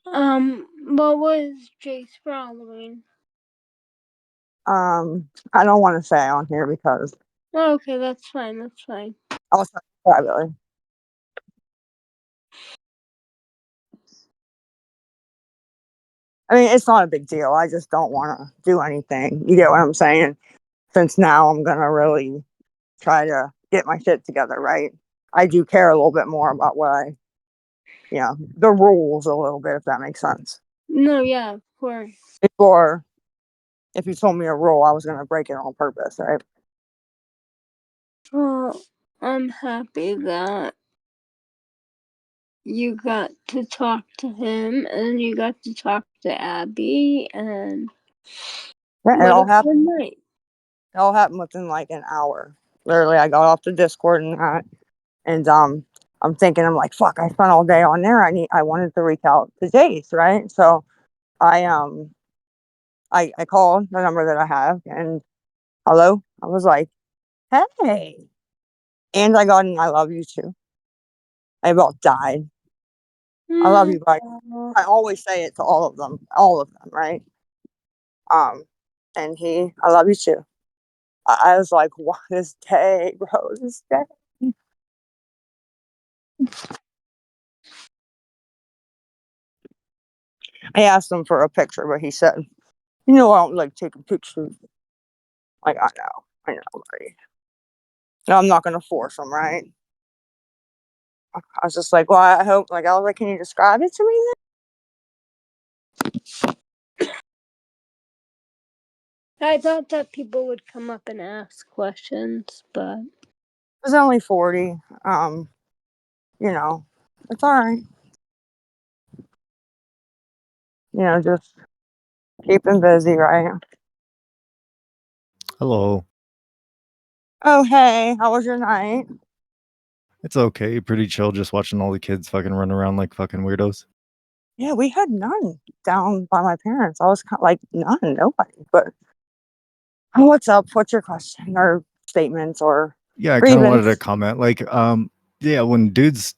What was Jake's for Halloween? I don't want to say on here because Oh, okay, that's fine. That's fine. I'll say it privately. I mean, it's not a big deal. I just don't want to do anything. You get what I'm saying? Since now I'm gonna really try to get my shit together, right? I do care a little bit more about the rules a little bit, if that makes sense. No, yeah, of course. Before, if you told me a rule, I was gonna break it on purpose, right? Well, I'm happy that you got to talk to him and you got to talk to Abby and Yeah, what a fun night. It all happened within like an hour. Literally, I got off the Discord and that, and I'm thinking, I'm like, fuck, I spent all day on there. I wanted to reach out to Jace, right? So I I called the number that I have and hello. I was like, hey. And I got an I love you too. I about died. I love you, guys. I always say it to all of them, right? Um, and I love you too. I was like, what this day, bro? This day. I asked him for a picture, but he said, I don't like taking pictures. Like, I know, buddy. No, I'm not gonna force him, right? I was just like, well, I hope, like, I was like, can you describe it to me I thought that people would come up and ask questions, but It was only 40. It's all right. Just keep him busy, right? Hello. Oh, hey, how was your night? It's okay. Pretty chill. Just watching all the kids fucking run around like fucking weirdos. Yeah, we had none down by my parents. I was kind of like, none, nobody. But what's up? What's your question or statements or Yeah, I kind of wanted to grievance? comment. Like, yeah, when dudes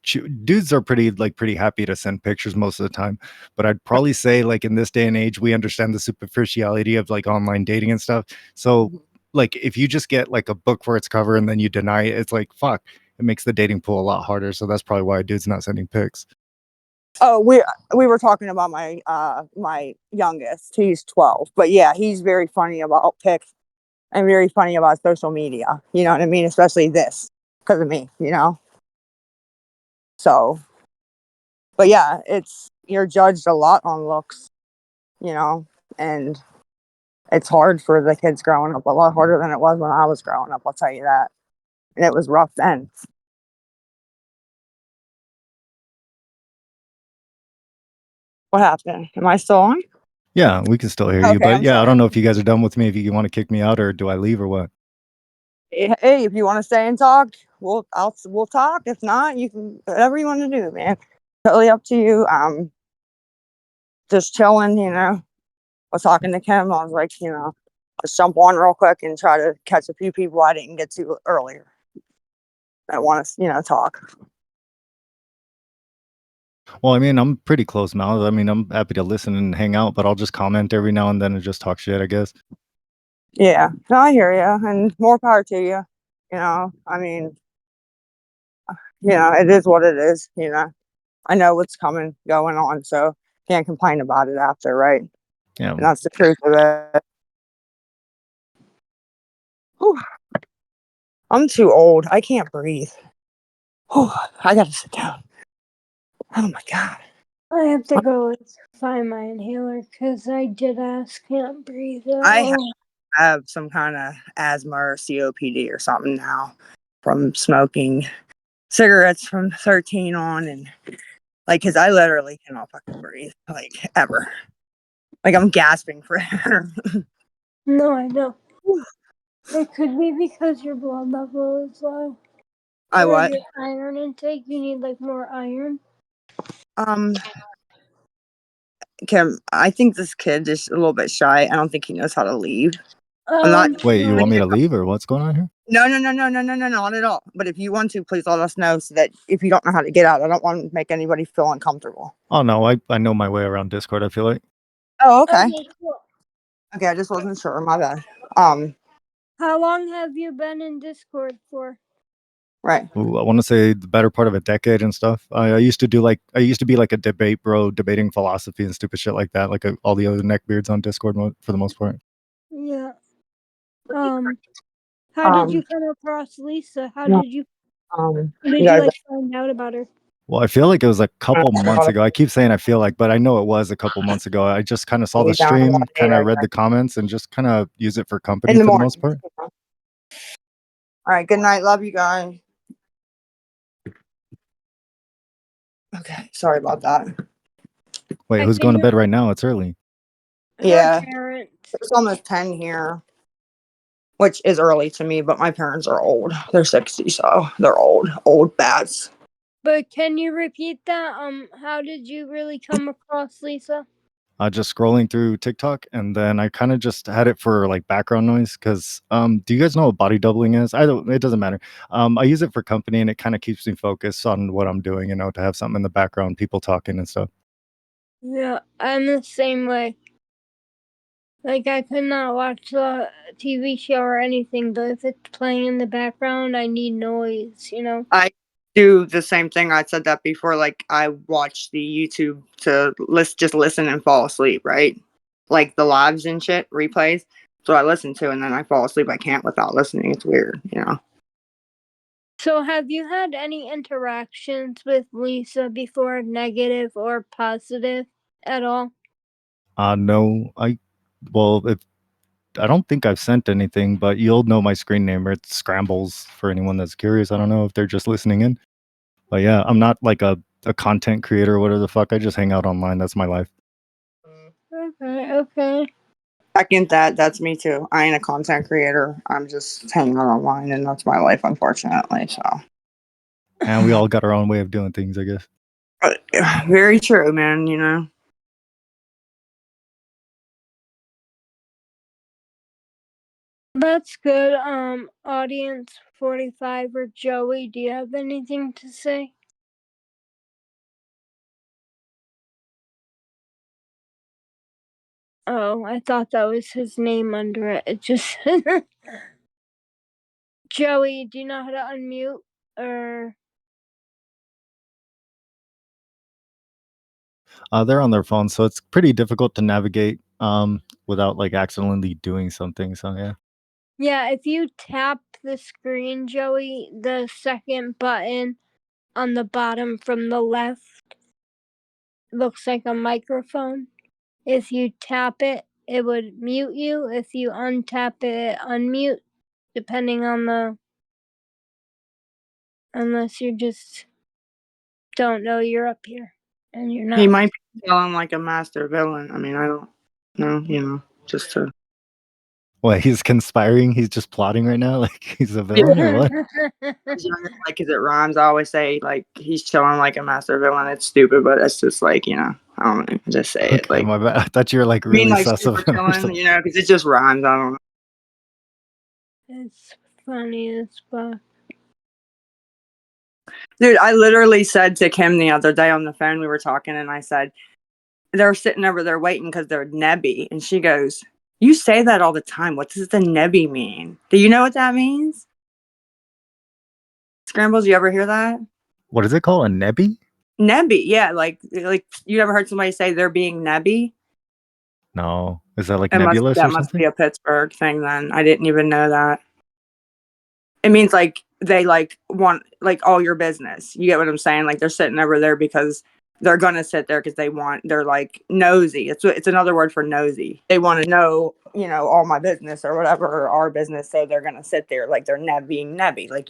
are pretty happy to send pictures most of the time. But I'd probably say like in this day and age, we understand the superficiality of like online dating and stuff. So like if you just get like a book for its cover and then you deny it, it's like fuck. It makes the dating pool a lot harder. So that's probably why a dude's not sending pics. Oh, we were talking about my youngest. He's 12, but yeah, he's very funny about pics and very funny about social media. You know what I mean? Especially this because of me. So, but yeah, you're judged a lot on looks. You know, and it's hard for the kids growing up. A lot harder than it was when I was growing up. I'll tell you that. And it was rough then. What happened? Am I still on? Yeah, we can still hear you. Okay, But I'm yeah, I sorry. don't know if you guys are done with me. If you want to kick me out or do I leave or what? Hey, if you want to stay and talk, we'll talk. If not, you can whatever you want to do, man. Totally up to you. Just chilling. I was talking to Kim. I was like, let's jump on real quick and try to catch a few people I didn't get to earlier that want to, talk. Well, I mean, I'm pretty close mouthed. I mean, I'm happy to listen and hang out, but I'll just comment every now and then and just talk shit, I guess. Yeah, no, I hear you, and more power to you. I mean, it is what it is. I know what's going on, so can't complain about it after, right? Yeah. And that's the truth of it. Whew. I'm too old. I can't breathe. Whew. I gotta sit down. Oh my god. I have to go find my inhaler because I did can't breathe at I all. have some kind of asthma or COPD or something now from smoking cigarettes from 13 on, and like, because I literally cannot fucking breathe, like, ever. Like, I'm gasping for air. No, I know. It could be because your blood level is low. I Or what? your iron intake. You need like more iron. Um, Kim, I think this kid is a little bit shy. I don't think he knows how to leave. I'm not. Wait, you want me to leave or what's going on here? No, not at all. But if you want to, please let us know so that if you don't know how to get out, I don't want to make anybody feel uncomfortable. Oh no, I know my way around Discord. I feel like. Oh, okay. Okay, cool. Okay, I just wasn't sure. My bad. How long have you been in Discord for? Right. Ooh, I want to say the better part of a decade and stuff. I used to be like a debate bro, debating philosophy and stupid shit like that, like all the other neckbeards on Discord for the most part. Yeah. How did you come across Lisa? How did you you guys, like find out about her? Well, I feel like it was a couple months ago. I keep saying I feel like, but I know it was a couple months ago. I just kind of saw the stream, kind of read the comments, and just kind of use it for company in the for the morning. most part. All right. Good night. Love you guys. Okay. Sorry about that. Wait, I who's can going to hear bed right now? It's early. her Yeah. parents. It's almost 10 here, which is early to me, but my parents are old. They're 60, so they're old bats. But can you repeat that? How did you really come across Lisa? Just scrolling through TikTok, and then I kind of just had it for like background noise. Because do you guys know what body doubling is? I don't. It doesn't matter. I use it for company, and it kind of keeps me focused on what I'm doing. You know, to have something in the background, people talking and stuff. Yeah, I'm the same way. Like, I could not watch the TV show or anything, but if it's playing in the background, I need noise, you know? I do the same thing. I said that before. Like, I watch the YouTube to just listen and fall asleep, right? Like the lives and shit, replays. So I listen to, and then I fall asleep. I can't without listening. It's weird, you know? So, have you had any interactions with Lisa before, negative or positive at all? No, if I don't think I've sent anything, but you'll know my screen name. It's Scrambles for anyone that's curious. I don't know if they're just listening in. But yeah, I'm not like a content creator or whatever the fuck. I just hang out online. That's my life. Okay. Second that. That's me too. I ain't a content creator. I'm just hanging out online, and that's my life, unfortunately. So, And we all got our own way of doing things, I guess. very true, man. You know. That's good. Audience 45 or Joey, do you have anything to say? Oh, I thought that was his name under it. It just Joey, do you know how to unmute or They're on their phone, so it's pretty difficult to navigate without like accidentally doing something. So yeah. yeah, if you tap the screen, Joey, the second button on the bottom from the left looks like a microphone. If you tap it, it would mute you. If you untap it, unmute, depending on unless you just don't know you're up here and you're not. He might be feeling like a master villain. I mean, I don't know, you know, just to. What, he's conspiring? He's just plotting right now? Like he's a villain or what? Like, cause it rhymes. I always say like he's chilling like a master villain. It's stupid, but it's just like, you know, I don't know, just say it. Okay, Like, my bad. I thought you were like I mean, really like sus of super him or chilling, something. you know, because it just rhymes. I don't know. It's funny as fuck. Dude, I literally said to Kim the other day on the phone, we were talking, and I said, they're sitting over there waiting because they're nebby. And she goes, you say that all the time. What does the nebby mean? Do you know what that means? Scrambles, you ever hear that? What is it called? A nebby? Nebby, yeah. Like you ever heard somebody say they're being nebby? No. Is that like It must nebulous that or must something? be a Pittsburgh thing then. I didn't even know that. It means like they like want like all your business. You get what I'm saying? Like they're sitting over there because they're gonna sit there because they're like nosy. It's another word for nosy. They want to know, you know, all my business or whatever, or our business, so they're gonna sit there like they're being nebby. Like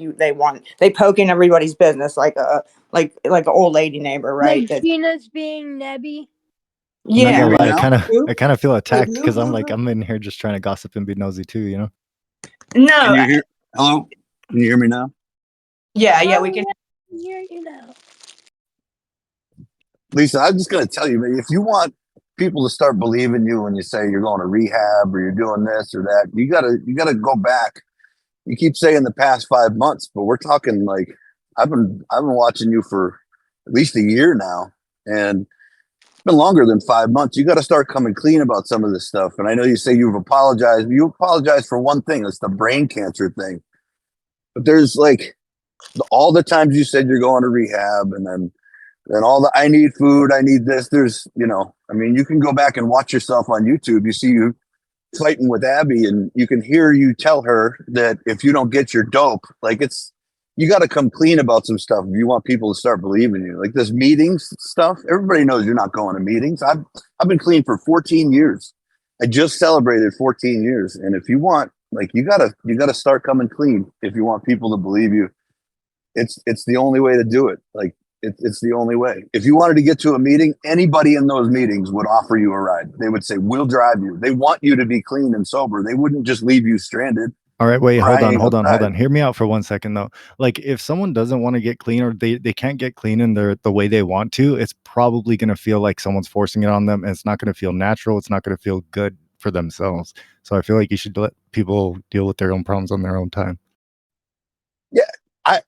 they poke in everybody's business like an old lady neighbor, right? Like Gina's being nebby. I'm not Yeah. gonna Hear me lie, now? I kind of feel attacked who? because I'm in here just trying to gossip and be nosy too, you know? No. Can you hear? Hello? Can you hear me now? Yeah, we can. Here, you know. Lisa, I'm just going to tell you, man, if you want people to start believing you when you say you're going to rehab or you're doing this or that, you gotta go back you keep saying the past 5 months, but we're talking like I've been watching you for at least a year now, and it's been longer than 5 months. You got to start coming clean about some of this stuff. And I know you say you've apologized. You apologize for one thing. It's the brain cancer thing. But there's like all the times you said you're going to rehab, and then all the I need food, I need this. There's, I mean, you can go back and watch yourself on YouTube. You see you fighting with Abby, and you can hear you tell her that if you don't get your dope, like you got to come clean about some stuff if you want people to start believing you. Like this meetings stuff, everybody knows you're not going to meetings. I've been clean for 14 years. I just celebrated 14 years, and if you want, like, you gotta start coming clean if you want people to believe you. It's the only way to do it. Like it's the only way. If you wanted to get to a meeting, anybody in those meetings would offer you a ride. They would say, "We'll drive you." They want you to be clean and sober. They wouldn't just leave you stranded. All right, wait, crying hold on. outside. Hear me out for 1 second though. Like if someone doesn't want to get clean or they can't get clean in the way they want to, it's probably going to feel like someone's forcing it on them, and it's not going to feel natural. It's not going to feel good for themselves. So I feel like you should let people deal with their own problems on their own time. Yeah, I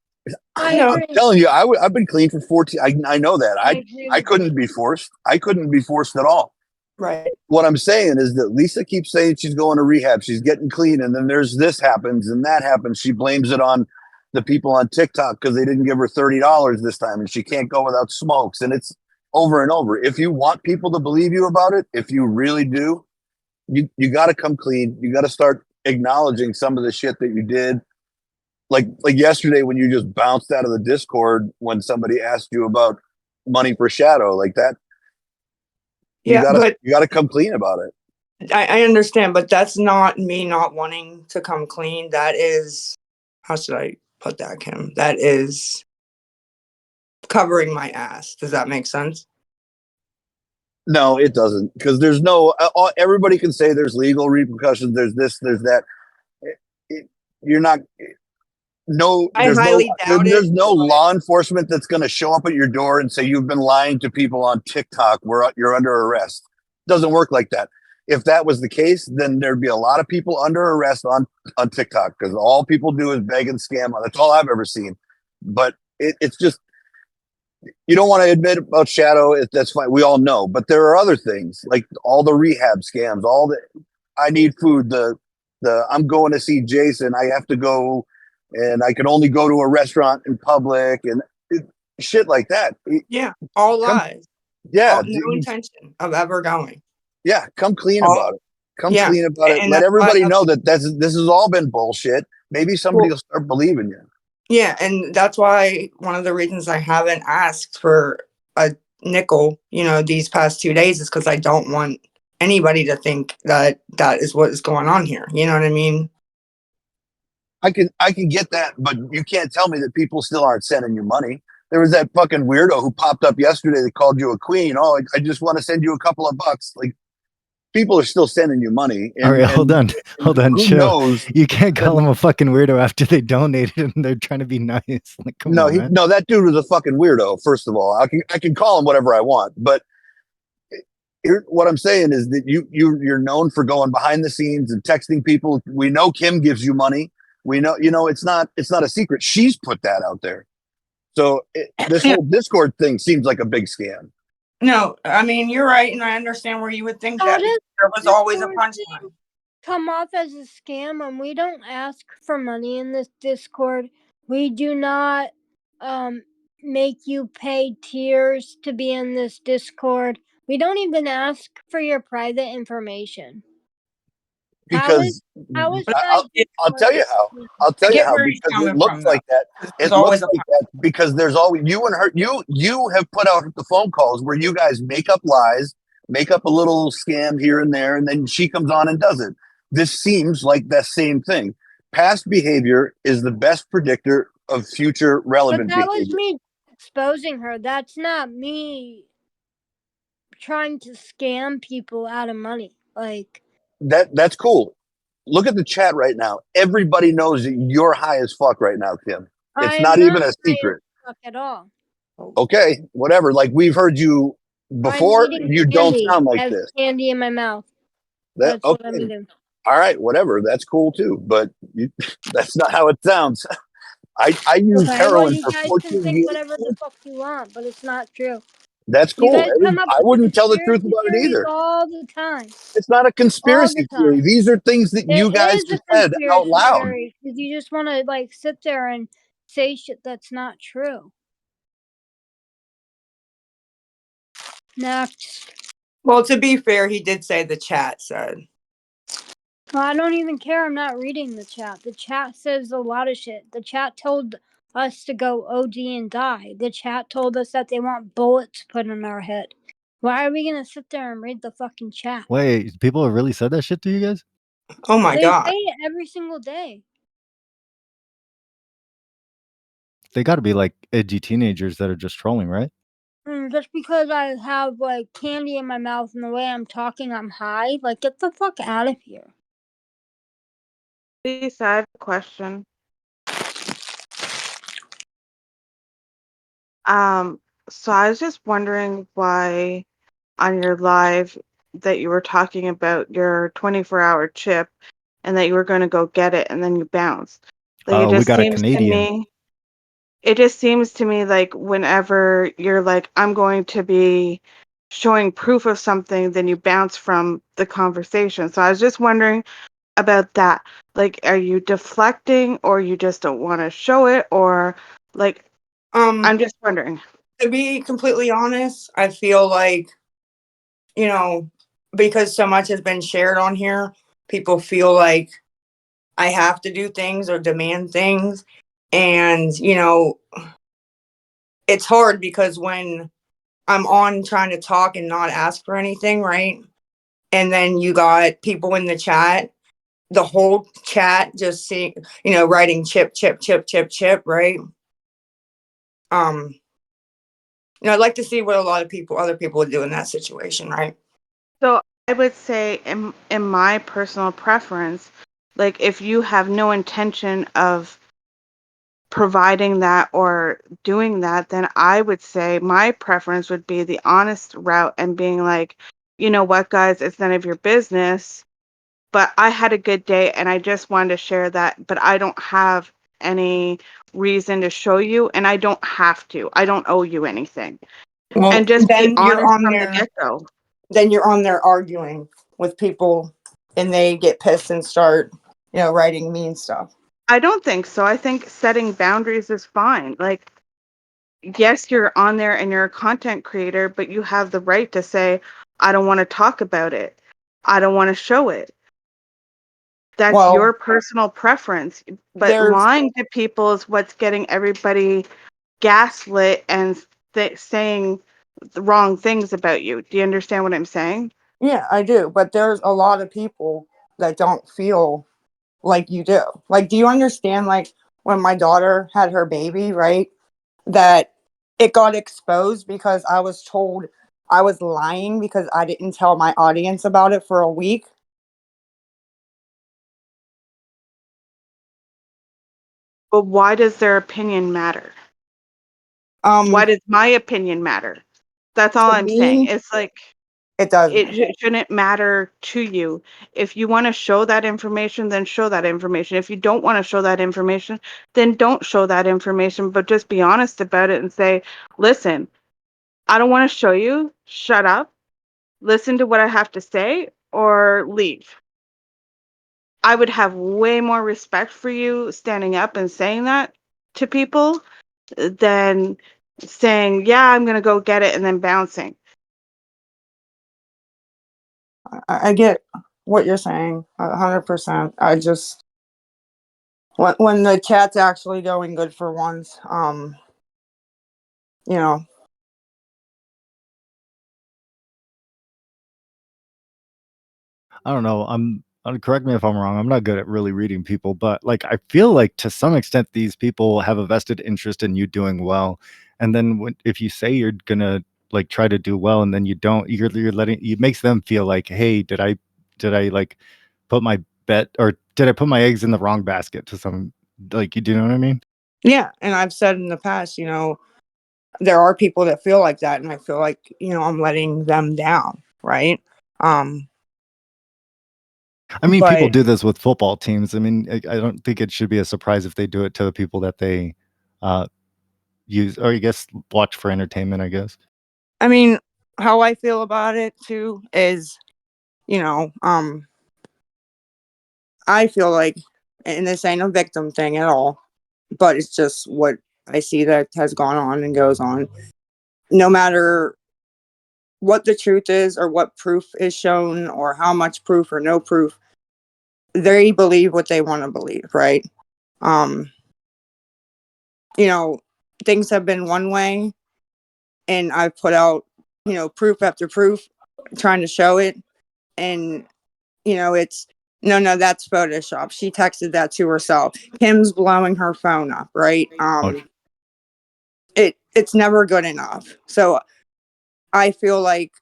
I'm agree. telling you, I've been clean for 14. I know that. agree I with couldn't be forced. I couldn't be forced at all. Right. What I'm saying is that Lisa keeps saying she's going to rehab, she's getting clean, and then there's this happens and that happens. She blames it on the people on TikTok because they didn't give her $30 this time, and she can't go without smokes. And it's over and over. If you want people to believe you about it, if you really do, you got to come clean. You got to start acknowledging some of the shit that you did. Like yesterday when you just bounced out of the Discord when somebody asked you about money for Shadow, like that. Yeah, but You gotta come clean about it. I understand, but that's not me not wanting to come clean. That is, how should I put that, Kim? That is covering my ass. Does that make sense? No, it doesn't, because there's no. Everybody can say there's legal repercussions. There's this. There's that. You're not. No, I highly doubt it, there's no but- law enforcement that's going to show up at your door and say you've been lying to people on TikTok. You're under arrest. Doesn't work like that. If that was the case, then there'd be a lot of people under arrest on TikTok, because all people do is beg and scam. That's all I've ever seen. But it's just, you don't want to admit about Shadow. That's fine. We all know. But there are other things like all the rehab scams, all the I need food, the I'm going to see Jason. I have to go, and I can only go to a restaurant in public, and shit like that. Yeah, all lies. Yeah, No intention of ever going. yeah. Come clean about it. Come Yeah, clean about it. and Let that's why everybody I- know that this has all been bullshit. Maybe somebody Well- will start believing you. Yeah, and that's why one of the reasons I haven't asked for a nickel, these past 2 days is because I don't want anybody to think that that is what is going on here. You know what I mean? I can get that, but you can't tell me that people still aren't sending you money. There was that fucking weirdo who popped up yesterday that called you a queen. Oh, I just want to send you a couple of bucks. Like, people are still sending you money. All right, hold on, Who chill. knows? You can't call them a fucking weirdo after they donated and they're trying to be nice. Like, come No, on, man. no, that dude was a fucking weirdo. First of all, I can call him whatever I want, but what I'm saying is that you're known for going behind the scenes and texting people. We know Kim gives you money. We know, it's not a secret. She's put that out there. So this whole Discord thing seems like a big scam. No, I mean, you're right, and I understand where you would think How that does there was always a Discord punchline. come off as a scam, and we don't ask for money in this Discord. We do not make you pay tiers to be in this Discord. We don't even ask for your private information. Because How is I'll tell you how. I'll tell I you get how, where you're because it coming looks from, like that. There's It always looks like that because there's always you and her. You have put out the phone calls where you guys make up lies, make up a little scam here and there, and then she comes on and does it. This seems like that same thing. Past behavior is the best predictor of future But relevant that was behavior. me exposing her. That's not me trying to scam people out of money. Like, That's cool. Look at the chat right now. Everybody knows that you're high as fuck right now, Kim. It's I'm not even a high as secret. fuck at all. Okay, whatever. Like, we've heard you before. I'm eating You don't candy. sound I like have this. candy in my mouth. That That's what I'm okay. eating. all right, whatever, that's cool too. But that's not how it sounds. I used Okay, well, heroin you for guys can 14 think years. whatever the fuck you want, but it's not true. That's You cool. guys come up I with wouldn't tell the truth conspiracy about it theories either. all the time. It's not a All the conspiracy theory. time. These are things that you It guys is a just said out conspiracy loud. theory because you just want to like sit there and say shit that's not true. Next. Well, to be fair, he did say the chat said. Well, I don't even care. I'm not reading the chat. The chat says a lot of shit. The chat told us to go OD and die. The chat told us that they want bullets put in our head. Why are we gonna sit there and read the fucking chat? Wait, people have really said that shit to you guys? Oh my They god. say it every single day. They got to be like edgy teenagers that are just trolling, right? Just because I have like candy in my mouth and the way I'm talking, I'm high. Like, get the fuck out of here. Lisa, I have a question. So I was just wondering why on your live that you were talking about your 24-hour chip and that you were going to go get it and then you bounced. Like Oh, we got a Canadian. It just seems to me like whenever you're like, I'm going to be showing proof of something, then you bounce from the conversation. So I was just wondering about that. Like, are you deflecting or you just don't want to show it? Or like, I'm just wondering. To be completely honest, I feel like, you know, because so much has been shared on here, people feel like I have to do things or demand things. And, you know, it's hard because when I'm on trying to talk and not ask for anything, right? And then you got people in the chat, the whole chat just see, you know, writing chip, chip, chip, chip, chip, right? You know, I'd like to see what a lot of people, other people would do in that situation, right? So I would say, in my personal preference, like if you have no intention of providing that or doing that, then I would say my preference would be the honest route and being like, you know what, guys, it's none of your business, but I had a good day and I just wanted to share that, but I don't have any reason to show you and I don't have to. I don't owe you anything. Well, And just be then you're honest on from the there. get-go. Then you're on there arguing with people, and they get pissed and start, you know, writing mean stuff. I don't think so. I think setting boundaries is fine. Like, yes, you're on there and you're a content creator, but you have the right to say, I don't want to talk about it. I don't want to show it. That's Well, your personal preference. But there's lying to people is what's getting everybody gaslit and saying the wrong things about you. Do you understand what I'm saying? yeah, I do, but there's a lot of people that don't feel like you do. Like, do you understand? Like when my daughter had her baby, right? That it got exposed because I was told I was lying because I didn't tell my audience about it for a week. But why does their opinion matter? Why does my opinion matter? That's all To I'm saying. me, It's like it doesn't. it shouldn't matter to you. If you want to show that information, then show that information. If you don't want to show that information, then don't show that information, but just be honest about it and say, listen, I don't want to show you. Shut up. Listen to what I have to say or leave. I would have way more respect for you standing up and saying that to people than saying, yeah, I'm going to go get it and then bouncing. I get what you're saying, 100%. I just when the chat's actually going good for once, you know. I don't know. Correct me if I'm wrong. I'm not good at really reading people, but like I feel like to some extent these people have a vested interest in you doing well. And then if you say you're gonna like try to do well and then you don't, you're letting it makes them feel like, hey, did I like put my bet or did I put my eggs in the wrong basket to some like you do know what I mean? Yeah, and I've said in the past, you know, there are people that feel like that, and I feel like, you know, I'm letting them down, right? Um I mean, people But do this with football teams. I mean, I don't think it should be a surprise if they do it to the people that they uh, use, or I guess watch for entertainment. I guess. I mean, how I feel about it too is, I feel like, and this ain't a victim thing at all, but it's just what I see that has gone on and goes on. No matter what the truth is or what proof is shown or how much proof or no proof, they believe what they want to believe, right? Um, you know, things have been one way and I've put out, proof after proof trying to show it. And, it's no, that's Photoshop. She texted that to herself. Kim's blowing her phone up, right? Oh, It's never good enough. So I feel like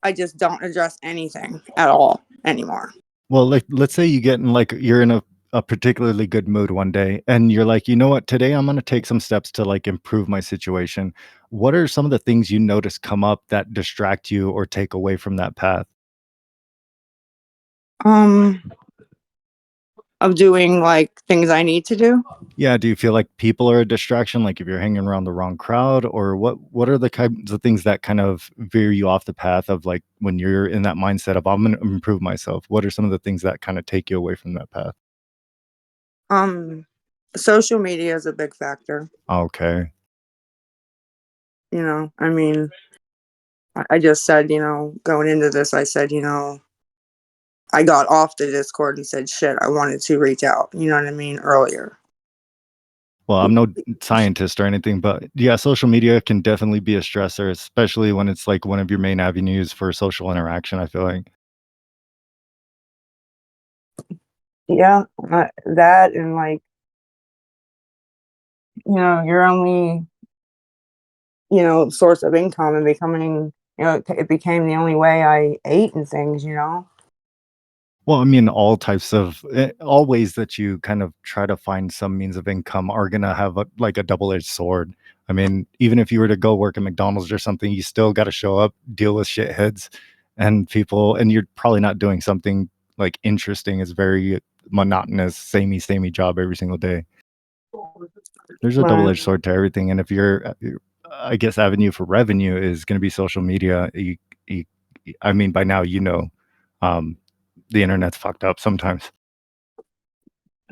I just don't address anything at all anymore. well, like let's say you get in like you're in a particularly good mood one day and you're like, you know what, today I'm gonna take some steps to like improve my situation. What are some of the things you notice come up that distract you or take away from that path? Um, of doing like things I need to do. Yeah, do you feel like people are a distraction, like if you're hanging around the wrong crowd, or what are the kinds of things that kind of veer you off the path of like when you're in that mindset of I'm gonna improve myself? What are some of the things that kind of take you away from that path? Um, Social media is a big factor. Okay. I mean, I just said, going into this, I said, I got off the Discord and said, shit, I wanted to reach out, you know what I mean, earlier. Well, I'm no scientist or anything, but yeah, social media can definitely be a stressor, especially when it's like one of your main avenues for social interaction, I feel like. Yeah, that and like, your only, source of income and becoming, it became the only way I ate and things. Well, I mean, all types of all ways that you kind of try to find some means of income are gonna have like a double-edged sword. I mean, even if you were to go work at McDonald's or something, you still got to show up, deal with shitheads and people, and you're probably not doing something like interesting. It's very monotonous, samey job every single day. There's a Right. double-edged sword to everything, and if I guess, avenue for revenue is going to be social media. You, I mean, by now um, the internet's fucked up sometimes.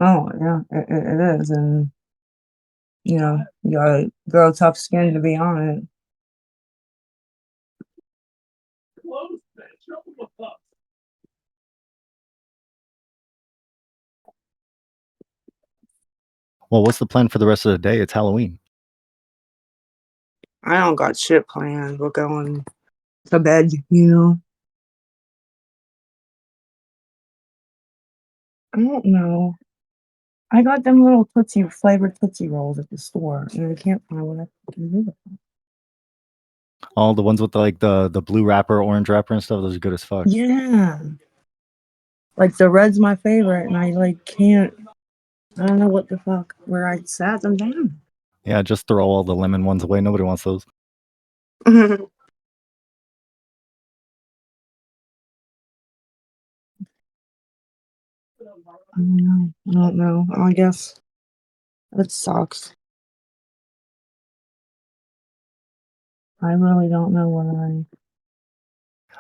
Oh, yeah, it is. And, you gotta grow tough skin to be on it. Well, what's the plan for the rest of the day? It's Halloween. I don't got shit planned. We're going to bed. I don't know. I got them little flavored Tootsie Rolls at the store, and I can't find what I fucking do with them. All the ones with like the blue wrapper, orange wrapper, and stuff. Those are good as fuck. Yeah. Like the red's my favorite, and I like can't. I don't know what the fuck where I sat them down. Yeah, just throw all the lemon ones away. Nobody wants those. I don't know. I guess it sucks. I really don't know what I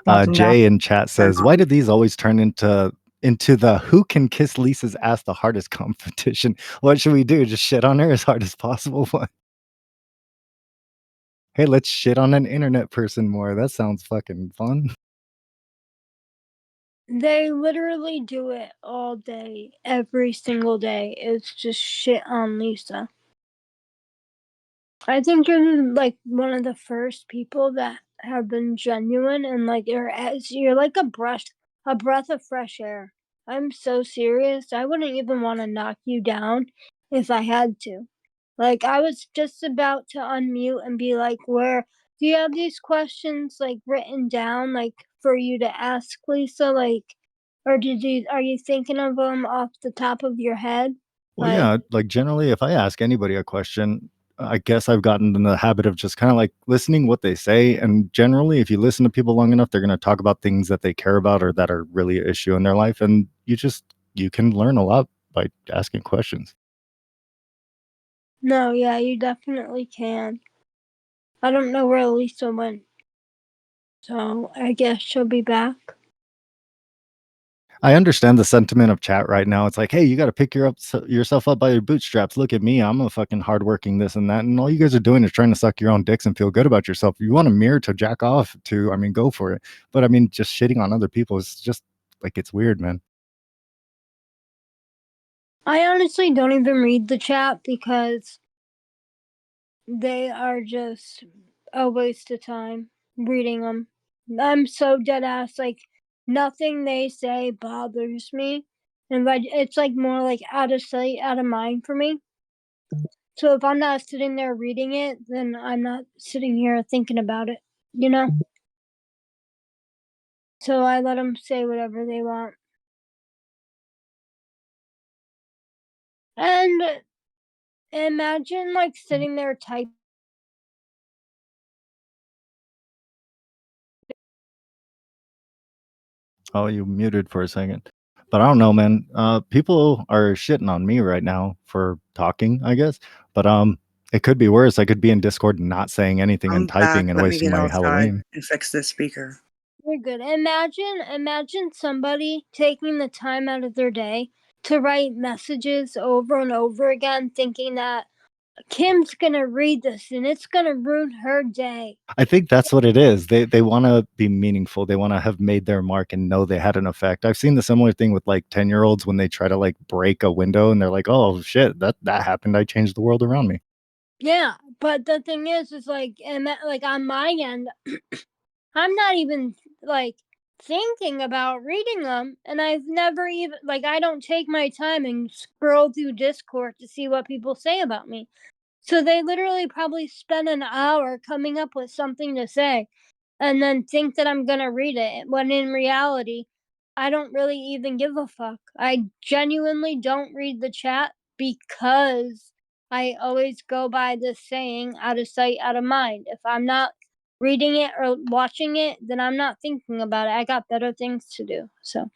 got them down. Jay in chat says, "Why did these always turn into the who can kiss Lisa's ass the hardest competition? What should we do? Just shit on her as hard as possible? What? Hey, let's shit on an internet person more. That sounds fucking fun." They literally do it all day, every single day. It's just shit on Lisa. I think you're like one of the first people that have been genuine and like you're like a breath of fresh air. I'm so serious. I wouldn't even want to knock you down if I had to. Like I was just about to unmute and be like, "Where do you have these questions like written down like for you to ask Lisa like or are you thinking of them off the top of your head?" Well, Like yeah, like generally, if I ask anybody a question, I guess I've gotten in the habit of just kind of like listening what they say. And generally, if you listen to people long enough, they're going to talk about things that they care about or that are really an issue in their life. And you can learn a lot by asking questions. No, yeah, you definitely can. I don't know where Lisa went, so I guess she'll be back. I understand the sentiment of chat right now. It's like, hey, you got to pick yourself up by your bootstraps. Look at me. I'm a fucking hardworking this and that. And all you guys are doing is trying to suck your own dicks and feel good about yourself. If you want a mirror to jack off to, I mean, go for it. But I mean, just shitting on other people is just like, it's weird, man. I honestly don't even read the chat because they are just a waste of time reading them. I'm so dead ass. Like, nothing they say bothers me. And it's like more like out of sight, out of mind for me. So if I'm not sitting there reading it, then I'm not sitting here thinking about it, you know? So I let them say whatever they want. And imagine like sitting there typing. Oh, you muted for a second. But I don't know, man. People are shitting on me right now for talking, I guess. But it could be worse. I could be in Discord not saying anything I'm and typing back. and Let me wasting get my outside Halloween. and fix this speaker. You're good. Imagine somebody taking the time out of their day to write messages over and over again, thinking that Kim's gonna read this and it's gonna ruin her day. I think that's what it is. They want to be meaningful. They want to have made their mark and know they had an effect. I've seen the similar thing with like 10-year-olds when they try to like break a window and they're like, "Oh shit, that happened. I changed the world around me." Yeah, but the thing is like, and that, like on my end, I'm not even like thinking about reading them, and I've never even like I don't take my time and scroll through Discord to see what people say about me. So they literally probably spend an hour coming up with something to say and then think that I'm gonna read it when in reality, I don't really even give a fuck. I genuinely don't read the chat because I always go by this saying out of sight, out of mind. If I'm not reading it or watching it, then I'm not thinking about it. I got better things to do. So,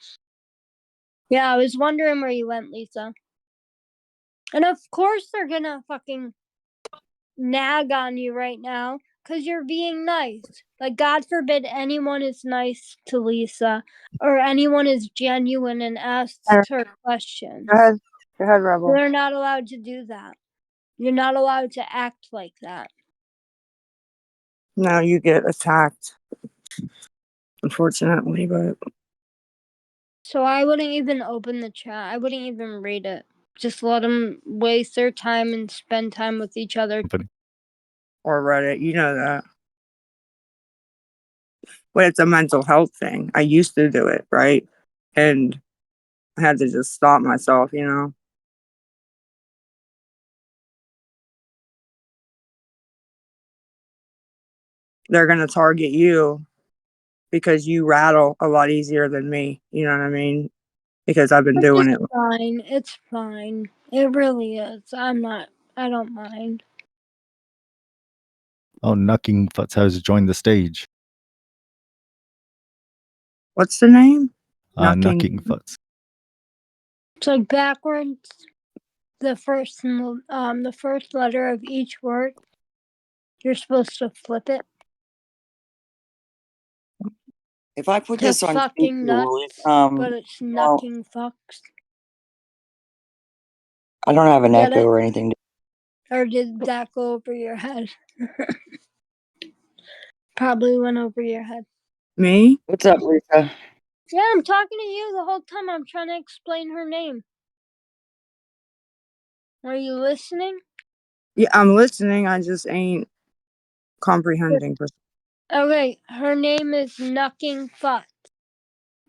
yeah, I was wondering where you went, Lisa. And of course, they're gonna fucking nag on you right now because you're being nice. Like, God forbid anyone is nice to Lisa or anyone is genuine and asks her questions. Go ahead, Rebel. They're not allowed to do that. You're not allowed to act like that. No, you get attacked, unfortunately, but So I wouldn't even open the chat. I wouldn't even read it. Just let them waste their time and spend time with each other. or Reddit, you know that. But it's a mental health thing. I used to do it, right? And I had to just stop myself, you know? They're going to target you because you rattle a lot easier than me. You know what I mean? Because I've been doing it. Fine. It's fine. It really is. I don't mind. Oh, Knucking Futz has joined the stage. What's the name? Knucking Futz. It's like backwards. The first letter of each word. You're supposed to flip it. If I put To this on fucking speaker, will nuts, it, but it's well, knucking fucks. I don't have an Get echo it? or anything. Or did that go over your head? Probably went over your head. Me? What's up, Lisa? Yeah, I'm talking to you the whole time. I'm trying to explain her name. Are you listening? Yeah, I'm listening. I just ain't comprehending. Okay, her name is Knucking Futz.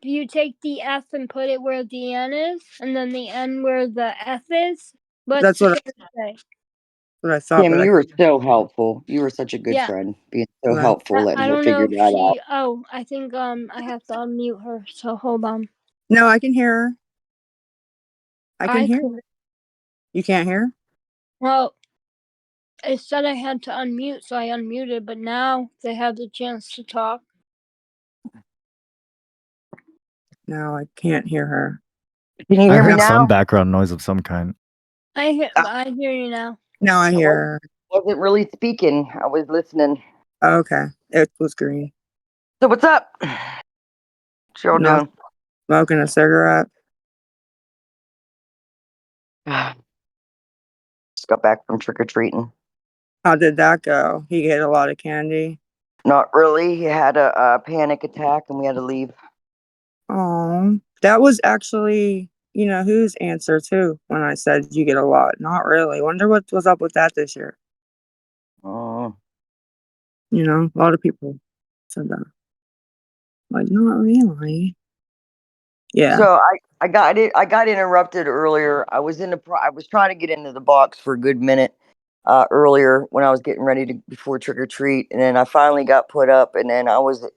If you take the F and put it where the N is, and then the N where the F is, what's That's what it say? I thought. Kim, But you were so helpful. You were such a good Yeah. friend, being so Okay. helpful, letting I her don't figure know if that she. out. Oh, I think I have to unmute her. So hold on. No, I can hear her. I can hear. could. You can't hear? Well, it said I had to unmute, so I unmuted, but now they have the chance to talk. No, I can't hear her. Can you I hear me heard now? some background noise of some kind. I hear you now. Now I hear her. Wasn't really speaking. I was listening. Oh, okay. It was green. So what's up? What y'all No. doing? Smoking a cigarette. Just got back from trick or treating. How did that go? He ate a lot of candy. Not really. He had a panic attack and we had to leave. Oh, that was actually, whose answer too when I said you get a lot. Not really. Wonder what was up with that this year. Oh. A lot of people said that. Like, not really. Yeah. So I got it. I got interrupted earlier. I was I was trying to get into the box for a good minute earlier when I was getting ready to before trick or treat, and then I finally got put up, and then I was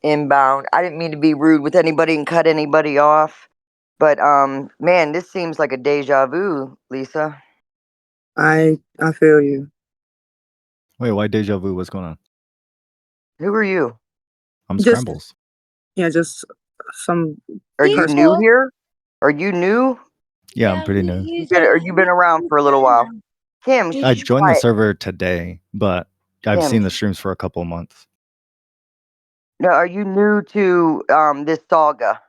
inbound. I didn't mean to be rude with anybody and cut anybody off, but man, this seems like a deja vu, Lisa. I feel you. Wait, why deja vu? What's going on? Who are you? I'm Just- Scrambles. Yeah, just some. Are you People- new here? Are you new? Yeah, I'm pretty new. Or you been around for a little while? Kim, I I she's joined the quiet. server today, but I've Kim. seen the streams for a couple of months. Now, are you new to this saga?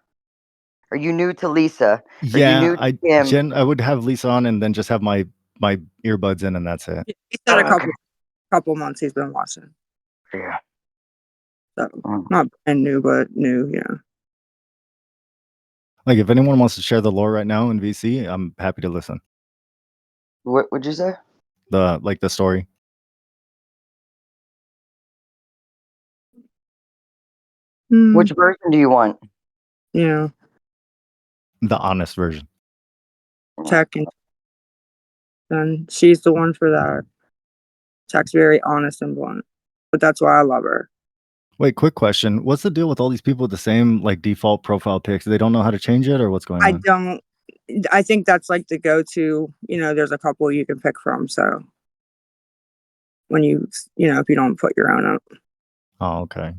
Are you new to Lisa? Yeah, new to Kim? I would have Lisa on and then just have my earbuds in, and that's it. He said a Okay. couple months he's been watching. Yeah. So Mm. not brand new, but new. Yeah. Like, if anyone wants to share the lore right now in VC, I'm happy to listen. What would you say? The story. Which version do you want? Yeah. The honest version. Tech and she's the one for that. Tech's very honest and blunt, but that's why I love her. Wait, quick question. What's the deal with all these people with the same like default profile pics? They don't know how to change it, or what's going on? I think that's like the go-to, there's a couple you can pick from. So when if you don't put your own up. Oh, okay.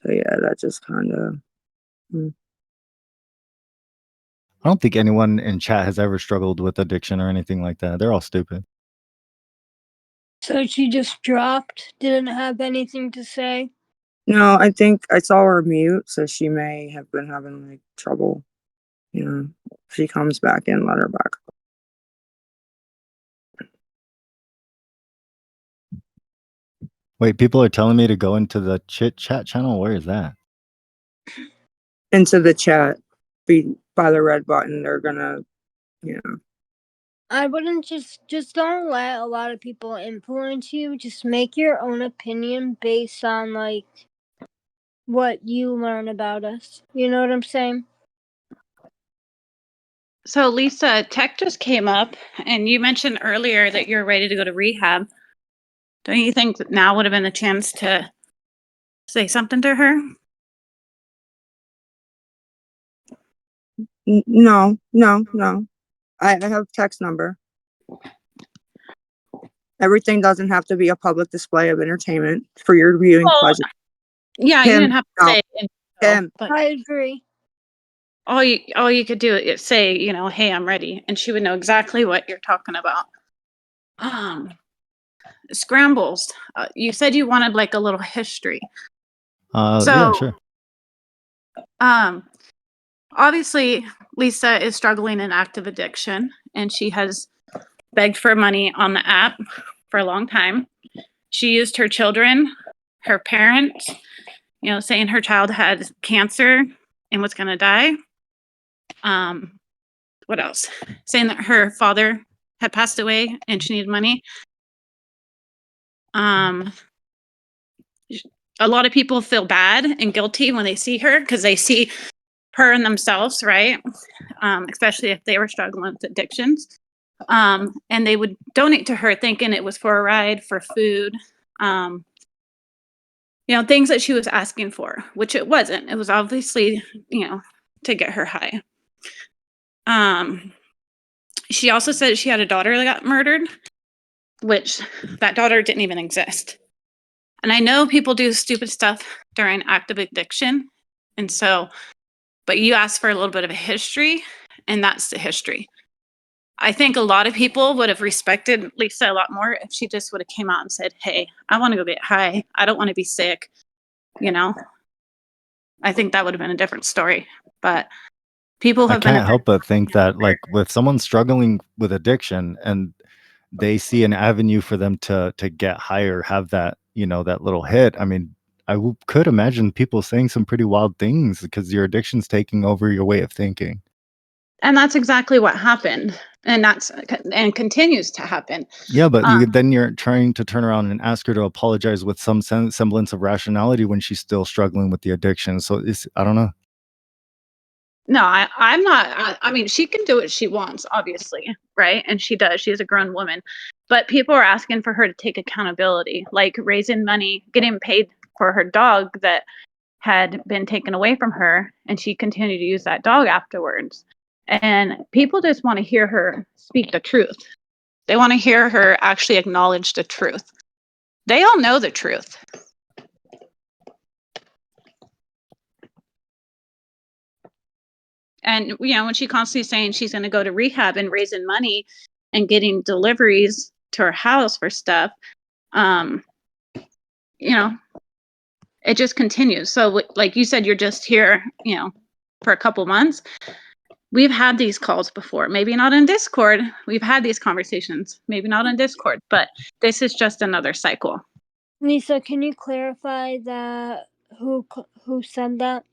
So yeah, that just kind of. I don't think anyone in chat has ever struggled with addiction or anything like that. They're all stupid. So she just dropped, didn't have anything to say. No, I think I saw her mute, so she may have been having like trouble. If she comes back in, let her back. Wait, people are telling me to go into the chit chat channel. Where is that? Into the chat, by the red button, they're gonna, I wouldn't just don't let a lot of people influence you. Just make your own opinion based on like what you learn about us. You know what I'm saying? So Lisa, Tech just came up and you mentioned earlier that you're ready to go to rehab. Don't you think that now would have been the chance to say something to her? No. I have text number. Everything doesn't have to be a public display of entertainment for your viewing Well, pleasure. Yeah, you Kim, didn't have to no. say it, Kim. but I agree. all you could do is say, hey, I'm ready, and she would know exactly what you're talking about. Scrambles. You said you wanted like a little history. Yeah, sure. Obviously, Lisa is struggling in active addiction, and she has begged for money on the app for a long time. She used her children, her parents, saying her child had cancer and was going to die. What else? Saying that her father had passed away and she needed money. A lot of people feel bad and guilty when they see her because they see her and themselves, right? Especially if they were struggling with addictions. And they would donate to her thinking it was for a ride, for food, things that she was asking for, which it wasn't. It was obviously, to get her high. She also said she had a daughter that got murdered, which that daughter didn't even exist. And I know people do stupid stuff during active addiction. And so, but you asked for a little bit of a history, and that's the history. I think a lot of people would have respected Lisa a lot more if she just would have came out and said, hey, I want to go get high. I don't want to be sick. You know, I think that would have been a different story. But people I have been can't help but think that, like, with someone struggling with addiction and they see an avenue for them to get higher, have that, you know, that little hit. I mean, could imagine people saying some pretty wild things because your addiction's taking over your way of thinking. and that's exactly what happened. And that's and continues to happen. Yeah, but Um, then you're trying to turn around and ask her to apologize with some semblance of rationality when she's still struggling with the addiction. So I don't know. No, I'm not. I mean, she can do what she wants, obviously, right? And she does. She's a grown woman. But people are asking for her to take accountability, like raising money, getting paid for her dog that had been taken away from her, and she continued to use that dog afterwards. And people just want to hear her speak the truth. They want to hear her actually acknowledge the truth. They all know the truth. And you know, when she constantly saying she's going to go to rehab and raising money and getting deliveries to her house for stuff, you know, it just continues. So like you said, you're just here, you know, for a couple months. We've had these calls before, maybe not in Discord. We've had these conversations, maybe not in Discord, but this is just another cycle. Lisa, can you clarify that who said that?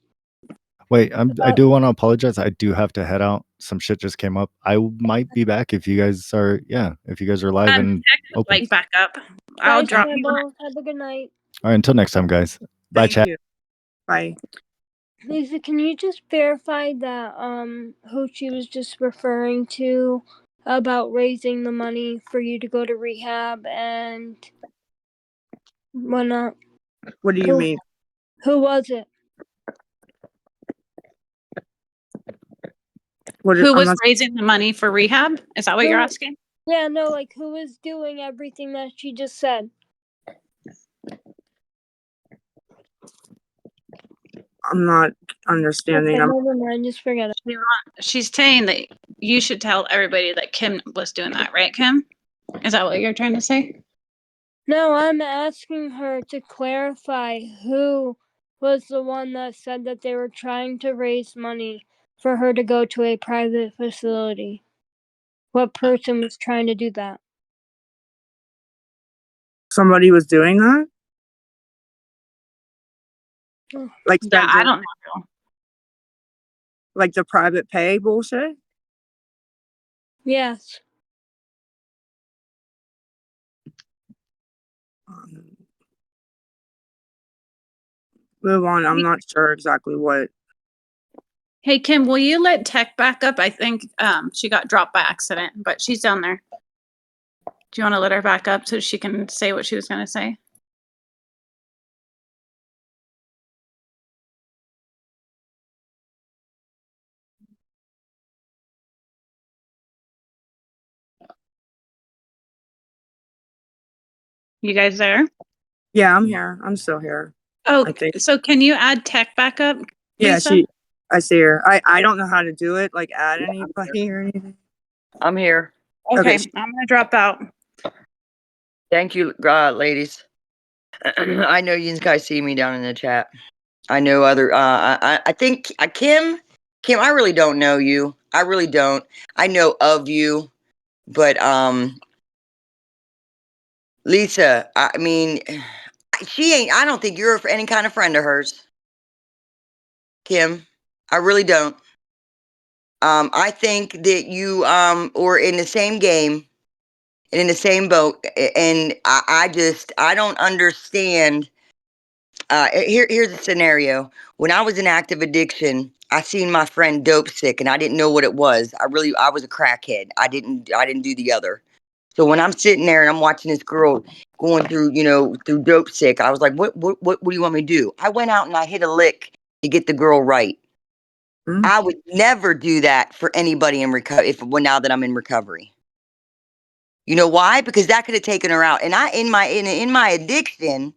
Wait, I do want to apologize. I do have to head out. Some shit just came up. I might be back if you guys are, if you guys are live and open. Like back up. I'll Bye, drop you. Campbell. Have a good night. All right, until next time, guys. Bye, Thank chat. you. Bye. Lisa, can you just verify that who she was just referring to about raising the money for you to go to rehab and whatnot? What do you mean? Who was it? Who was raising the money for rehab? Is that what you're asking? Yeah, no, like who was doing everything that she just said? I'm not understanding. Okay, never mind, just forget it. She's saying that you should tell everybody that Kim was doing that, right, Kim? Is that what you're trying to say? No, I'm asking her to clarify who was the one that said that they were trying to raise money for her to go to a private facility. What person was trying to do that? Somebody was doing that? Like Yeah, I don't know. Like the private pay bullshit? Yes. Move on. I'm not sure exactly what. Hey, Kim, will you let Tech back up? I think she got dropped by accident, but she's down there. Do you want to let her back up so she can say what she was going to say? You guys there? Yeah, I'm here. I'm still here. Oh, so can you add Tech back up? Yeah, Lisa? I see her. I don't know how to do it, like add anybody or anything. I'm here. Okay, I'm going to drop out. Thank you, ladies. I know you guys see me down in the chat. I know other. I think Kim. I really don't know you. I really don't. I know of you, but Lisa. I mean, she ain't. I don't think you're any kind of friend of hers, Kim. I really don't. I think that you were in the same game and in the same boat, and I don't understand. Here's the scenario. When I was in active addiction, I seen my friend dope sick, and I didn't know what it was. I was a crackhead. I didn't do the other. So when I'm sitting there and I'm watching this girl going through, through dope sick, I was like, what do you want me to do? I went out and I hit a lick to get the girl right. I would never do that for anybody in recovery. Now that I'm in recovery, you know why? Because that could have taken her out. And in my addiction,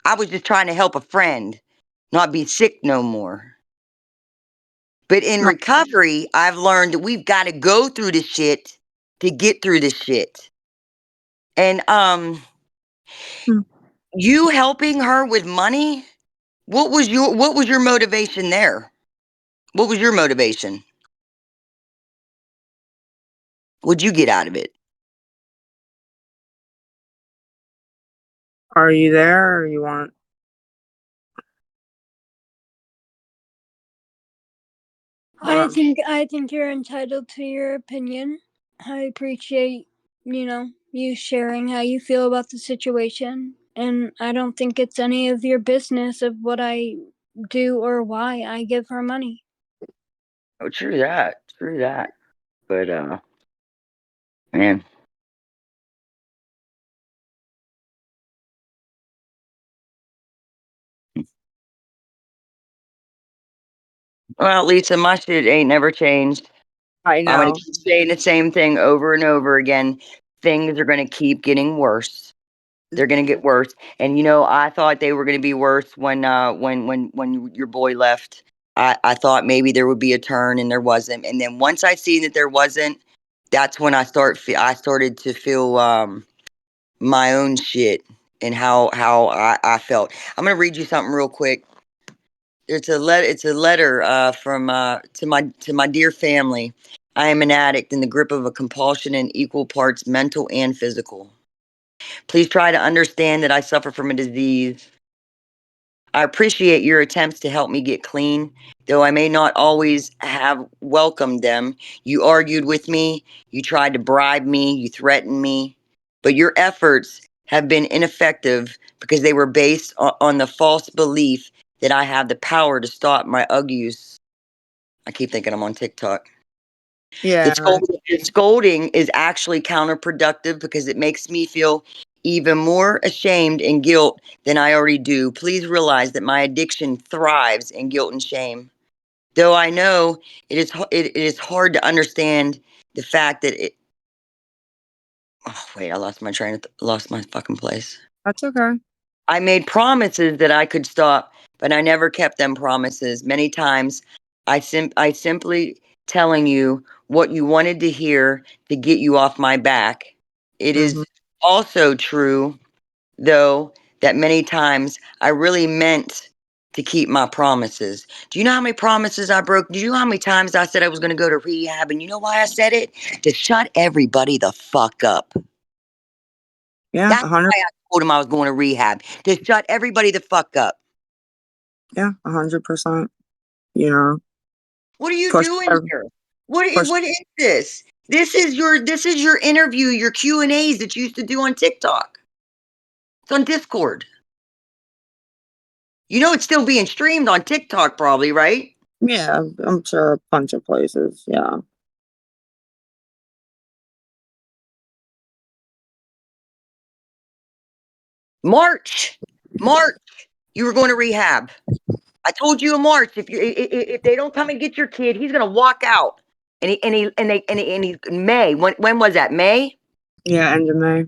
I was just trying to help a friend not be sick no more. But in Right. recovery, I've learned that we've got to go through this shit to get through this shit. And Hmm. you helping her with money, what was your motivation there? What was your motivation? What'd you get out of it? Are you there or you want? I think you're entitled to your opinion. I appreciate, you sharing how you feel about the situation, and I don't think it's any of your business of what I do or why I give her money. Oh, true that. But man. Well, Lisa, my shit ain't never changed. I I'm gonna know. keep saying the same thing over and over again. Things are gonna keep getting worse. They're gonna get worse. And I thought they were gonna be worse when your boy left. I thought maybe there would be a turn, and there wasn't. And then once I seen that there wasn't, that's when I started to feel my own shit and how I felt. I'm gonna read you something real quick. It's a letter from to my dear family. I am an addict in the grip of a compulsion in equal parts mental and physical. Please try to understand that I suffer from a disease. I appreciate your attempts to help me get clean, though I may not always have welcomed them. You argued with me, you tried to bribe me, you threatened me, but your efforts have been ineffective because they were based on the false belief that I have the power to stop my UG use. I keep thinking I'm on TikTok. Yeah. The scolding is actually counterproductive because it makes me feel even more ashamed and guilt than I already do. Please realize that my addiction thrives in guilt and shame. Though I know it is hard to understand the fact that it. Oh wait, I lost my lost my fucking place. That's okay. I made promises that I could stop, but I never kept them promises. Many times, I simply telling you what you wanted to hear to get you off my back. It Mm-hmm. is also true, though, that many times I really meant to keep my promises. Do you know how many promises I broke? Do you know how many times I said I was going to go to rehab? And you know why I said it? To shut everybody the fuck up. Yeah, That's 100. why I told him I was going to rehab. To shut everybody the fuck up. Yeah, 100%. You know, What are you push. doing here? What Push. is this? This is your interview, your Q&As that you used to do on TikTok. It's on Discord. You know it's still being streamed on TikTok probably, right? Yeah, I'm sure a bunch of places. Yeah. March, you were going to rehab. I told you in March if they don't come and get your kid, he's gonna walk out. And he May. When was that? May? Yeah, end of May.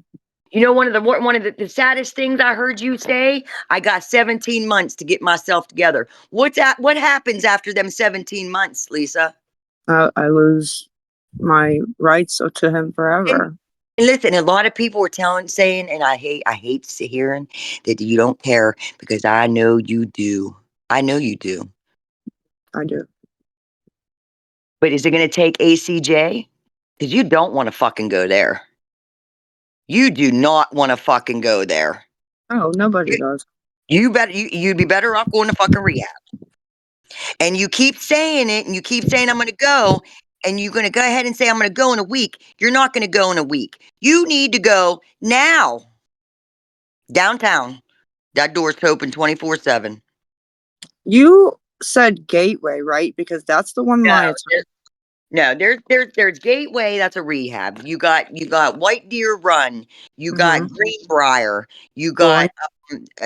You know, one of the saddest things I heard you say, I got 17 months to get myself together. What happens after them 17 months, Lisa? I lose my rights to him forever. And listen, a lot of people were saying, and I hate hearing that you don't care because I know you do. I know you do. I do. But is it going to take ACJ? Because you don't want to fucking go there. You do not want to fucking go there. Oh, nobody does. You'd be better off going to fucking rehab. And you keep saying it, and you keep saying I'm going to go, and you're going to go ahead and say I'm going to go in a week. You're not going to go in a week. You need to go now. Downtown. That door's open 24/7. You said Gateway, right? Because that's the one my attorney. No, there's Gateway. That's a rehab. You got White Deer Run. You got Greenbrier. You got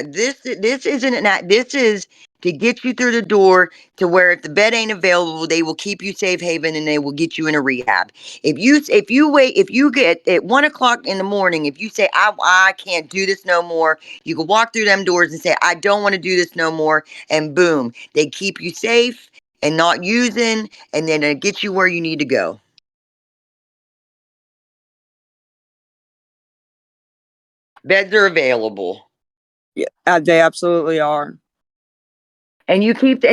this isn't an. This is to get you through the door to where if the bed ain't available, they will keep you safe haven and they will get you in a rehab. If you get at 1 o'clock in the morning, if you say, I can't do this no more, you can walk through them doors and say, I don't want to do this no more. And boom, they keep you safe and not using, and then it gets you where you need to go. Beds are available. Yeah, they absolutely are. And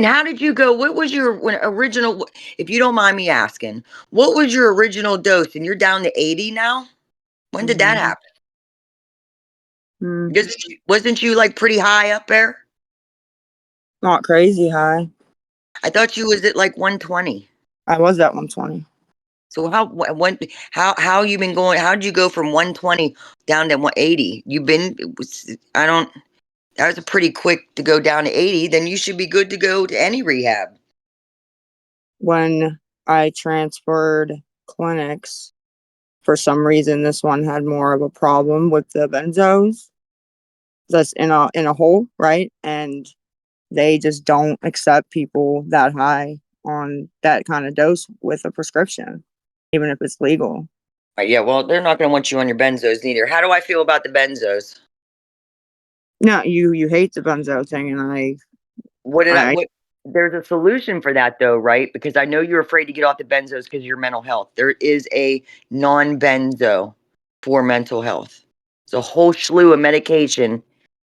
how did you go? What was your original, if you don't mind me asking, what was your original dose? And you're down to 80 now? When did that happen? Mm, Wasn't you like pretty high up there? not crazy high. I thought you was at like 120. I was at 120. So how you been going? How did you go from 120 down to 180? That was a pretty quick to go down to 80. Then you should be good to go to any rehab. When I transferred clinics, for some reason, this one had more of a problem with the benzos. That's in a hole, right? And they just don't accept people that high on that kind of dose with a prescription, even if it's legal. Yeah, well, they're not going to want you on your benzos neither. How do I feel about the benzos? No, you hate the benzo thing, and There's a solution for that though, right? Because I know you're afraid to get off the benzos because of your mental health. There is a non-benzo for mental health. It's a whole slew of medication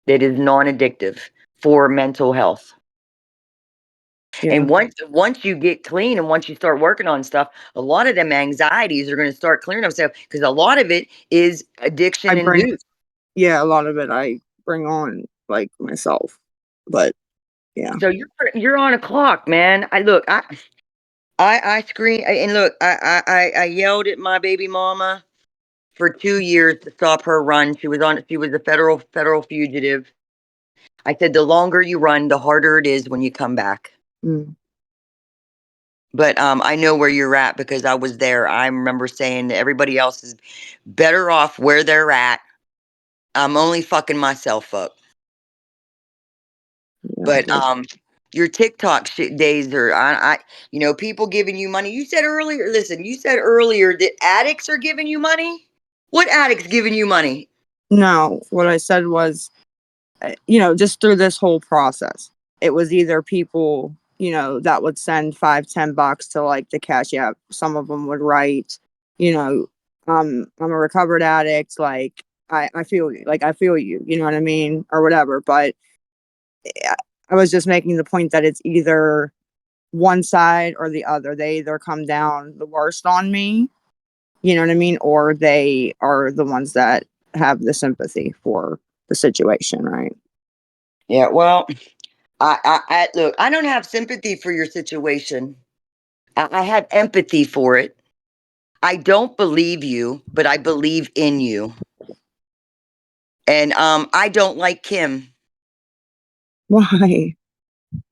that is non-addictive for mental health. yeah. And once you get clean and once you start working on stuff, a lot of them anxieties are going to start clearing themselves because a lot of it is addiction induced. Yeah, a lot of it I bring on like myself, but yeah. So you're on a clock, man. I screamed and look, I yelled at my baby mama for 2 years to stop her run. She was a federal fugitive. I said, the longer you run, the harder it is when you come back. Mm. But I know where you're at because I was there. I remember saying that everybody else is better off where they're at. I'm only fucking myself up. Yeah, But your TikTok shit days are people giving you money. You said earlier that addicts are giving you money. What addicts giving you money? no, what I said was, just through this whole process, it was either people, that would send $5-10 to like the Cash App. Some of them would write, I'm a recovered addict. Like I feel you, you know what I mean? Or whatever. But I was just making the point that it's either one side or the other. They either come down the worst on me, you know what I mean? Or they are the ones that have the sympathy for the situation, right? Yeah, well, I look, I don't have sympathy for your situation. I have empathy for it. I don't believe you, but I believe in you. And I don't like Kim. Why?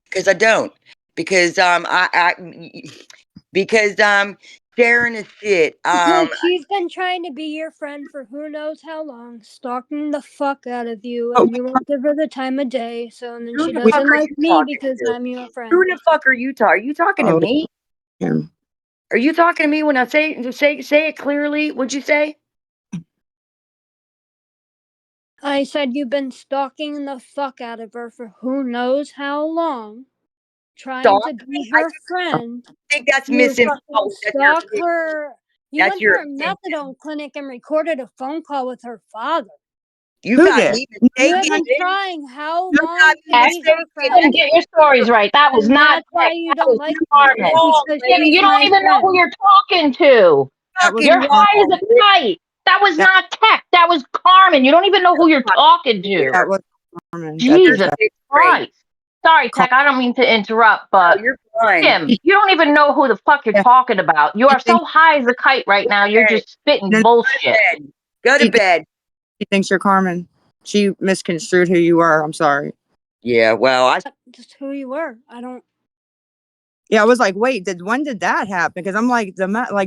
Because I don't. Because Sharon is shit. Because she's been trying to be your friend for who knows how long, stalking the fuck out of you, and you won't give her the time of day. So and then Who she the fuck doesn't are like you me talking because to? I'm your friend. Who the fuck are you talking? Are you talking to Oh, me? yeah. Are you talking to me when I say it clearly? What'd you say? I said you've been stalking the fuck out of her for who knows how long, trying Stalk? to be her friend. I think that's You misinfo. fucking stalk her. You That's went to your her methadone clinic and recorded a phone call with her father. You Who got did? me You have mistaken. been trying how You long got to me be her mistaken. friend. Get your stories right. That was And not that's why Tech. you That don't was like me. Carmen. It's because Wait, she's You don't my even know friend. who you're talking to. That was fucking You're high as wrong. a kite. That was That- not Tech. That was Carmen. You don't even know who you're talking to. that was Carmen. That's Jesus okay. Christ. Sorry, Tech. I don't mean to interrupt, No, but you're fine. Kim, you don't even know who the fuck you're Yeah. talking about. You are She thinks, so high as a kite right now. You're just spitting No, no, bullshit. Go to She- bed. she thinks you're Carmen. She misconstrued who you are. I'm sorry. Yeah, well, Just who you were. I don't. Yeah, I was like, wait, when did that happen? Because I'm like,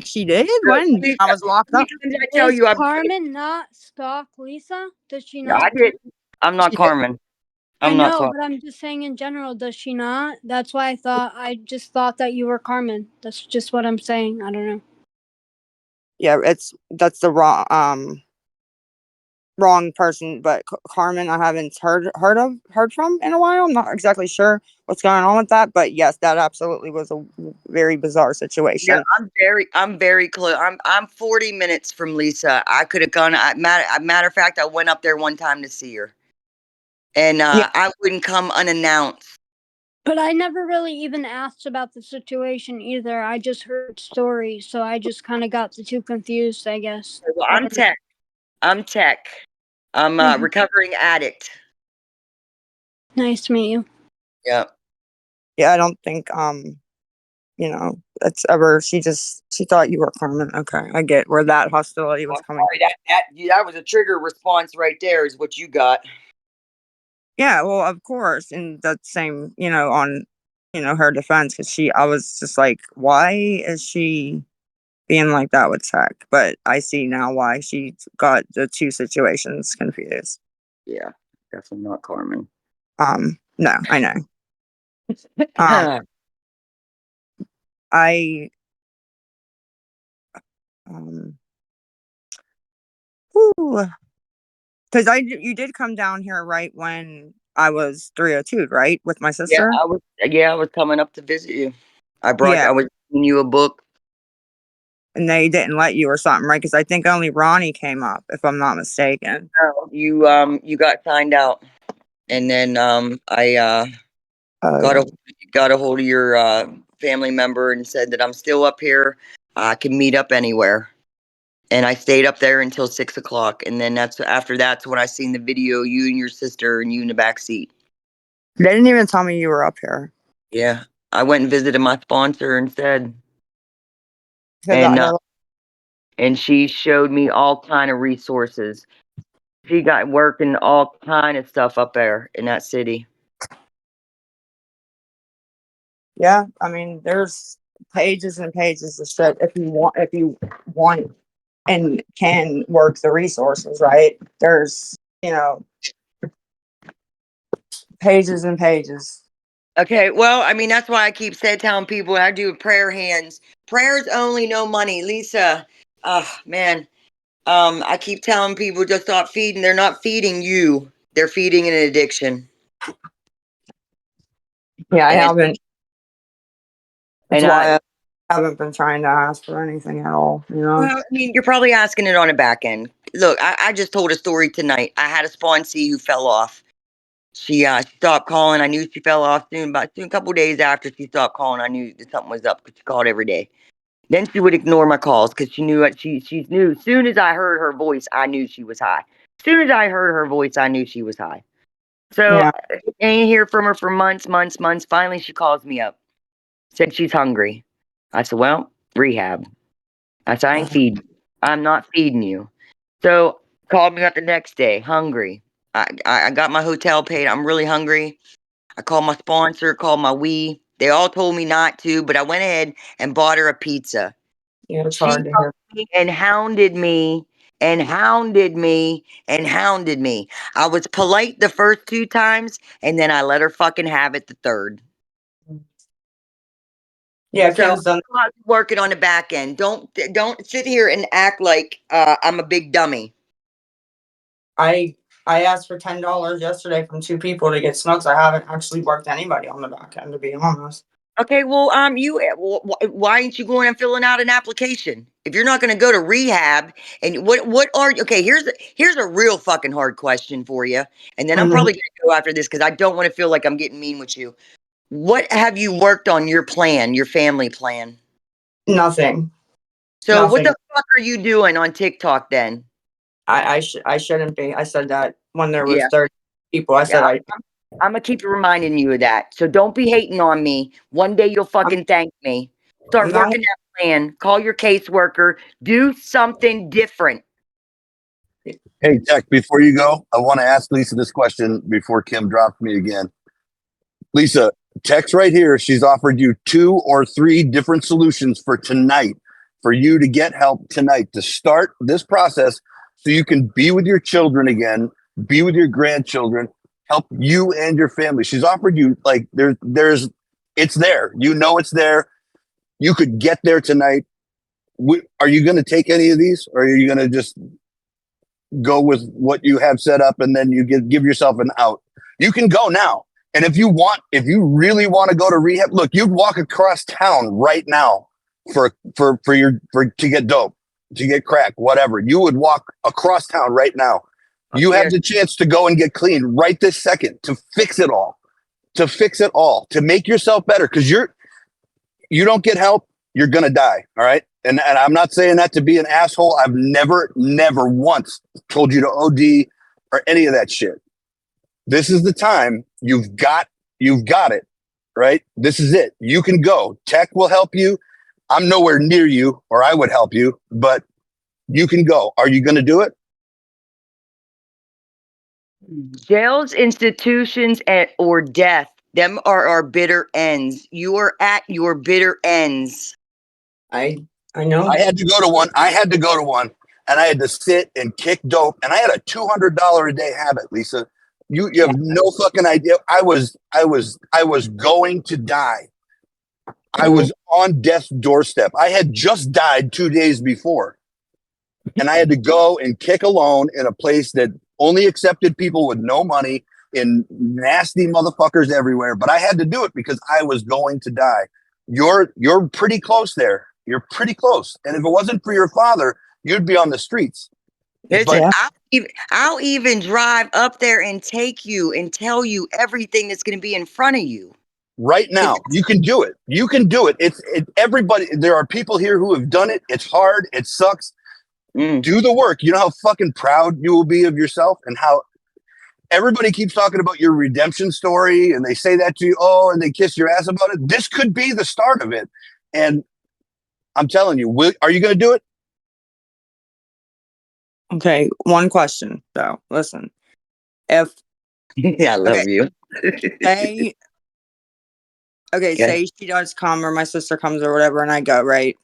she did when Lisa, I was locked how up. many times I tell Does you Carmen not stalk Lisa? Does she No, not? I did. I'm not She did. Carmen. I I'm not know, talking. but I'm just saying in general, does she not? That's why I just thought that you were Carmen. That's just what I'm saying. I don't know. Yeah, that's the wrong person, but Carmen, I haven't heard from in a while. I'm not exactly sure what's going on with that, but yes, that absolutely was a very bizarre Yeah, situation. I'm very close. I'm 40 minutes from Lisa. I could have gone. Matter of fact, I went up there one time to see her, and Yeah, I wouldn't come unannounced. But I never really even asked about the situation either. I just heard stories, so I just kind of got the two confused, I guess. Well, I I'm don't know. tech. I'm tech. I'm a Mhm. recovering addict. Nice to meet you. Yeah. yeah, I don't think it's ever. She thought you were Carmen. Okay, I get where that hostility was I'm coming. sorry. That was a trigger response right there. Is what you got. Yeah, well, of course, and that same, on, her defense, because I was just like, why is she being like that with Tech? But I see now why she got the two situations confused. Yeah, definitely not Carmen. No, I know. I, um, because you did come down here right when I was 302, right, with my Yeah, sister. I was coming up to visit you. I Yeah, was giving you a book. and they didn't let you or something, right? Because I think only Ronnie came up, if I'm not mistaken. You got signed out, and then I got Yeah. a hold of your family member and said that I'm still up here. I can meet up anywhere, and I stayed up there until 6 o'clock, and then that's when I seen the video. You and your sister, and you in the back seat. They didn't even tell me you were up here. Yeah, I went and visited my sponsor instead, Because and I and she showed me all kind of resources. She got working all kind of stuff up there in that city. Yeah, I mean, there's pages and pages of shit if you want and can work the resources, right? There's, pages and pages. Okay, well, I mean that's why I keep telling people I do prayer hands. Prayers only, no money, Lisa. Oh man, I keep telling people just stop feeding. They're not feeding you. They're feeding an addiction. Yeah, I And haven't. That's and I why I haven't been trying to ask for anything at all. well, I mean, you're probably asking it on a back end. Look, I just told a story tonight. I had a sponsee who fell off. She stopped calling. I knew she fell off a couple days after she stopped calling. I knew that something was up because she called every day. Then she would ignore my calls because she knew what she knew. As soon as I heard her voice, I knew she was high. As soon as I heard her voice, I knew she was high. So Yeah. I ain't hear from her for months. Finally, she calls me up. Said she's hungry. I said, well, rehab. I said, I ain't feeding. I'm not feeding you. So called me up the next day, hungry. I got my hotel paid. I'm really hungry. I called my sponsor, called my we. They all told me not to, but I went ahead and bought her a pizza. Yeah, it's She hard to hear. called me and hounded me and hounded me and hounded me. I was polite the first 2 times, and then I let her fucking have it the third. Yeah, So Kim's done. I'm working on the back end. Don't sit here and act like I'm a big dummy. I asked for $10 yesterday from two people to get smokes. I haven't actually worked anybody on the back end, to be honest. Okay, well, why aren't you going and filling out an application? If you're not going to go to rehab, and what are okay? Here's a real fucking hard question for you, and then I'm Mhm. probably going to go after this because I don't want to feel like I'm getting mean with you. What have you worked on your plan, your family plan? Nothing. So what Nothing. the fuck are you doing on TikTok then? I shouldn't be. I said that when there was Yeah, 30 people. I said yeah. I'm gonna keep reminding you of that. So don't be hating on me. One day you'll fucking thank me. I'm Start not. working that plan. Call your caseworker. Do something different. Hey, Tech, before you go, I want to ask Lisa this question before Kim drops me again. Lisa, Tech's right here. She's offered you 2 or 3 different solutions for tonight, for you to get help tonight to start this process so you can be with your children again, be with your grandchildren, help you and your family. She's offered you like it's there. You know it's there. You could get there tonight. Are you going to take any of these, or are you going to just go with what you have set up and then you give yourself an out? You can go now. And if you really want to go to rehab, look, you'd walk across town right now to get dope, to get crack, whatever. You would walk across town right now. You have the chance to go and get clean right this second, to fix it all, to make yourself better. Cause you don't get help, you're going to die. All right. And I'm not saying that to be an asshole. I've never once told you to OD or any of that shit. This is the time. You've got it, right? This is it. You can go. Tech will help you. I'm nowhere near you, or I would help you, but you can go. Are you going to do it? Jails, institutions, or death. Them are our bitter ends. You are at your bitter ends. I know. I had to go to one, and I had to sit and kick dope, and I had a $200 a day habit, Lisa. You have no fucking idea. I was going to die. I was on death's doorstep. I had just died 2 days before, and I had to go and kick alone in a place that only accepted people with no money and nasty motherfuckers everywhere. But I had to do it because I was going to die. You're pretty close there. You're pretty close. And if it wasn't for your father, you'd be on the streets. Listen, I'll even drive up there and take you and tell you everything that's going to be in front of you. Right now, you can do it. You can do it. Everybody. There are people here who have done it. It's hard. It sucks. Do the work. You know how fucking proud you will be of yourself, and how everybody keeps talking about your redemption story, and they say that to you. Oh, and they kiss your ass about it. This could be the start of it. And I'm telling you, are you going to do it? Okay, one question though. Listen, if I love you. say she does come, or my sister comes, or whatever, and I go, right?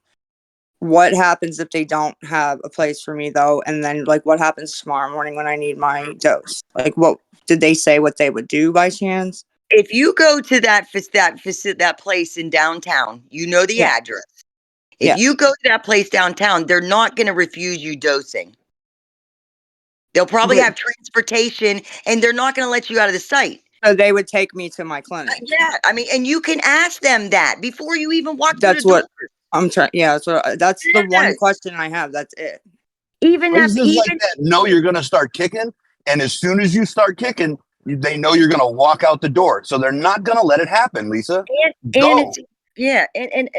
What happens if they don't have a place for me though? And then like, what happens tomorrow morning when I need my dose? Like, what did they say what they would do by chance? If you go to that place in downtown, you know the address. If you go to that place downtown, they're not going to refuse you dosing. They'll probably have transportation, and they're not going to let you out of the site. So they would take me to my clinic. Yeah, I mean, and you can ask them that before you even walk through That's the what door. I'm trying. Yeah, that's the one question I have. That's it. Even Places like that know you're going to start kicking, and as soon as you start kicking, they know you're going to walk out the door. So they're not going to let it happen, Lisa. Go. And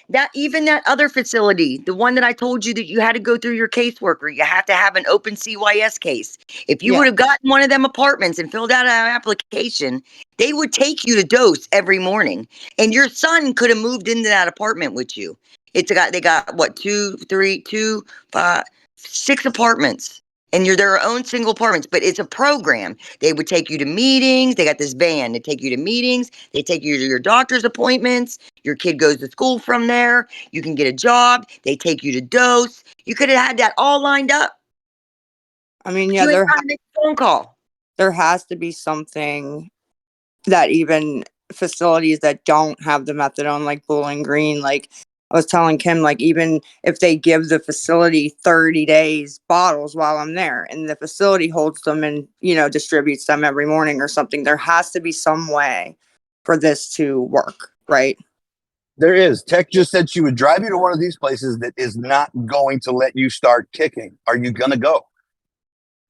that even that other facility, the one that I told you that you had to go through your caseworker, you have to have an open CYS case. If you would have gotten one of them apartments and filled out an application, they would take you to dose every morning, and your son could have moved into that apartment with you. They got what 2, 3, 2, 5, 6 apartments. And you're their own single apartments, but it's a program. They would take you to meetings. They got this van. They take you to meetings. They take you to your doctor's appointments. Your kid goes to school from there. You can get a job. They take you to dose. You could have had that all lined up. I mean, But yeah, you ain't got to make a phone call. There has to be something that even facilities that don't have the methadone, like Bowling Green, like I was telling Kim, like even if they give the facility 30 days bottles while I'm there, and the facility holds them and, distributes them every morning or something, there has to be some way for this to work, right? There is. Tech just said she would drive you to one of these places that is not going to let you start kicking. Are you going to go?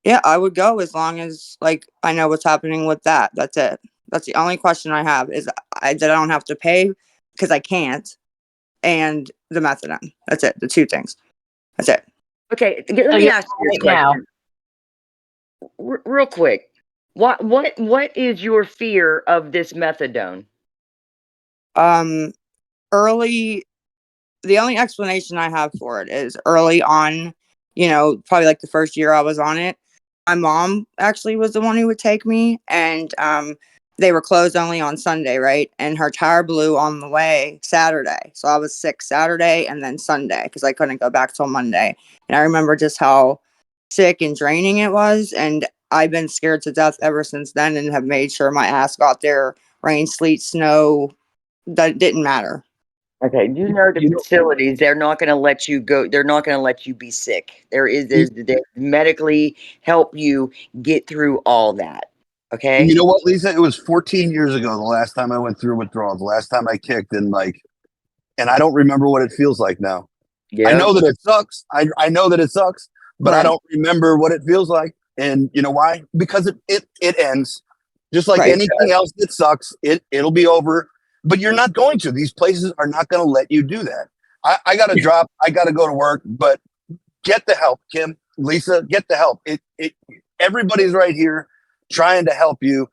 Yeah, I would go as long as like I know what's happening with that. That's it. That's the only question I have is that I don't have to pay because I can't, and the methadone. That's it. The two things. That's it. Okay, let me ask you this question real quick. What is your fear of this methadone? Early. The only explanation I have for it is early on. Probably like the first year I was on it. My mom actually was the one who would take me, and they were closed only on Sunday, right? And her tire blew on the way Saturday. So I was sick Saturday and then Sunday because I couldn't go back till Monday. And I remember just how sick and draining it was. And I've been scared to death ever since then and have made sure my ass got there, rain, sleet, snow, that didn't matter. Okay, you know the You know, facilities, they're not gonna let you go, they're not gonna let you be sick. They medically help you get through all that, okay? you know what, Lisa? It was 14 years ago the last time I went through withdrawal, the last time I kicked, and I don't remember what it feels like now. I Yeah, know that it sucks. I know that it sucks, but I Right. don't remember what it feels like. And you know why? Because it ends. Just like Right. anything else that sucks, it'll be over. But you're not going to. These places are not going to let you do that. I got to drop. I got to go to work. But get the help, Kim, Lisa. Get the help. Everybody's right here trying to help you.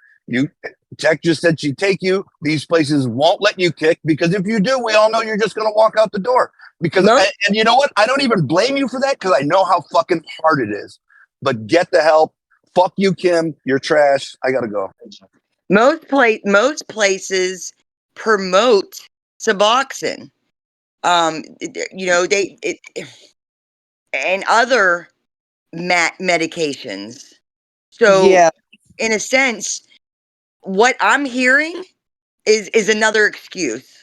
Tech just said she'd take you. These places won't let you kick because if you do, we all know you're just going to walk out the door. Because No. and you know what? I don't even blame you for that because I know how fucking hard it is. But get the help. Fuck you, Kim. You're trash. I gotta go. Most places promote Suboxone. You know, and other medications. So Yeah. in a sense, what I'm hearing is another excuse.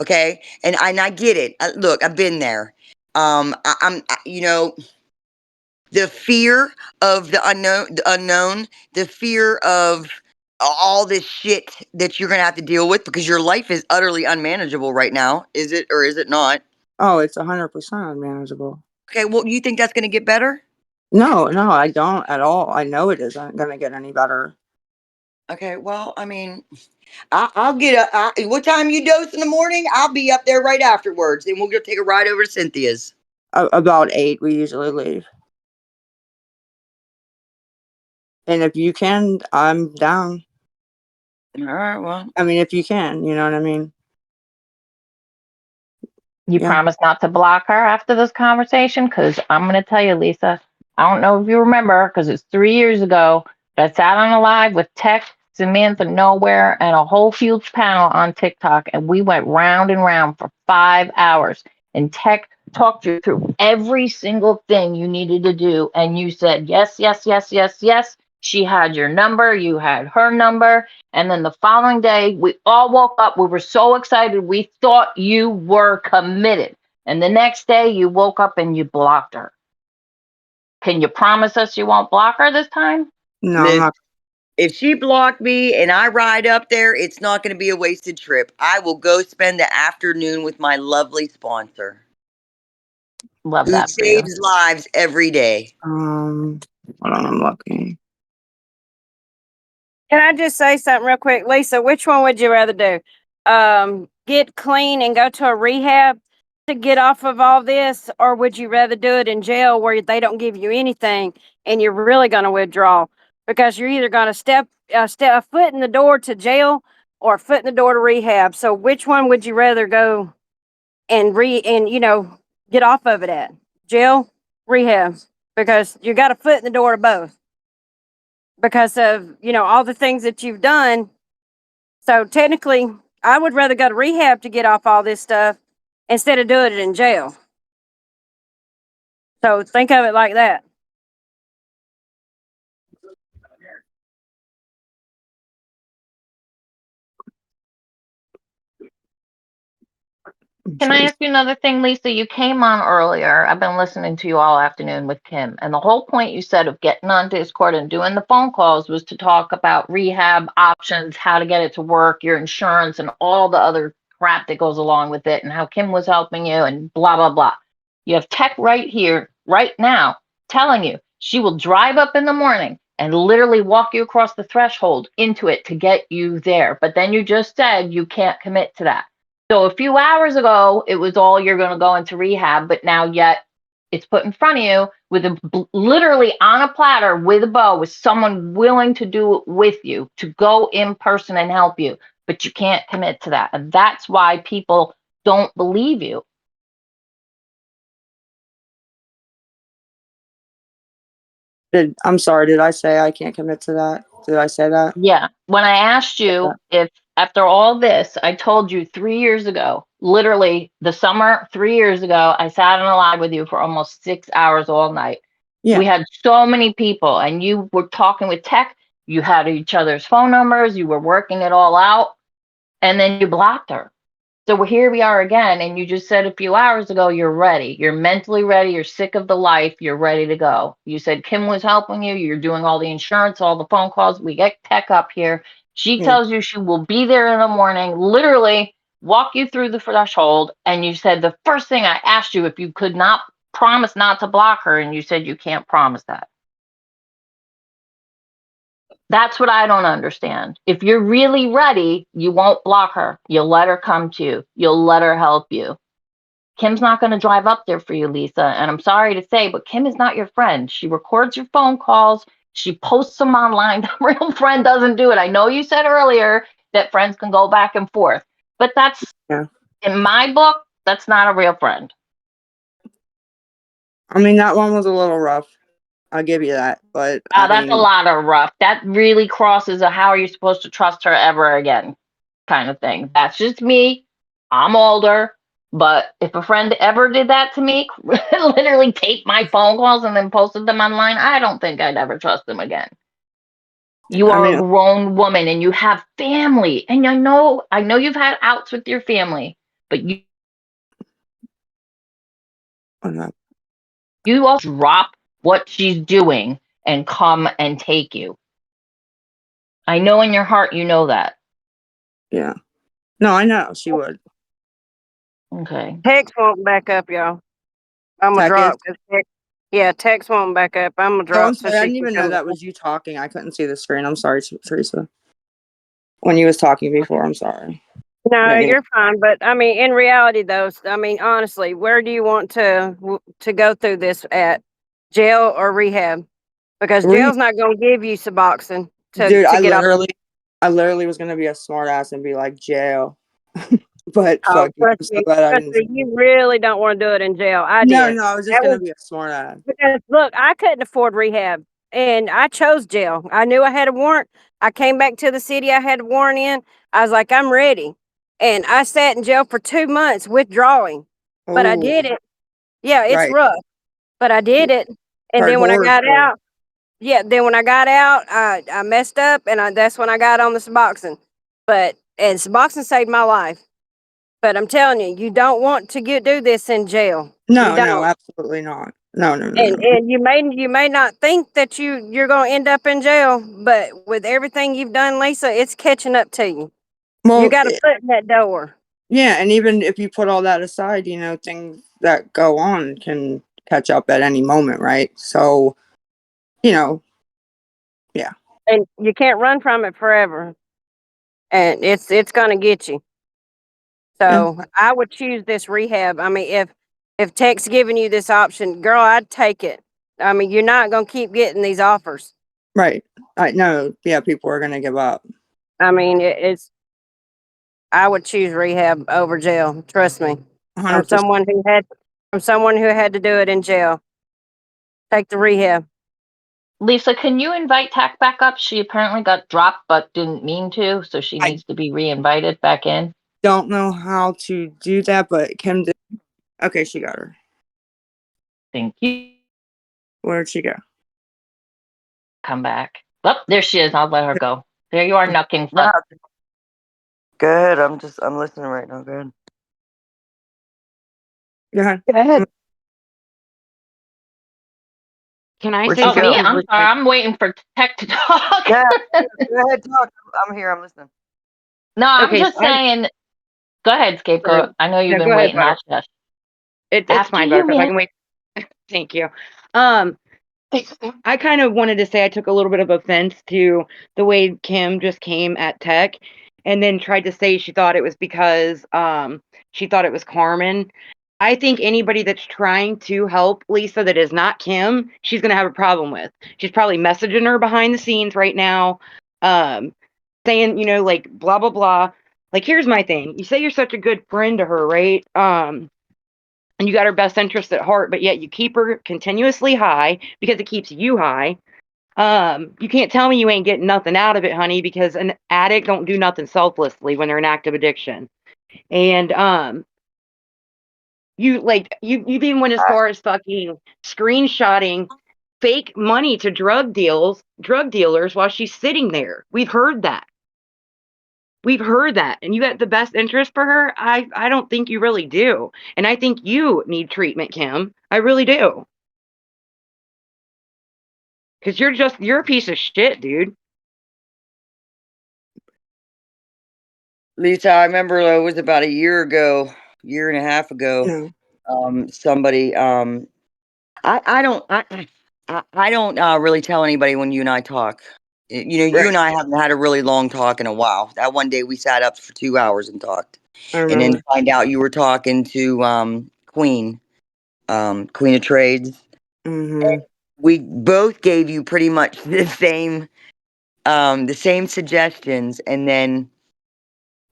Okay, and I get it. Look, I've been there. You know, the fear of the unknown, the fear of all this shit that you're gonna have to deal with because your life is utterly unmanageable right now. Is it or is it not? Oh, it's 100% unmanageable. Okay, well, you think that's gonna get better? No, I don't at all. I know it isn't gonna get any better. Okay, well, I mean, I'll get what time you dose in the morning? I'll be up there right afterwards, and we'll go take a ride over to Cynthia's. About 8, we usually leave. And if you can, I'm down. All right, well, I mean, if you can, you know what I mean? You Yeah. promise not to block her after this conversation? Because I'm going to tell you, Lisa, I don't know if you remember, because it's 3 years ago, but I sat on a live with Tech, Samantha Nowhere, and a whole Fields panel on TikTok, and we went round and round for 5 hours. And Tech talked you through every single thing you needed to do, and you said yes, yes, yes, yes, yes. She had your number, you had her number. And then the following day, we all woke up. We were so excited. We thought you were committed. And the next day, you woke up and you blocked her. Can you promise us you won't block her this time? No, I'm not. if she blocked me and I ride up there, it's not going to be a wasted trip. I will go spend the afternoon with my lovely sponsor Love who that for you. saves lives every day. Hold on, I'm looking. Can I just say something real quick? Lisa, which one would you rather do? Get clean and go to a rehab to get off of all this, or would you rather do it in jail where they don't give you anything and you're really going to withdraw? Because you're either going to step a foot in the door to jail or a foot in the door to rehab. So which one would you rather go and get off of it at? Jail, rehab? Because you got a foot in the door to both because of all the things that you've done. So technically I would rather go to rehab to get off all this stuff instead of doing it in jail. So think of it like that. Can I ask you another thing, Lisa? You came on earlier. I've been listening to you all afternoon with Kim. And the whole point you said of getting on Discord and doing the phone calls was to talk about rehab options, how to get it to work, your insurance, and all the other crap that goes along with it, and how Kim was helping you, and blah, blah, blah. You have Tech right here, right now, telling you she will drive up in the morning and literally walk you across the threshold into it to get you there. But then you just said you can't commit to that. So a few hours ago, it was all you're going to go into rehab, but now yet it's put in front of you with literally on a platter with a bow with someone willing to do it with you, to go in person and help you, but you can't commit to that. And that's why people don't believe you. I'm sorry, did I say I can't commit to that? Did I say that? Yeah. When I asked you if after all this, I told you 3 years ago, literally the summer, 3 years ago, I sat on a live with you for almost 6 hours all night. Yeah. We had so many people, and you were talking with tech. You had each other's phone numbers. You were working it all out, and then you blocked her. So here we are again, and you just said a few hours ago you're ready. You're mentally ready. You're sick of the life. You're ready to go. You said Kim was helping you. You're doing all the insurance, all the phone calls. We get tech up here. She Yeah. tells you she will be there in the morning, literally walk you through the threshold. And you said the first thing I asked you if you could not promise not to block her, and you said you can't promise that. That's what I don't understand. If you're really ready, you won't block her. You'll let her come to you. You'll let her help you. Kim's not going to drive up there for you, Lisa. And I'm sorry to say, but Kim is not your friend. She records your phone calls. She posts them online. The real friend doesn't do it. I know you said earlier that friends can go back and forth, but that's, Yeah. in my book, that's not a real friend. I mean, that one was a little rough. I'll give you that. But I That's a mean, lot of rough. That really crosses a how are you supposed to trust her ever again kind of thing. That's just me. I'm older. But if a friend ever did that to me, literally taped my phone calls and then posted them online, I don't think I'd ever trust them again. You I are a mean, grown woman and you have family. And I know you've had outs with your family, but you also drop what she's doing and come and take you. I know in your heart you know that. yeah. No, I know she would. Okay. Text won't back up, y'all. I'm gonna Tech is. drop. 'Cause yeah, text won't back up. I'm gonna Oh, drop. I'm sorry. I didn't even know that was you talking. I couldn't see the screen. I'm sorry, Teresa. When you was talking before, I'm sorry. No, Maybe- you're fine. But I mean, in reality, though, I mean, honestly, where do you want to go through this at? Jail or rehab? Because jail's not going to give you Suboxone Dude, to get off. I literally was gonna be a smart ass and be like jail, but Oh, fuck, I'm so glad I didn't. you really don't want to do it in jail. I No, did. no, I was just That gonna was be a smart ass. because look, I couldn't afford rehab, and I chose jail. I knew I had a warrant. I came back to the city. I had a warrant in. I was like, I'm ready, and I sat in jail for 2 months withdrawing, but I did Ooh, it. Yeah, it's right. rough, but I did it. And Heard then when I horror got stories. out, yeah, then when I got out, I messed up, and that's when I got on the Suboxone. And Suboxone saved my life. But I'm telling you, you don't want to do this in jail. You No, no, don't. absolutely not. No, no, no, And no. you may not think that you're going to end up in jail, but with everything you've done, Lisa, it's catching up to you. Well, You got a foot in that door. yeah, and even if you put all that aside, you know, things that go on can catch up at any moment, right? So, you know, yeah. And you can't run from it forever. And it's going to get you. So I would choose this rehab. I mean, if Tech's giving you this option, girl, I'd take it. I mean, you're not going to keep getting these offers. Right. I know. Yeah, people are gonna give up. I mean, I would choose rehab over jail. Trust me. 100%. From someone who had to do it in jail. Take the rehab. Lisa, can you invite Tack back up? She apparently got dropped but didn't mean to, so she needs to be re-invited back in. Don't know how to do that, but Kim did. Okay, she got her. Thank you. Where'd she go? Come back. Oh, there she is. I'll let her go. There you are, knucking No, foot. go ahead. I'm listening right now. Go ahead. Go ahead. Go ahead. Can I Where'd say you Oh, me? go? something I'm really sorry. quick? I'm waiting for Tech to talk. Yeah, go ahead. Talk. I'm here. I'm listening. No, I'm Okay, just so saying. Go ahead, Scapegoat. I know you've no, been go ahead, waiting. Butter. Hush. It's After fine, you, Buttercup. I man. can wait. Thank you. Um, I kind of wanted to say I took a little bit of offense to the way Kim just came at Tech and then tried to say she thought it was because she thought it was Carmen. I think anybody that's trying to help Lisa that is not Kim, she's gonna have a problem with. She's probably messaging her behind the scenes right now, saying, you know, like blah blah blah. Like, here's my thing. You say you're such a good friend to her, right? And you got her best interest at heart, but yet you keep her continuously high because it keeps you high. You can't tell me you ain't getting nothing out of it, honey, because an addict don't do nothing selflessly when they're in active addiction. And you even went as far as fucking screenshotting fake money to drug dealers while she's sitting there. We've heard that. And you got the best interest for her? I don't think you really do. And I think you need treatment, Kim. I really do. Because you're a piece of shit, dude. Lisa, I remember it was about a year and a half ago. Somebody, I don't really tell anybody when you and I talk. You know, you and I haven't had a really long talk in a while. That one day we sat up for 2 hours and talked, and then find out you were talking to Queen of Trades. Mm-hmm. We both gave you pretty much the same suggestions, and then,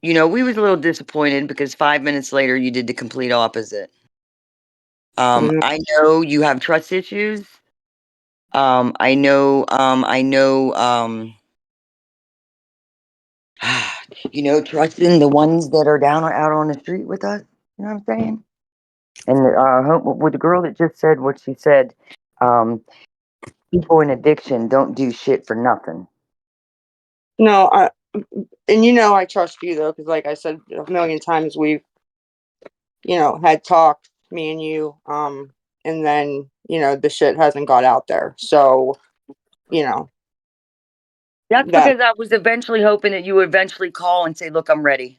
you know, we was a little disappointed because 5 minutes later you did the complete opposite. I know you have trust issues. I know, you know, trusting the ones that are out on the street with us. You know what I'm saying? And with the girl that just said what she said, people in addiction don't do shit for nothing. No, and you know I trust you though, because like I said a million times, we've, you know, had talked, me and you, and then, you know, the shit hasn't got out there. So, you know. That's because I was eventually hoping that you would eventually call and say, "Look, I'm ready.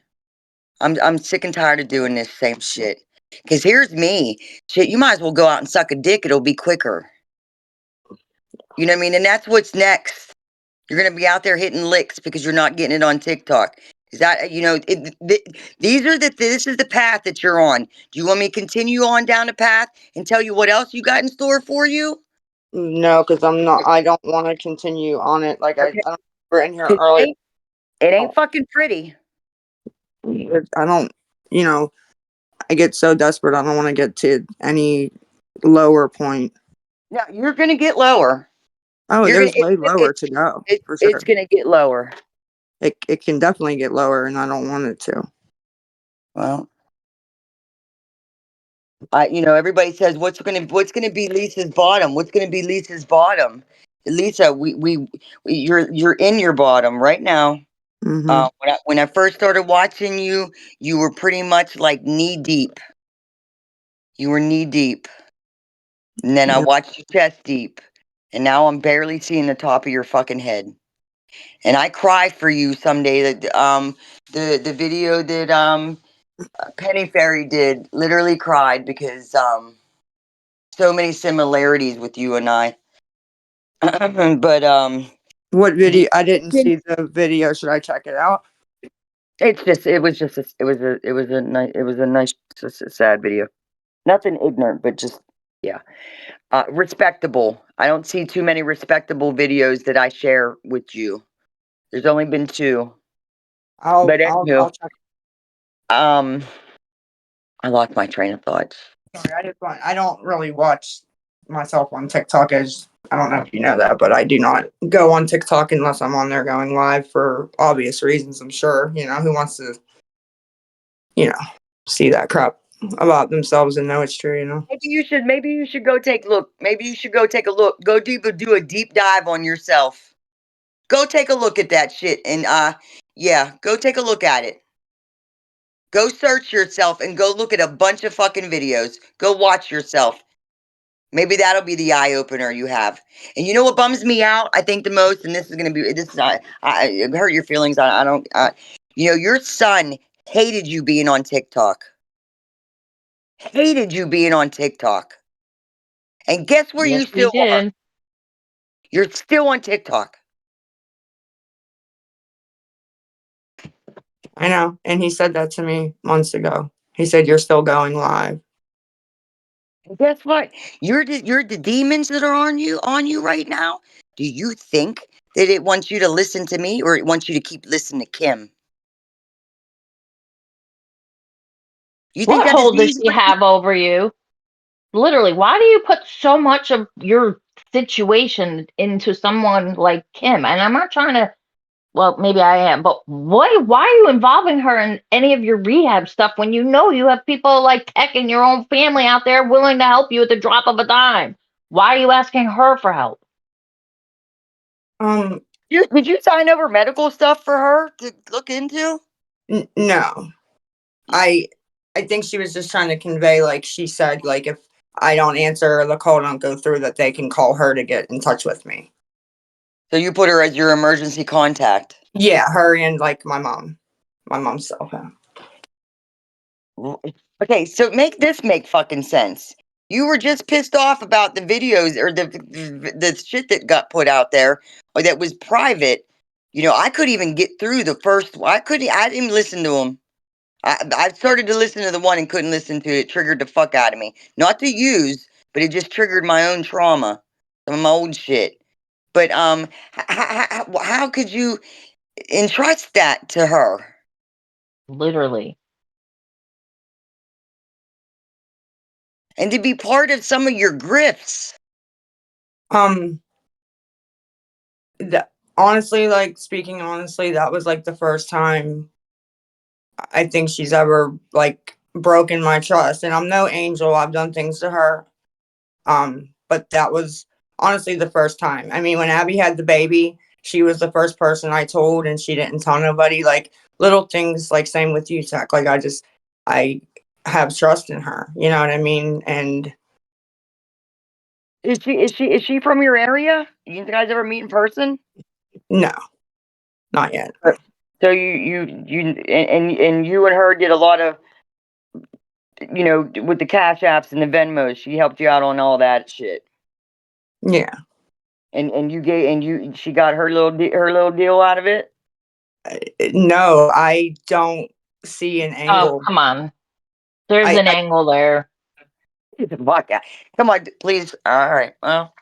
I'm sick and tired of doing this same shit." Because here's me. Shit, you might as well go out and suck a dick. It'll be quicker. You know what I mean? And that's what's next. You're going to be out there hitting licks because you're not getting it on TikTok. Is that, you know, this is the path that you're on. Do you want me to continue on down the path and tell you what else you got in store for you? No, because I don't want to continue on it. Like I don't, we're in here early. It ain't fucking pretty. I don't, you know, I get so desperate. I don't want to get to any lower point. No, you're going to get lower. Oh, there's way lower to go. For sure. It's going to get lower. It can definitely get lower, and I don't want it to. Well, you know, everybody says, what's going to be Lisa's bottom? What's going to be Lisa's bottom? Lisa, you're in your bottom right now. Mm-hmm. When I first started watching you, you were pretty much like knee deep. You were knee deep. And then I watched you chest deep. And now I'm barely seeing the top of your fucking head. And I cry for you someday. That the video that Penny Fairy did, literally cried because so many similarities with you and I. But what video? I didn't see the video. Should I check it out? it was a nice sad video. Nothing ignorant, but just, yeah. Respectable. I don't see too many respectable videos that I share with you. There's only been 2. I'll check. I lost my train of thought. Sorry, I don't really watch myself on TikTok, as I don't know if you know that, but I do not go on TikTok unless I'm on there going live for obvious reasons. I'm sure, you know, who wants to, you know, see that crap about themselves and know it's true, you know. Maybe you should go take a look. Maybe you should go take a look. Go do a deep dive on yourself. Go take a look at that shit and yeah, go take a look at it. Go search yourself and go look at a bunch of fucking videos. Go watch yourself. Maybe that'll be the eye opener you have. And you know what bums me out? I think the most, and I hurt your feelings. You know, your son hated you being on TikTok. Hated you being on TikTok. And guess where you still are? You're still on TikTok. I know. And he said that to me months ago. He said, "You're still going live." And guess what? You're the demons that are on you right now. Do you think that it wants you to listen to me or it wants you to keep listening to Kim? You think What hold does she have over you? Literally, why do you put so much of your situation into someone like Kim? And I'm not trying to, well, maybe I am, but why are you involving her in any of your rehab stuff when you know you have people like Tech and your own family out there willing to help you at the drop of a dime? Why are you asking her for help? Did you sign over medical stuff for her to look into? No. I think she was just trying to convey, like she said, like if I don't answer or the call don't go through, that they can call her to get in touch with me. So you put her as your emergency contact. Yeah, her and like my mom's cell phone. Okay, so make fucking sense. You were just pissed off about the videos or the shit that got put out there or that was private. You know, I couldn't even get through the first. I didn't even listen to them. I started to listen to the one and couldn't listen to it. It triggered the fuck out of me. Not to use, but it just triggered my own trauma, some of my old shit. But how could you entrust that to her? Literally. And to be part of some of your grifts. Honestly, like speaking honestly, that was like the first time I think she's ever like broken my trust. And I'm no angel. I've done things to her. But that was honestly the first time. I mean, when Abby had the baby, she was the first person I told, and she didn't tell nobody. Like little things, like same with you, Tech. Like I have trust in her. You know what I mean? And Is she from your area? You guys ever meet in person? no, not yet. So you and you and her did a lot of, you know, with the Cash Apps and the Venmos. She helped you out on all that shit. Yeah. And she got her little deal out of it. No, I don't see an angle. Oh, come on. There's an angle there. Fuck. Come on, please. All right. Well,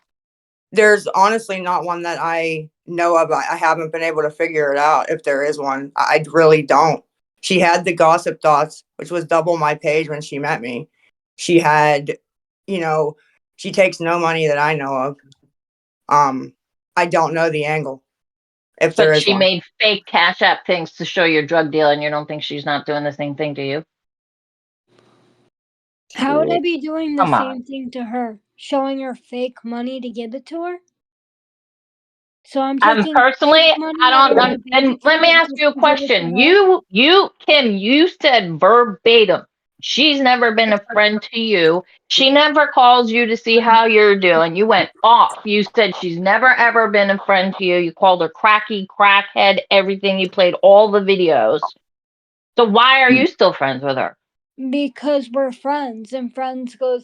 there's honestly not one that I know of. I haven't been able to figure it out if there is one. I really don't. She had the Gossip Thoughts, which was double my page when she met me. She had, you know, she takes no money that I know of. I don't know the angle. If there But is she one. made fake Cash App things to show your drug deal, and you don't think she's not doing the same thing to you? How would I be doing the Come on. same thing to her? Showing her fake money to give it to her? So I'm taking Personally, fake money I out of don't. my bank And let me account ask just you a to give it to question. her? Kim, you said verbatim. She's never been a friend to you. She never calls you to see how you're doing. You went off. You said she's never ever been a friend to you. You called her cracky, crackhead, everything. You played all the videos. So why are you still friends with her? Because we're friends, and friends go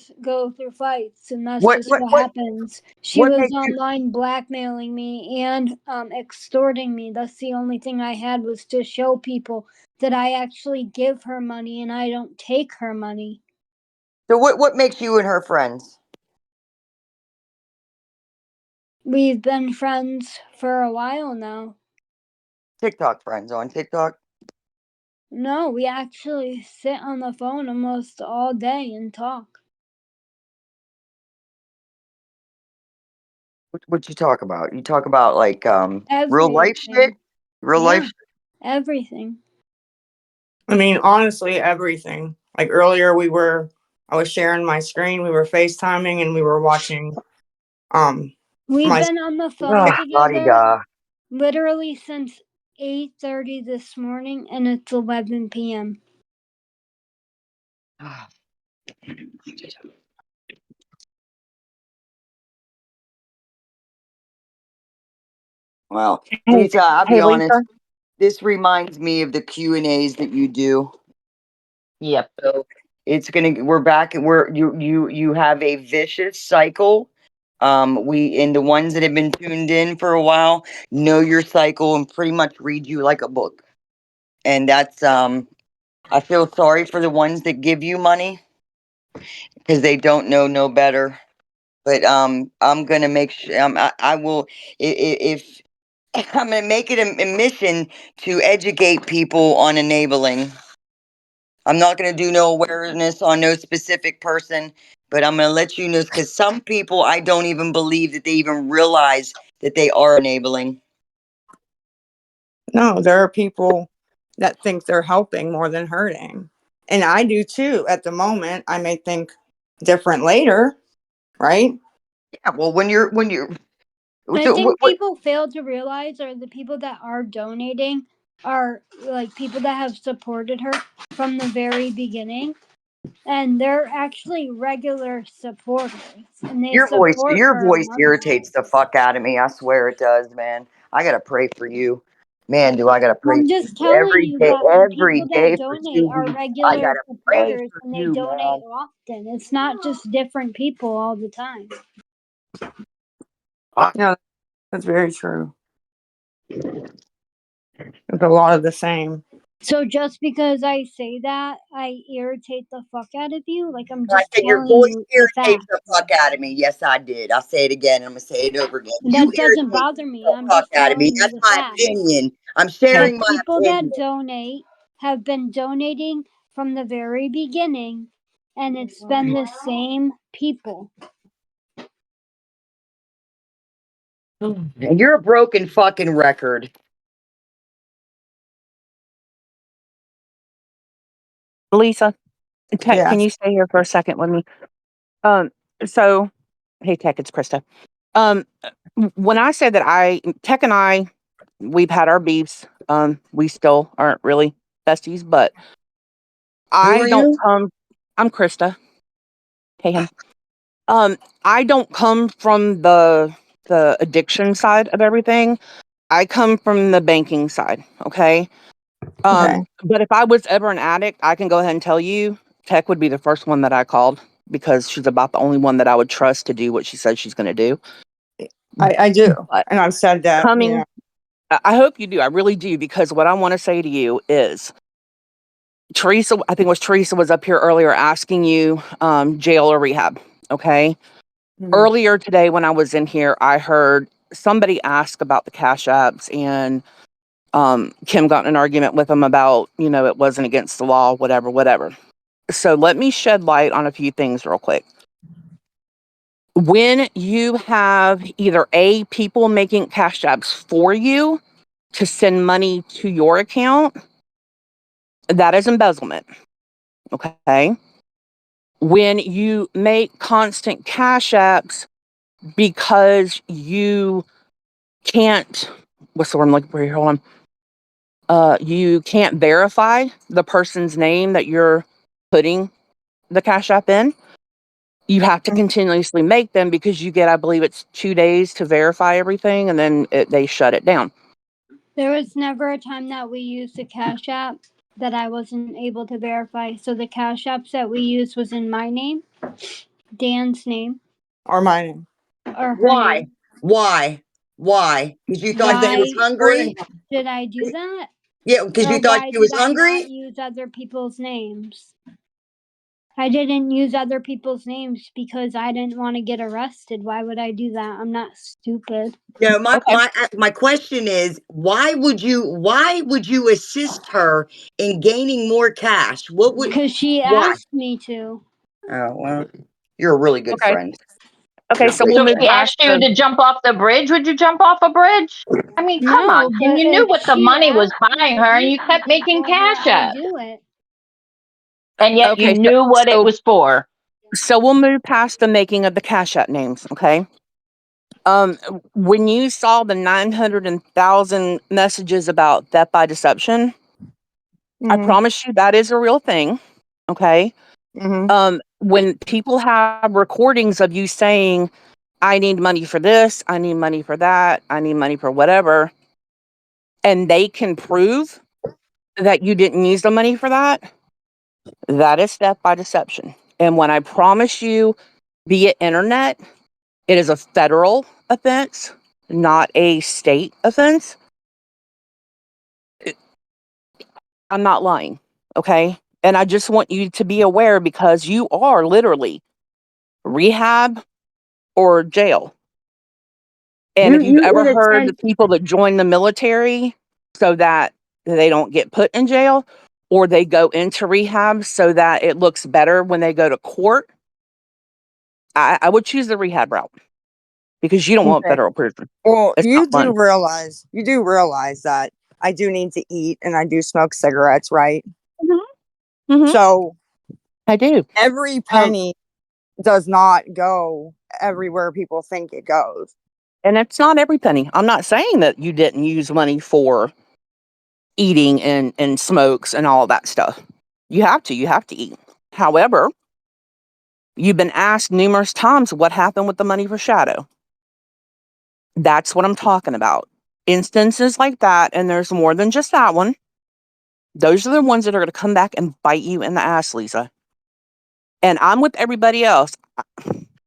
through fights, and that's What just what happens. She what was makes you- online blackmailing me and extorting me. That's the only thing I had, was to show people that I actually give her money and I don't take her money. So what makes you and her friends? We've been friends for a while now. TikTok friends on TikTok? No, we actually sit on the phone almost all day and talk. What you talk about? You talk about like real life shit? Everything. Real Yeah. life shit? Everything. I mean, honestly, everything. Like earlier I was sharing my screen, we were FaceTiming, and we were watching We've my been on the phone Ah, together la-di-da. literally since 8:30 this morning, and it's 11 p.m. Well, Hey, Lisa, I'll be hey, honest. Lisa. This reminds me of the Q&As that you do. Yep. So we're back and you have a vicious cycle. The ones that have been tuned in for a while know your cycle and pretty much read you like a book. And that's I feel sorry for the ones that give you money because they don't know no better. But I'm gonna make sure I will if I'm gonna make it a mission to educate people on enabling. I'm not going to do no awareness on no specific person, but I'm going to let you know because some people I don't even believe that they even realize that they are enabling. No, there are people that think they're helping more than hurting. And I do too at the moment. I may think different later, right? Yeah, well, when you're I so think what people fail to realize, or the people that are donating are like people that have supported her from the very beginning, and they're actually regular supporters, and they support your her voice monthly. irritates the fuck out of me. I swear it does, man. I gotta pray for you. Man, do I gotta pray I'm for just you telling you that the every people that day for donate 2 are weeks. I regular gotta pray supporters, for and they you, donate man. often. It's not just different people all the time. No, that's very true. It's a lot of the same. So just because I say that, I irritate the fuck out of you? Like, I'm I just said your telling voice you the irritates fact. the fuck out of me. Yes, I did. I'll say it again. I'm gonna say it over again. You That doesn't irritate bother me. the I'm fuck just out of me. telling you That's the my fact. opinion. I'm The sharing my people opinion. that donate have been donating from the very beginning, and it's been the same people. And you're a broken fucking record. Lisa, Tech, can Yes. you stay here for a second with me? Um, so, hey, Tech, it's Krista. Um, when I said that Tech and I, we've had our beefs. We still aren't really besties, but Who I are don't you? come. I'm Krista. Hey, him. I don't come from the addiction side of everything. I come from the banking side. Okay. Okay. But if I was ever an addict, I can go ahead and tell you, Tech would be the first one that I called because she's about the only one that I would trust to do what she says she's going to do. I do. But And I've said that, you coming, know. I hope you do. I really do, because what I want to say to you is Teresa, I think it was Teresa was up here earlier asking you jail or rehab. Okay. Mhm. Earlier today when I was in here, I heard somebody ask about the cash apps, and Kim got in an argument with him about, it wasn't against the law, whatever. So let me shed light on a few things real quick. When you have either people making cash apps for you to send money to your account, that is embezzlement. Okay. When you make constant cash apps because you can't, what's the word I'm looking for here? Hold on. You can't verify the person's name that you're putting the cash app in. You have to continuously make them because you get, I believe it's 2 days to verify everything, and then they shut it down. There was never a time that we used the Cash App that I wasn't able to verify. So the Cash Apps that we used was in my name, Dan's name, Or my name. or her Why? name. Why? Because you thought she was Why hungry? did I do that? Yeah, because Or you thought why she was did I not hungry? use other people's names? I didn't use other people's names because I didn't want to get arrested. Why would I do that? I'm not stupid. No, my Okay. my question is, why would you assist her in gaining more cash? What would Because she why? asked me to. Oh, well, you're a really good Okay. friend. Okay. You're a So great we'll So if move she friend. past asked you the. to jump off the bridge, would you jump off a bridge? I mean, come on, No, Kim. but You knew if what the she money was asked me buying to her, and do you kept something making for her, cash I'll apps. do it. And yet you Okay. knew what it So was for. so we'll move past the making of the cash app names. Okay. When you saw the 900,000 messages about theft by deception, I Mhm. promise you that is a real thing. Okay. Mhm. When people have recordings of you saying, I need money for this, I need money for that, I need money for whatever, and they can prove that you didn't use the money for that, that is theft by deception. And when I promise you via internet, it is a federal offense, not a state offense. I'm not lying. Okay. And I just want you to be aware, because you are literally rehab or jail. And if you've You ever in a heard the sense, people that join the military so that they don't get put in jail, or they go into rehab so that it looks better when they go to court, I would choose the rehab route, because you don't want Okay. federal prison. Well, It's not fun. you do realize that I do need to eat and I do smoke cigarettes, right? Mhm. So I do. every Um, penny does not go everywhere people think it goes. And it's not every penny. I'm not saying that you didn't use money for eating and smokes and all that stuff. You have to eat. However, you've been asked numerous times what happened with the money for Shadow. That's what I'm talking about. Instances like that, and there's more than just that one. Those are the ones that are going to come back and bite you in the ass, Lisa. And I'm with everybody else.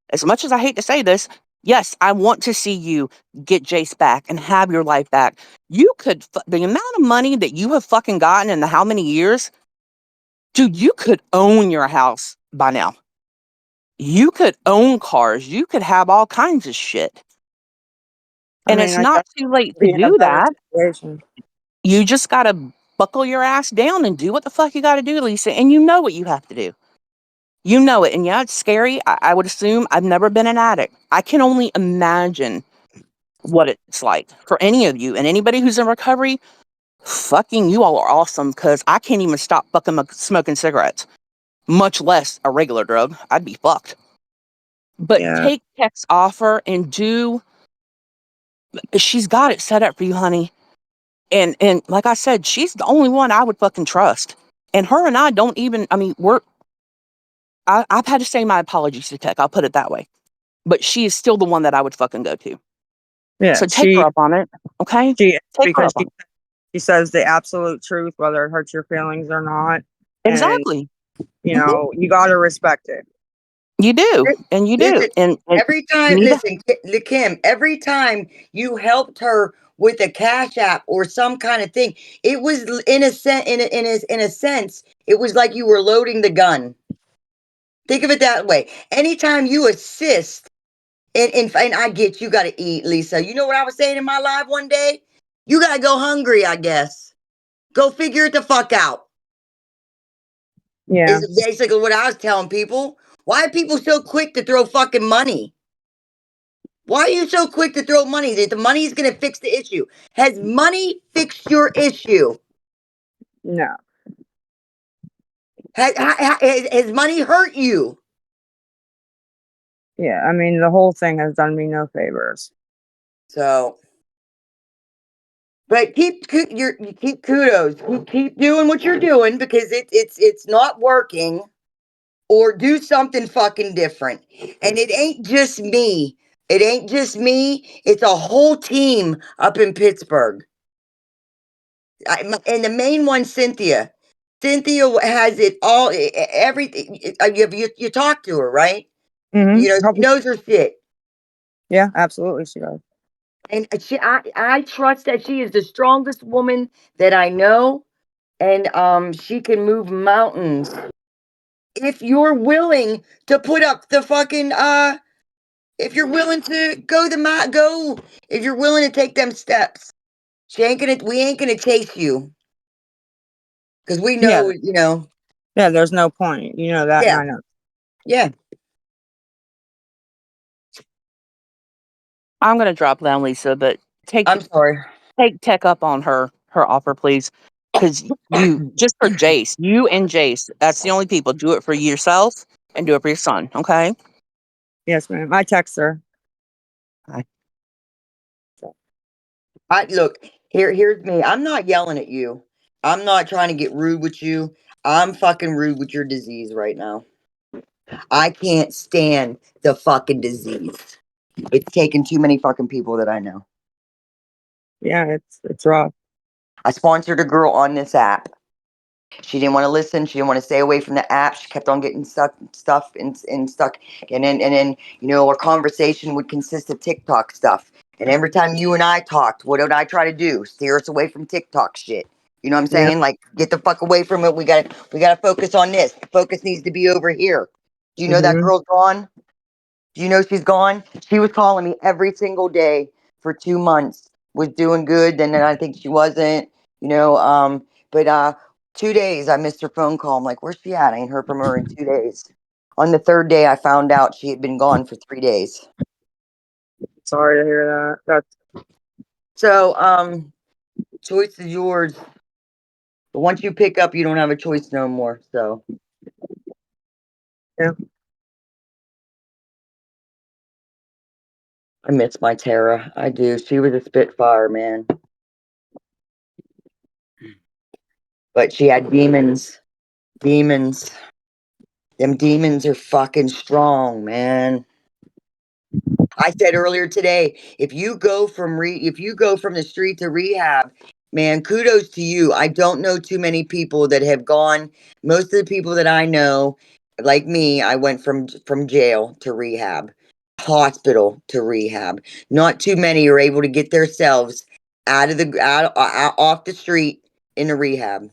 As much as I hate to say this, yes, I want to see you get Jace back and have your life back. You could, the amount of money that you have fucking gotten in the how many years, dude, you could own your house by now. You could own cars. You could have all kinds of shit. And it's I not guess too late to be in a do better that. situation. You just got to buckle your ass down and do what the fuck you got to do, Lisa. And you know what you have to do. You know it. And yeah, it's scary. I would assume I've never been an addict. I can only imagine what it's like for any of you and anybody who's in recovery. Fucking you all are awesome because I can't even stop fucking smoking cigarettes, much less a regular drug. I'd be fucked. But Yeah. take Tech's offer and do. She's got it set up for you, honey. And like I said, she's the only one I would fucking trust. And her and I don't even. I mean, I've had to say my apologies to Tech. I'll put it that way. But she is still the one that I would fucking go to. Yeah. So take her up on it, okay? She Take her because up on it. she says the absolute truth, whether it hurts your feelings or not. Exactly. And, you know, you got to respect it. You do, and you do, Listen, and every time, listen, Kim, every time you helped her with a cash app or some kind of thing, it was in a sense, it was like you were loading the gun. Think of it that way. Anytime you assist, and I get you got to eat, Lisa. You know what I was saying in my live one day? You got to go hungry, I guess. Go figure it the fuck out. Yeah. Is basically what I was telling people. Why are people so quick to throw fucking money? Why are you so quick to throw money? That the money is going to fix the issue. Has money fixed your issue? No. Has money hurt you? Yeah. I mean, the whole thing has done me no favors. So, but you keep kudos. You keep doing what you're doing because it's not working. Or do something fucking different. And it ain't just me. It ain't just me. It's a whole team up in Pittsburgh. And the main one, Cynthia. Cynthia has it all. Everything. You talk to her, right? Mm-hmm. You know, she knows her shit. Yeah, absolutely, she does. And I trust that she is the strongest woman that I know, and she can move mountains. If you're willing to put up the fucking if you're willing to go, if you're willing to take them steps, we ain't gonna chase you. Cause we know, you know. Yeah, there's no point. You know that, and Yeah. I know. Yeah. I'm gonna drop down, Lisa, but I'm sorry. take Tech up on her offer, please. Because you just for Jace, you and Jace, that's the only people. Do it for yourself and do it for your son, okay? Yes, ma'am. I text her. Look, here's me. I'm not yelling at you. I'm not trying to get rude with you. I'm fucking rude with your disease right now. I can't stand the fucking disease. It's taken too many fucking people that I know. Yeah, it's rough. I sponsored a girl on this app. She didn't want to listen. She didn't want to stay away from the app. She kept on getting stuck. And then, you know, our conversation would consist of TikTok stuff. And every time you and I talked, what did I try to do? Steer us away from TikTok shit. You know what I'm saying? Yeah. Like, get the fuck away from it. We gotta focus on this. The focus needs to be over here. Do you know that girl's gone? Do you know she's gone? She was calling me every single day for 2 months. Was doing good. Then I think she wasn't. You know, but 2 days I missed her phone call. I'm like, where's she at? I ain't heard from her in 2 days. On the third day, I found out she had been gone for 3 days. Sorry to hear that. So, choice is yours. But once you pick up, you don't have a choice no more. So, yeah. I miss my Tara. I do. She was a Spitfire, man. But she had demons. Demons. Them demons are fucking strong, man. I said earlier today, if you go from the street to rehab, man, kudos to you. I don't know too many people that have gone. Most of the people that I know, like me, I went from jail to rehab, hospital to rehab. Not too many are able to get themselves out off the street into rehab.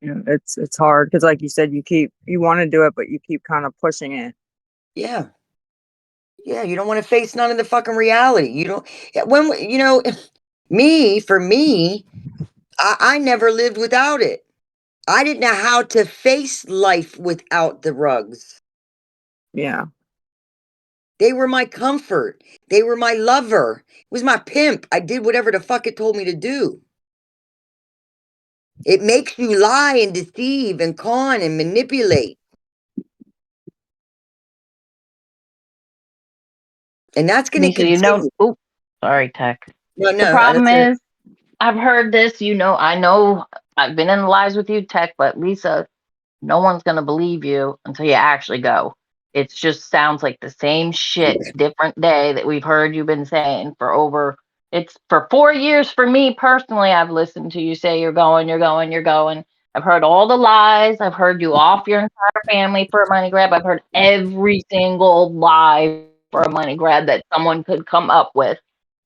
Yeah, it's hard because, like you said, you want to do it, but you keep kind of pushing it. Yeah. Yeah, you don't want to face none of the fucking reality. You don't, when, for me, I never lived without it. I didn't know how to face life without the rugs. Yeah. They were my comfort. They were my lover. It was my pimp. I did whatever the fuck it told me to do. It makes you lie and deceive and con and manipulate. And that's going to Lisa, continue. oh, sorry, Tech. No, The no, problem that's it. is, I've heard this, I know I've been in the lies with you, Tech, but Lisa, no one's going to believe you until you actually go. It just sounds like the same shit, different day that we've heard you've been saying it's for 4 years for me personally. I've listened to you say you're going, you're going, you're going. I've heard all the lies. I've heard you off your entire family for a money grab. I've heard every single lie for a money grab that someone could come up with.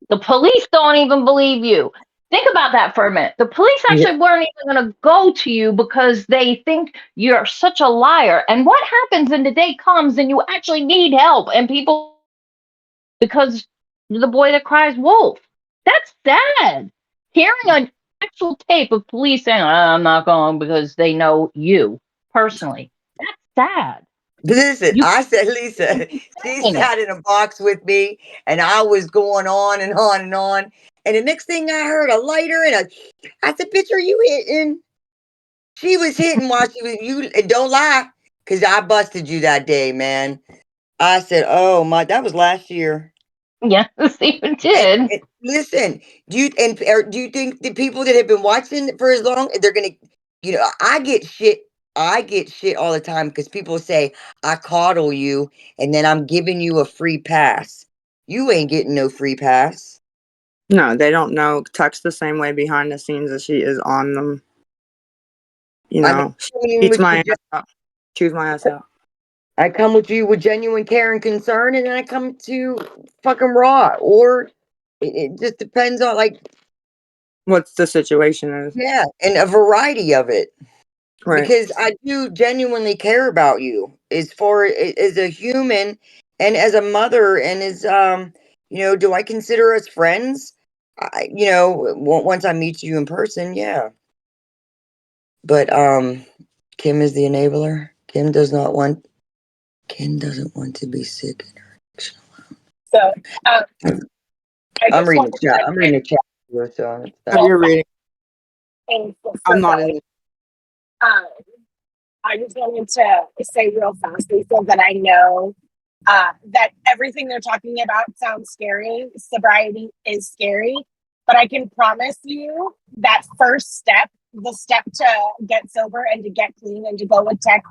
The police don't even believe you. Think about that for a minute. The police actually weren't even going to go to you because they think you're such a liar. And what happens when the day comes and you actually need help and people, because you're the boy that cries wolf? That's sad. Hearing an actual tape of police saying, I'm not going because they know you personally. That's sad. Listen, You I said, Lisa, she saying it. sat in a box with me and I was going on and on and on. And the next thing I heard a lighter I said, bitch, are you hitting? She was hitting while she was, and don't lie, because I busted you that day, man. I said, oh my, that was last year. Yes, you did. And listen, do you think the people that have been watching for as long, they're gonna, I get shit all the time because people say I coddle you and then I'm giving you a free pass. You ain't getting no free pass. No, they don't know Tuck's the same way behind the scenes as she is on them. She beats my ass up. Chews my ass out. I come with you with genuine care and concern, and then I come to fucking raw. Or it just depends on What's the situation is. yeah, and a variety of it. Right. Because I do genuinely care about you as far as a human and as a mother and as do I consider us friends? Once I meet you in person, yeah. But Kim is the enabler. Kim doesn't want to be sick in her addiction alone. So I'm reading the chat. I'm reading the chat. So You're reading. I'm not in. I just wanted to say real fast, Lisa, that I know that everything they're talking about sounds scary. Sobriety is scary, but I can promise you that first step, the step to get sober and to get clean and to go with Tech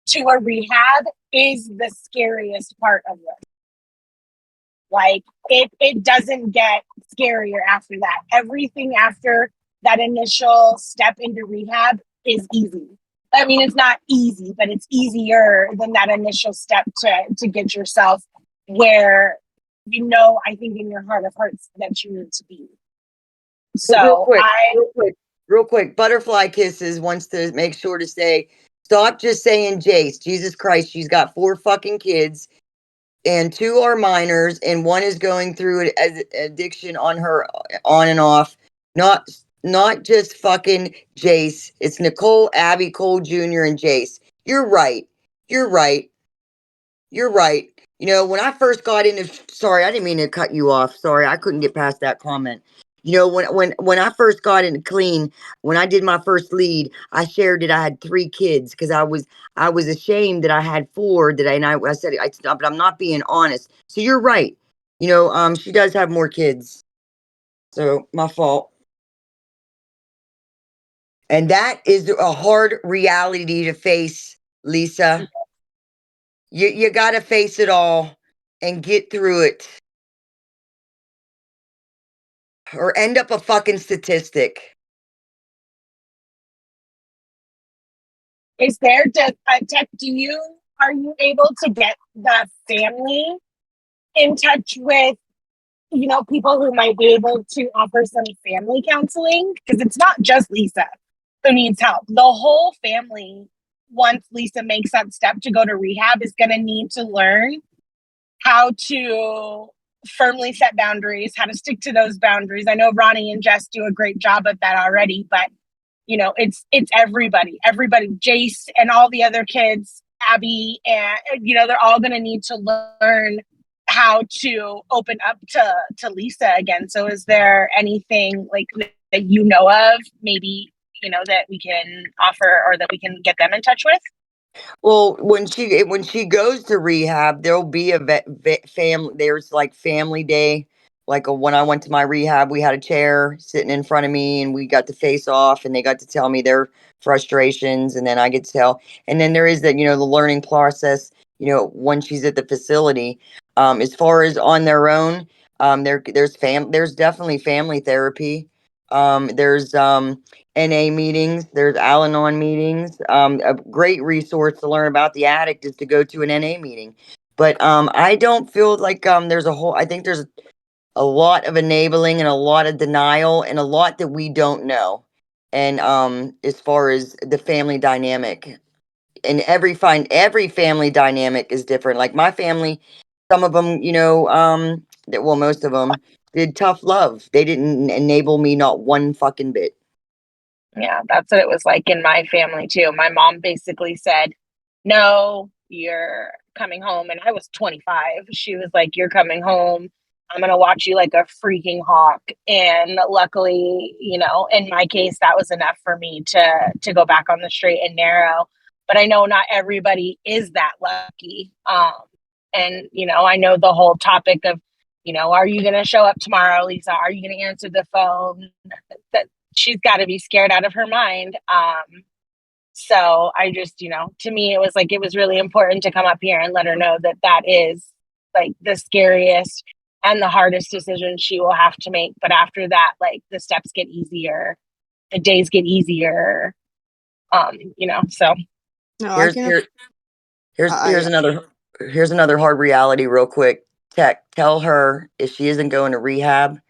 to a rehab, is the scariest part of this. Like it doesn't get scarier after that. Everything after that initial step into rehab is easy. I mean, it's not easy, but it's easier than that initial step to get yourself where I think in your heart of hearts that you need to be. So real quick, Butterfly Kisses wants to make sure to say, stop just saying Jace. Jesus Christ, she's got 4 fucking kids, and 2 are minors, and 1 is going through an addiction on her on and off. Not just fucking Jace. It's Nicole, Abby, Cole Jr., and Jace. You're right. When I first got into, sorry, I didn't mean to cut you off. Sorry, I couldn't get past that comment. You know, when I first got into clean, when I did my first lead, I shared that I had 3 kids because I was ashamed that I had 4 that I said but I'm not being honest. So you're right. You know, she does have more kids. So my fault. And that is a hard reality to face, Lisa. You got to face it all and get through it. Or end up a fucking statistic. Is there just Tech? Are you able to get the family in touch with people who might be able to offer some family counseling? Because it's not just Lisa who needs help. The whole family, once Lisa makes that step to go to rehab, is going to need to learn how to firmly set boundaries, how to stick to those boundaries. I know Ronnie and Jess do a great job of that already, but it's everybody, Jace and all the other kids, Abby, and they're all going to need to learn how to open up to Lisa again. So is there anything like that of maybe that we can offer or that we can get them in touch with? Well, when she goes to rehab, there'll be a family. There's like family day. Like when I went to my rehab, we had a chair sitting in front of me, and we got to face off, and they got to tell me their frustrations, and then I get to tell. And then there is that the learning process. When she's at the facility, as far as on their own, there's definitely family therapy. There's NA meetings, there's Al-Anon meetings. A great resource to learn about the addict is to go to an NA meeting. But I don't feel like I think there's a lot of enabling and a lot of denial and a lot that we don't know. And as far as the family dynamic, and every family dynamic is different. Like my family, some of them, most of them did tough love. They didn't enable me not one fucking bit. Yeah, that's what it was like in my family too. My mom basically said, "No, you're coming home." And I was 25. She was like, "You're coming home. I'm going to watch you like a freaking hawk." And luckily, in my case, that was enough for me to go back on the straight and narrow. But I know not everybody is that lucky. And I know the whole topic of, are you going to show up tomorrow, Lisa? Are you going to answer the phone? That she's got to be scared out of her mind. So I just, to me, it was really important to come up here and let her know that is like the scariest and the hardest decision she will have to make. But after that, like the steps get easier, the days get easier. So No, here's another hard reality real quick. Tech, tell her if she isn't going to rehab,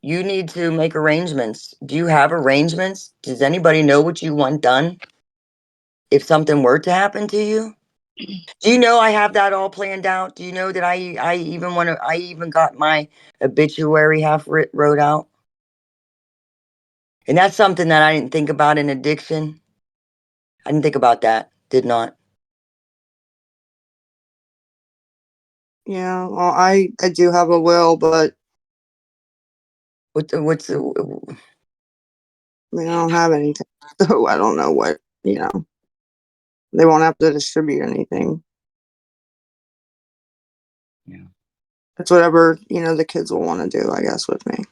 you need to make arrangements. Do you have arrangements? Does anybody know what you want done if something were to happen to you? Do you know I have that all planned out? Do you know that I even got my obituary half wrote out? And that's something that I didn't think about in addiction. I didn't think about that. Did not. Yeah, well, I do have a will, but what's I mean, I don't have anything, so I don't know what they won't have to distribute anything. Yeah, it's whatever the kids will want to do, I guess, with me.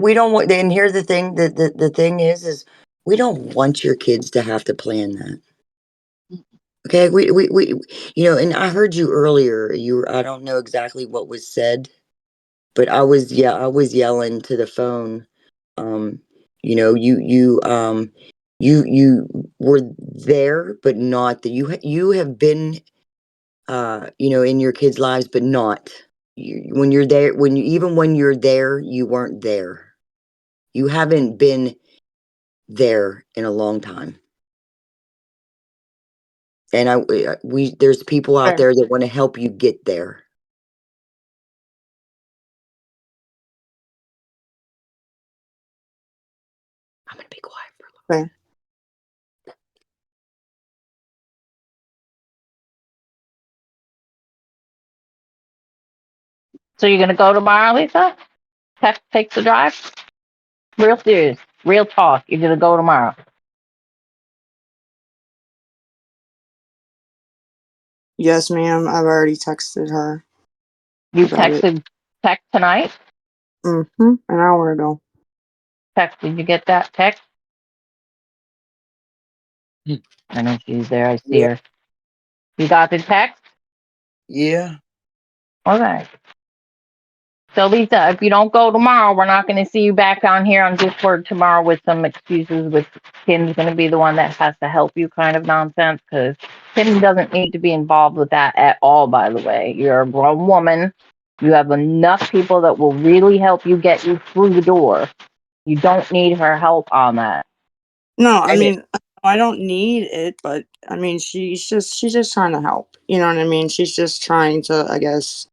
We don't want. And here's the thing. The thing is we don't want your kids to have to plan that. Okay, we and I heard you earlier. I don't know exactly what was said, but I was yelling to the phone. You were there, but not that you have been, in your kids' lives, but not when you're there. Even when you're there, you weren't there. You haven't been there in a long time. And there's people out there that want to help you get there. I'm gonna be quiet for a little. Okay. So you're gonna go tomorrow, Lisa? Tech takes the drive? Real serious. Real talk. You're gonna go tomorrow. Yes, ma'am. I've already texted her You about it. texted Tech tonight? An hour ago. Text, did you get that text? I know she's there. I see Yeah. her. You got the text? Yeah. Okay. So Lisa, if you don't go tomorrow, we're not going to see you back on here on Discord tomorrow with some excuses. With Kim's going to be the one that has to help you kind of nonsense, because Kim doesn't need to be involved with that at all. By the way, you're a grown woman. You have enough people that will really help you get you through the door. You don't need her help on that. No, I I mean, mean, I don't need it, but I mean, she's just trying to help. You know what I mean? She's just trying to, I guess,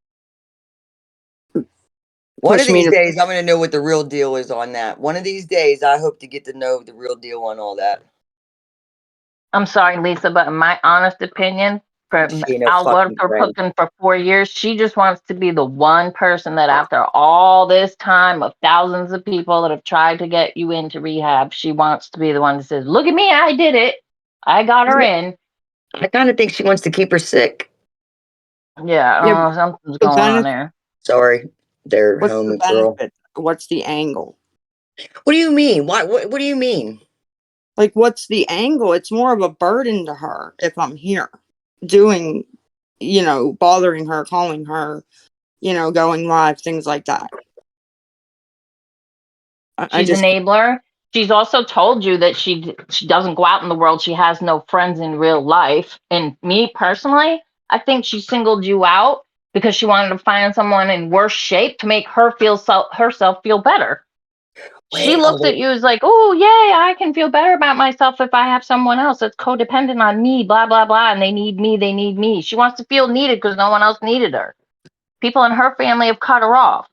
one of push me these to. days, I'm going to know what the real deal is on that. One of these days, I hope to get to know the real deal on all that. I'm sorry, Lisa, but in my honest opinion, from She ain't no I've worked fucking for friend. cooking for 4 years, she just wants to be the one person that after all this time of thousands of people that have tried to get you into rehab, she wants to be the one that says, look at me, I did it. I got her in. I kind of think she wants to keep her sick. Yeah, I Yeah, don't know, something's the going on benefit. there. Sorry, there, What's the homie girl. benefit? What's the angle? What do you mean? What do you mean? Like, what's the angle? It's more of a burden to her if I'm here doing, bothering her, calling her, going live, things like that. I She's an just, enabler. She's also told you that she doesn't go out in the world. She has no friends in real life. And me personally, I think she singled you out because she wanted to find someone in worse shape to make her herself feel better. She looks at you as like, oh, yay, I can feel better about myself if I have someone else that's codependent on me, blah, blah, blah, and they need me. She wants to feel needed because no one else needed her. People in her family have cut her off.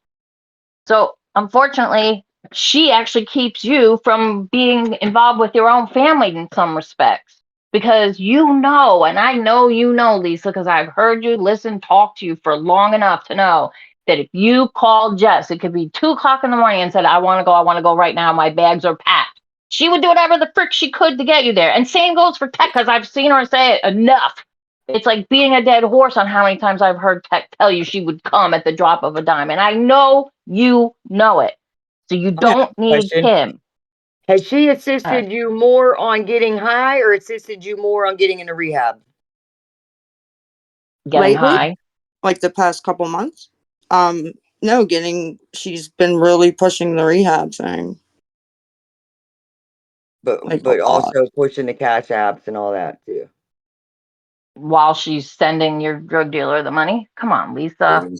So unfortunately, she actually keeps you from being involved with your own family in some respects. Because and I know you know, Lisa, because I've heard you talk to you for long enough to know that if you called Jess, it could be 2 o'clock in the morning and said, I want to go right now. My bags are packed. She would do whatever the frick she could to get you there. And same goes for Tech, because I've seen her say it enough. It's like being a dead horse on how many times I've heard Tech tell you she would come at the drop of a dime. And I know you know it. So you I have don't a need question. Kim. Has she assisted you more on getting high or assisted you more on getting into rehab? Getting lately, high. like the past couple months, no, she's been really pushing the rehab thing. But Like a lot. also pushing the cash apps and all that too. While she's sending your drug dealer the money? Come on, Lisa.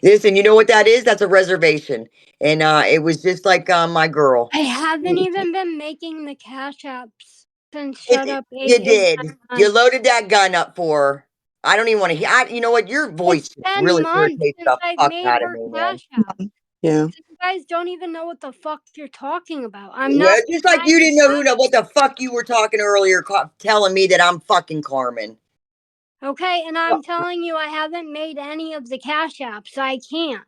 Listen, you know what that is? That's a reservation. And it was just like my girl. I haven't even been making the cash apps since You Shut Up did. 899. You loaded that gun up for her. I don't even want to hear. You know what? Your voice It's been really months irritates since the I've fuck made out of her me, man. cash app. Yeah. You guys don't even know what the fuck you're talking about. I'm Yeah, not just like you didn't know what the fuck you were talking earlier, telling me that I'm fucking Carmen. okay, and I'm telling you I haven't made any of the cash apps. I can't.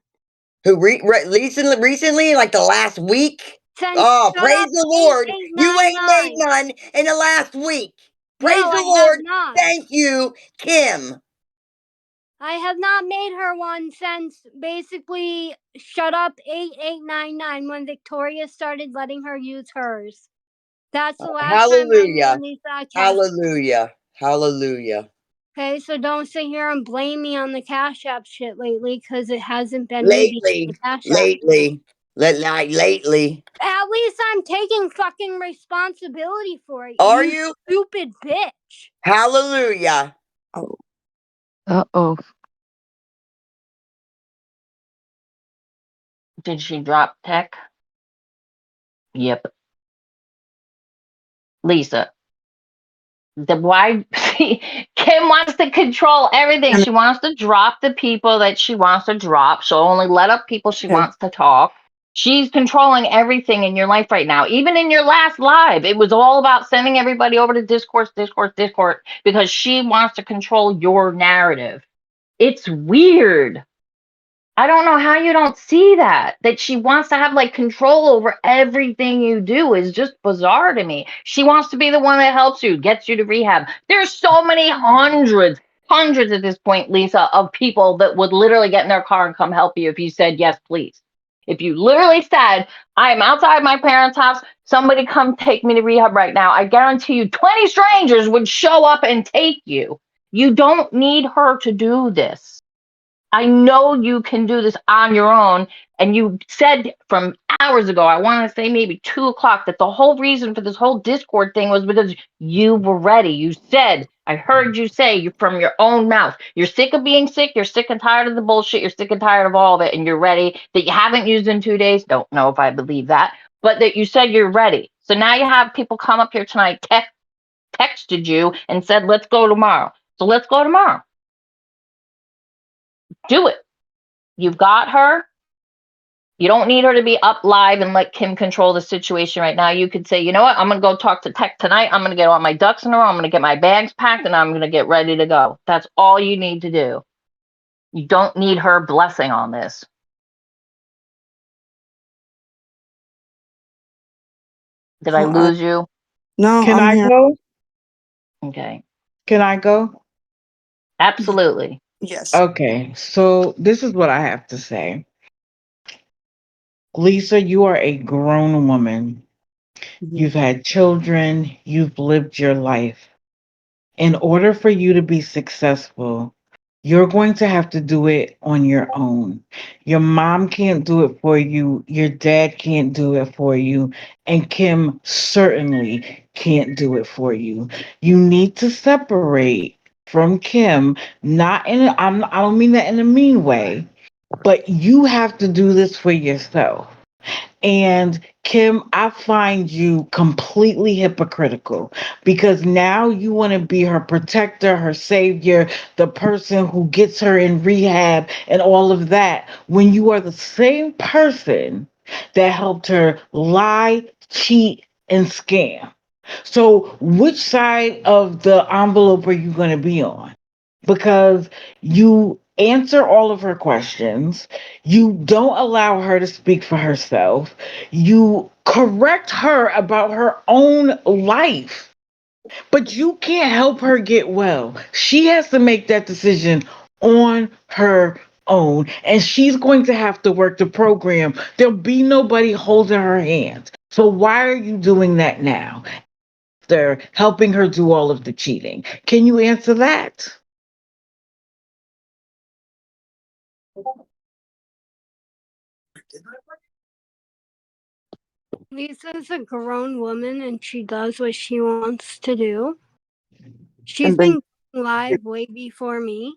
Who recently, like the last week? Since Oh, Shut praise Up the Lord! You ain't made 899. none in the last week. Praise No, the I have Lord! not. Thank you, Kim. I have not made her one since basically Shut Up 8899 when Victoria started letting her use hers. That's the last time I made Hallelujah. Lisa a cash. Hallelujah. Hallelujah. Okay, so don't sit here and blame me on the Cash App shit lately, because it hasn't been me being the Cash App. Lately. At least I'm taking fucking responsibility for it. Are you? Stupid bitch. Hallelujah. Oh. Uh-oh. Did she drop Tech? Yep. Lisa. Why Kim wants to control everything. She wants to drop the people that she wants to drop. She'll only let up people she wants to talk. She's controlling everything in your life right now. Even in your last live, it was all about sending everybody over to Discord, because she wants to control your narrative. It's weird. I don't know how you don't see that she wants to have like control over everything you do is just bizarre to me. She wants to be the one that helps you, gets you to rehab. There's so many hundreds at this point, Lisa, of people that would literally get in their car and come help you if you said yes, please. If you literally said, I am outside my parents' house, somebody come take me to rehab right now, I guarantee you 20 strangers would show up and take you. You don't need her to do this. I know you can do this on your own. And you said from hours ago, I want to say maybe 2 o'clock, that the whole reason for this whole Discord thing was because you were ready. You said, I heard you say you from your own mouth, you're sick of being sick. You're sick and tired of the bullshit. You're sick and tired of all of it. And you're ready, that you haven't used in 2 days. Don't know if I believe that, but that you said you're ready. So now you have people come up here tonight, texted you and said, let's go tomorrow. So let's go tomorrow. Do it. You've got her. You don't need her to be up live and let Kim control the situation right now. You could say, you know what? I'm going to go talk to Tech tonight. I'm going to get all my ducks in a row. I'm going to get my bags packed and I'm going to get ready to go. That's all you need to do. You don't need her blessing on this. Did I lose you? No, Can I'm I here. go? Okay. Can I go? Absolutely. Yes. Okay, so this is what I have to say. Lisa, you are a grown woman. You've had children, you've lived your life. In order for you to be successful, you're going to have to do it on your own. Your mom can't do it for you, your dad can't do it for you, and Kim certainly can't do it for you. You need to separate from Kim, not in I don't mean that in a mean way, but you have to do this for yourself. And Kim, I find you completely hypocritical because now you want to be her protector, her savior, the person who gets her in rehab and all of that, when you are the same person that helped her lie, cheat, and scam. So, which side of the envelope are you going to be on? Because you answer all of her questions, you don't allow her to speak for herself, you correct her about her own life, but you can't help her get well. She has to make that decision on her own, and she's going to have to work the program. There'll be nobody holding her hand. So, why are you doing that now? They're helping her do all of the cheating. Can you answer that? Lisa's a grown woman and she does what she wants to do. She's And been live way before me.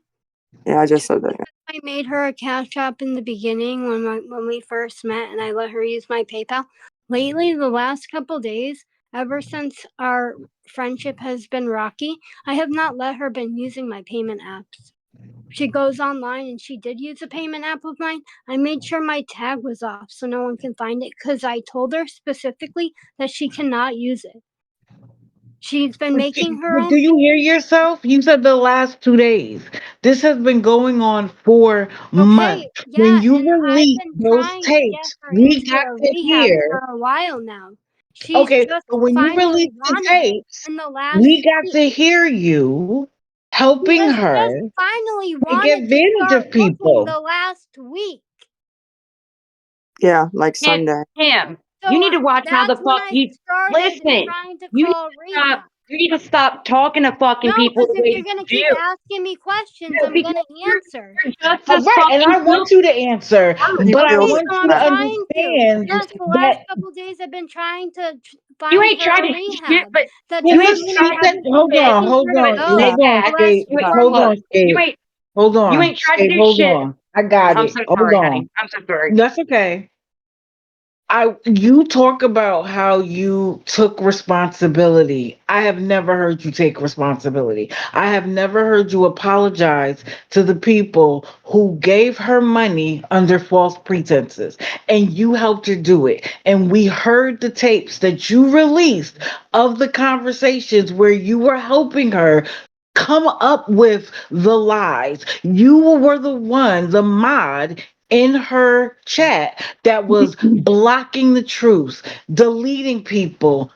Yeah, I just said that. I made her a cash app in the beginning when we first met, and I let her use my PayPal. Lately, the last couple days, ever since our friendship has been rocky, I have not let her been using my payment apps. She goes online and she did use a payment app of mine. I made sure my tag was off so no one can find it because I told her specifically that she cannot use it. She's been making her But own. do you hear yourself? You said the last 2 days. This has been going on for months. Yeah, When you and I've released been those trying to get tapes, her we into got a to rehab hear. for a while now. She's Okay, just but when you finally released the wanted it tapes, in the last we got week. to hear you She helping has her just finally take wanted to advantage start of looking people. the last week. Yeah, like Kim, Sunday. Kim, So you need to watch how the that's when fuck I you started listen. trying to You need call to rehab. stop. You need to stop talking to fucking No, people because the if way you're gonna you keep do. asking me questions, No, I'm because gonna answer. you're just All as right, and I fucking want guilty. you to answer, He but I Okay, feels want so you I'm to bad. trying to. understand Yes, the that last couple days I've been trying to You find ain't her tried a to shit, rehab. but That you this ain't is doesn't mean tried that to something. she's Hold on, shit. making hold her on, You go ain't hold on, the had. last Skate. You ain't 4 Hold look. on, months. You Skate. ain't. Hold You on, ain't tried to Skate. do Hold shit. on. I got I'm it. so Hold sorry, on. honey. I'm so sorry. That's okay. You talk about how you took responsibility. I have never heard you take responsibility. I have never heard you apologize to the people who gave her money under false pretenses. And you helped her do it. And we heard the tapes that you released of the conversations where you were helping her come up with the lies. You were the one, the mod in her chat that was blocking the truth, deleting people,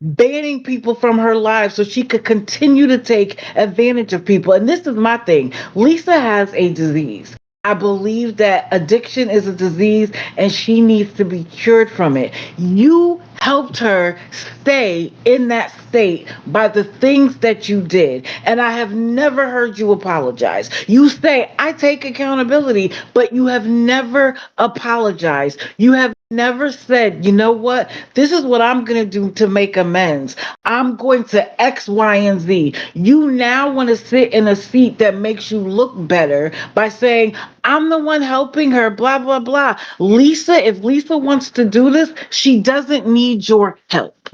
banning people from her life so she could continue to take advantage of people. And this is my thing. Lisa has a disease. I believe that addiction is a disease and she needs to be cured from it. You helped her stay in that state by the things that you did. And I have never heard you apologize. You say, I take accountability, but you have never apologized. You have never said, you know what, this is what I'm going to do to make amends. I'm going to X, Y, and Z. You now want to sit in a seat that makes you look better by saying, I'm the one helping her, blah, blah, blah. Lisa, if Lisa wants to do this, she doesn't need your help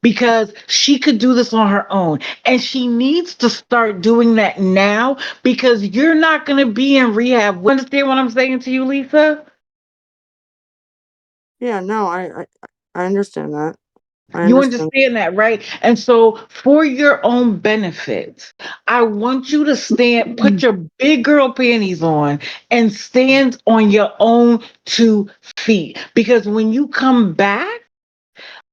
because she could do this on her own. And she needs to start doing that now because you're not going to be in rehab. Understand what I'm saying to you, Lisa? Yeah, no, I understand that. I You understand. understand that, right? And so, for your own benefit, I want you to stand, put your big girl panties on, and stand on your own 2 feet. Because when you come back,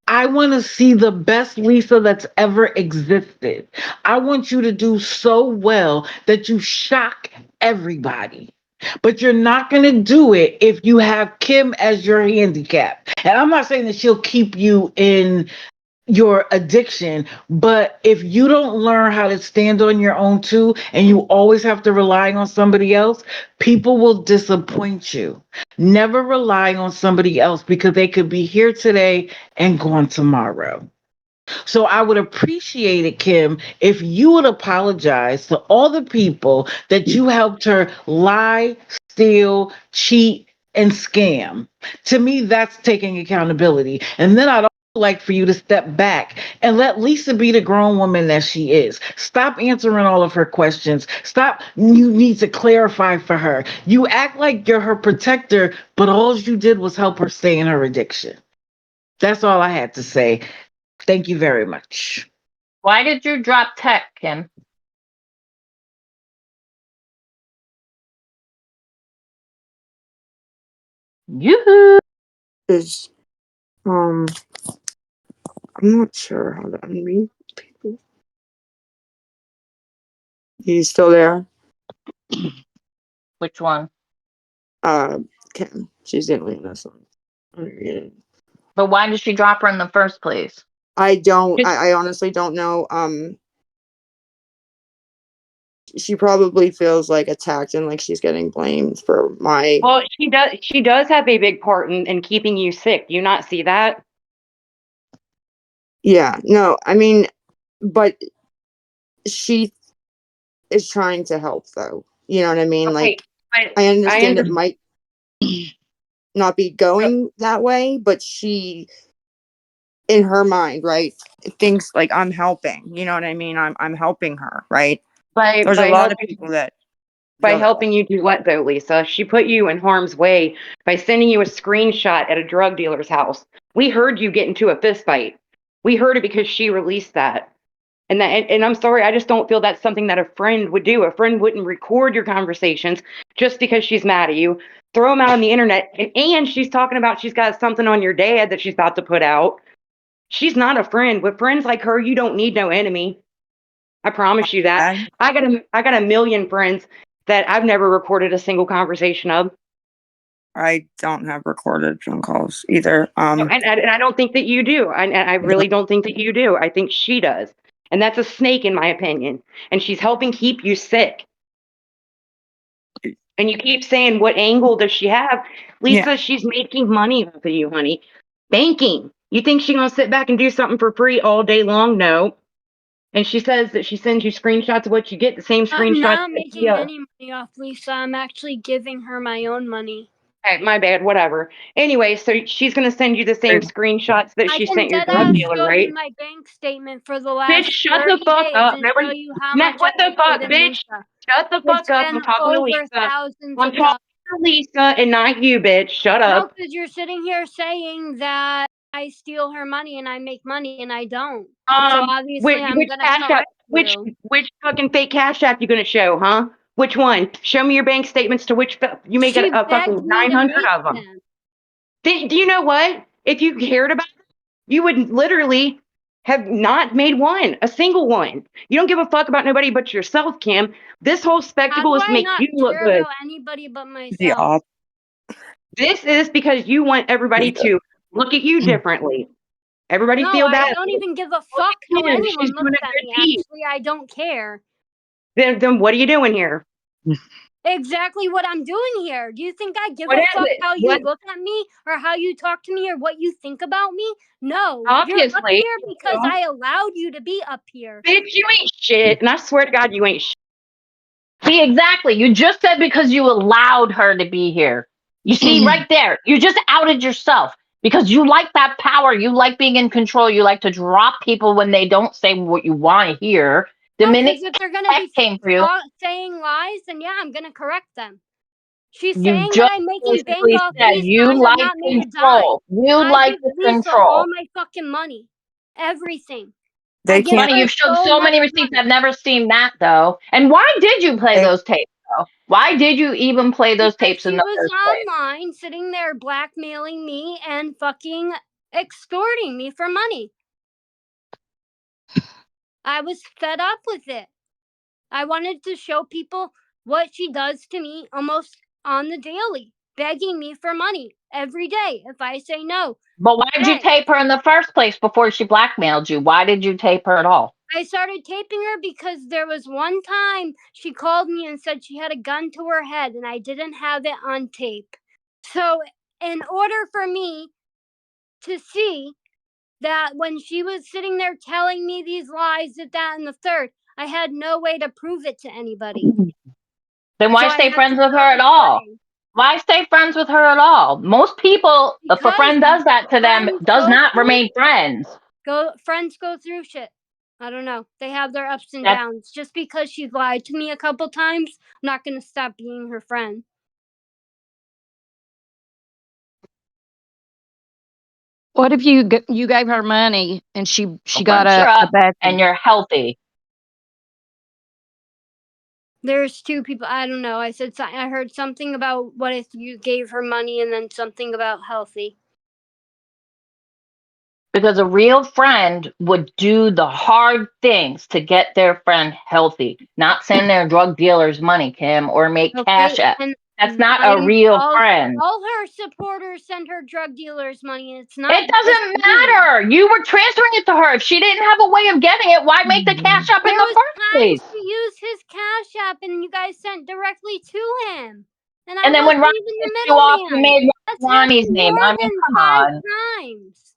I want to see the best Lisa that's ever existed. I want you to do so well that you shock everybody. But you're not going to do it if you have Kim as your handicap. And I'm not saying that she'll keep you in your addiction, but if you don't learn how to stand on your own too, and you always have to rely on somebody else, people will disappoint you. Never rely on somebody else because they could be here today and gone tomorrow. So I would appreciate it, Kim, if you would apologize to all the people that you helped her lie, steal, cheat, and scam. To me, that's taking accountability. And then I'd also like for you to step back and let Lisa be the grown woman that she is. Stop answering all of her questions. Stop. You need to clarify for her. You act like you're her protector, but all you did was help her stay in her addiction. That's all I had to say. Thank you very much. Why did you drop tech, Kim? Yoo-hoo! Is I'm not sure how to unmute people. He's still there. Which one? Kim. She's didn't leave this one. But why did she drop her in the first place? I honestly don't know. She probably feels like attacked and like she's getting blamed for my. Well, she does have a big part in keeping you sick. Do you not see that? Yeah, no, I mean, but she is trying to help though. You know what I mean? Like, I understand it might not be going that way, but she, in her mind, right, thinks like I'm helping. You know what I mean? I'm helping her, right? There's a lot of people that. By helping you do what though, Lisa? She put you in harm's way by sending you a screenshot at a drug dealer's house. We heard you get into a fist fight. We heard it because she released that. And I'm sorry, I just don't feel that's something that a friend would do. A friend wouldn't record your conversations just because she's mad at you, throw them out on the internet, and she's talking about she's got something on your dad that she's about to put out. She's not a friend. With friends like her, you don't need no enemy. I promise you that. I got a million friends that I've never recorded a single conversation of. I don't have recorded phone calls either. And I don't think that you do. I really don't think that you do. I think she does. And that's a snake in my opinion. And she's helping keep you sick. And you keep saying, what angle does she have? Lisa, she's making money off of you, honey. Banking. You think she's going to sit back and do something for free all day long? No. And she says that she sends you screenshots of what you get, the same screenshots. I'm not making any money off Lisa. I'm actually giving her my own money. Okay, my bad, whatever. Anyway, so she's going to send you the same screenshots that she sent your drug dealer, show right? you my bank statement for the last Bitch, shut 30 the fuck days up. and show you how What much the fuck, given bitch? Lisa. Shut the fuck up. I'm talking to over Lisa. thousands I'm of talking to Lisa and not you, bitch. Shut No, up. because you're sitting here saying that I steal her money and I make money and I don't. So obviously I'm Which gonna cash app? correct you. Which fucking fake cash app you gonna show, huh? Which one? Show me your bank statements to which you make She a begged fucking me to 900 make of them. them. Do you know what? If you cared about it, you would literally have not made one, a single one. You don't give a fuck about nobody but yourself, Kim. This whole How spectacle do is to I make not you look care good. about anybody but myself? Yeah. This is because you want everybody to look at you differently. Everybody No, feel I bad. don't even give a Look fuck at how Kim. anyone She's doing looks a at good me. piece. Actually, I don't care. Then what are you doing here? Exactly what I'm doing here. Do you think I give What a is fuck it? how you What? look at me or how you talk to me or what you think about me? No, you're up Obviously. here because I allowed you to be up here. Bitch, you ain't shit. And I swear to God, you ain't shit. See, exactly. You just said because you allowed her to be here. You see, right there, you just outed yourself because you like that power. You like being in control. You like to drop people when they don't say what you want to hear. The No, minute because if they're gonna Tech be came for you, saying lies, then yeah, I'm gonna correct them. She's you saying that just I'm making bank basically off said these you lies. I've like not made a dime. control. You I like give the Lisa all control. my fucking money, everything. They I give can't. Funny, her you've showed so so much many receipts. money I've never seen that though. And why did you play They, those tapes though? Why did you even play those because tapes in she the was first place? online, sitting there blackmailing me and fucking extorting me for money. I was fed up with it. I wanted to show people what she does to me almost on the daily, begging me for money every day. If I say no, But why did you hey, tape her in the first place before she blackmailed you? Why did you tape her at all? I started taping her because there was one time she called me and said she had a gun to her head and I didn't have it on tape. So, in order for me to see that when she was sitting there telling me these lies, that, and the third, I had no way to prove it to anybody. Then So why I stay had to friends with her start at all? recording. Why stay friends with her at all? Most people, if a Because friend does that to them, friends does go not through remain friends. friends go through shit. I don't know. They have their ups and That's downs. Just because she's lied to me a couple times, I'm not gonna stop being her friend. What if you you gave her money and she got once you're up to up bat and you? you're healthy. There's two people. I don't know. I heard something about what if you gave her money, and then something about healthy. Because a real friend would do the hard things to get their friend healthy, not send their drug dealers money, Kim, or make cash Okay, app. and That's not a real friend. all her supporters send her drug dealers money. It's not It just doesn't me. matter. You were transferring it to her. If she didn't have a way of getting it, why make the cash app in There the was first place? times she used his cash app, and you guys sent directly to him, and I And then when wasn't Ronnie even pissed the you off, you middleman. made That's Ronnie's happened name. more I mean, than come 5 on. times.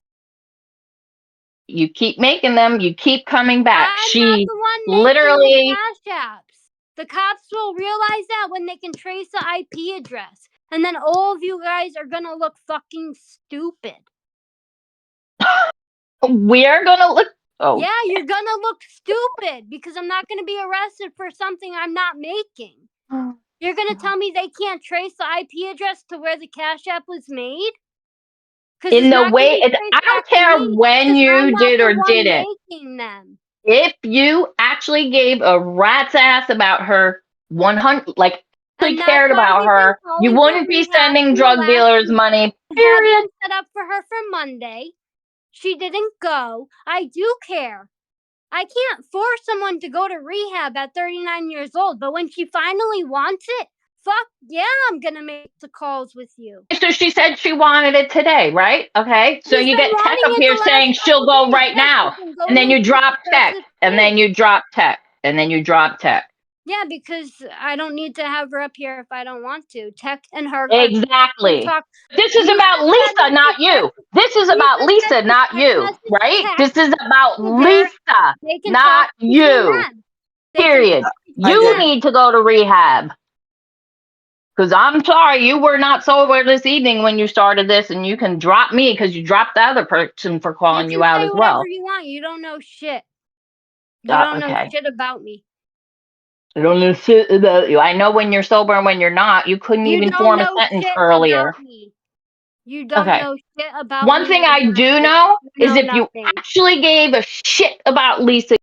You keep making them. You keep coming back. I'm not She the one making the literally, cash apps. The cops will realize that when they can trace the IP address. And then all of you guys are gonna look fucking stupid. we're going to look. Oh, Yeah, you're gonna look stupid because I'm not gonna be arrested for something I'm not making. You're gonna tell me they can't trace the IP address to where the cash app was made? Because in it's the not gonna way, be traced I don't back to care me when because I'm you not did the or one didn't. making them. If you actually gave a rat's ass about her 100, like, And actually that's cared why about we've been her, you calling for wouldn't be rehab sending in the drug last dealers week. money, I had period. one set up for her for Monday. She didn't go. I do care. I can't force someone to go to rehab at 39 years old, but when she finally wants it, fuck yeah, I'm gonna make the calls with you. So she said she wanted it today, right? Okay. So She's you been get Tech wanting up it here the saying last she'll couple go days. right Yes, now. she's been And then going you to drop Tech. excessive And then pain. you drop Tech. And then you drop Tech. Yeah, because I don't need to have her up here if I don't want to. Tech and her Exactly. talk. This is Lisa about said Lisa, that not the you. text. This is Lisa about said Lisa, the not text you, message right? text This is about to her. Lisa, They can not talk between you. them. They can Period. talk between I You did. them. need to go to rehab. Because I'm sorry, you were not sober this evening when you started this, and you can drop me because you dropped the other person for You calling can you out say as whatever well. you want. You don't know shit. You don't know Okay. shit about me. I don't know shit about you. I know when you're sober and when you're not. You couldn't You even don't form a know sentence shit earlier. about me. You don't Okay. know shit about One me. thing I do know You is know if you nothing. actually gave a shit about Lisa,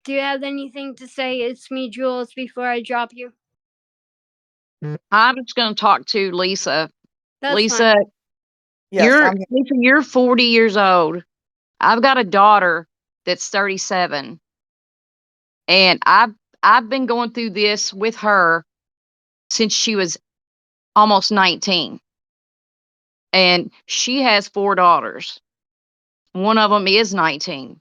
Do you have anything to say? It's me, Jules, before I drop you. I'm just going to talk to Lisa. That's Lisa, fine. Yes, I'm here. Lisa, you're 40 years old. I've got a daughter that's 37, and I've been going through this with her since she was almost 19, and she has 4 daughters. One of them is 19.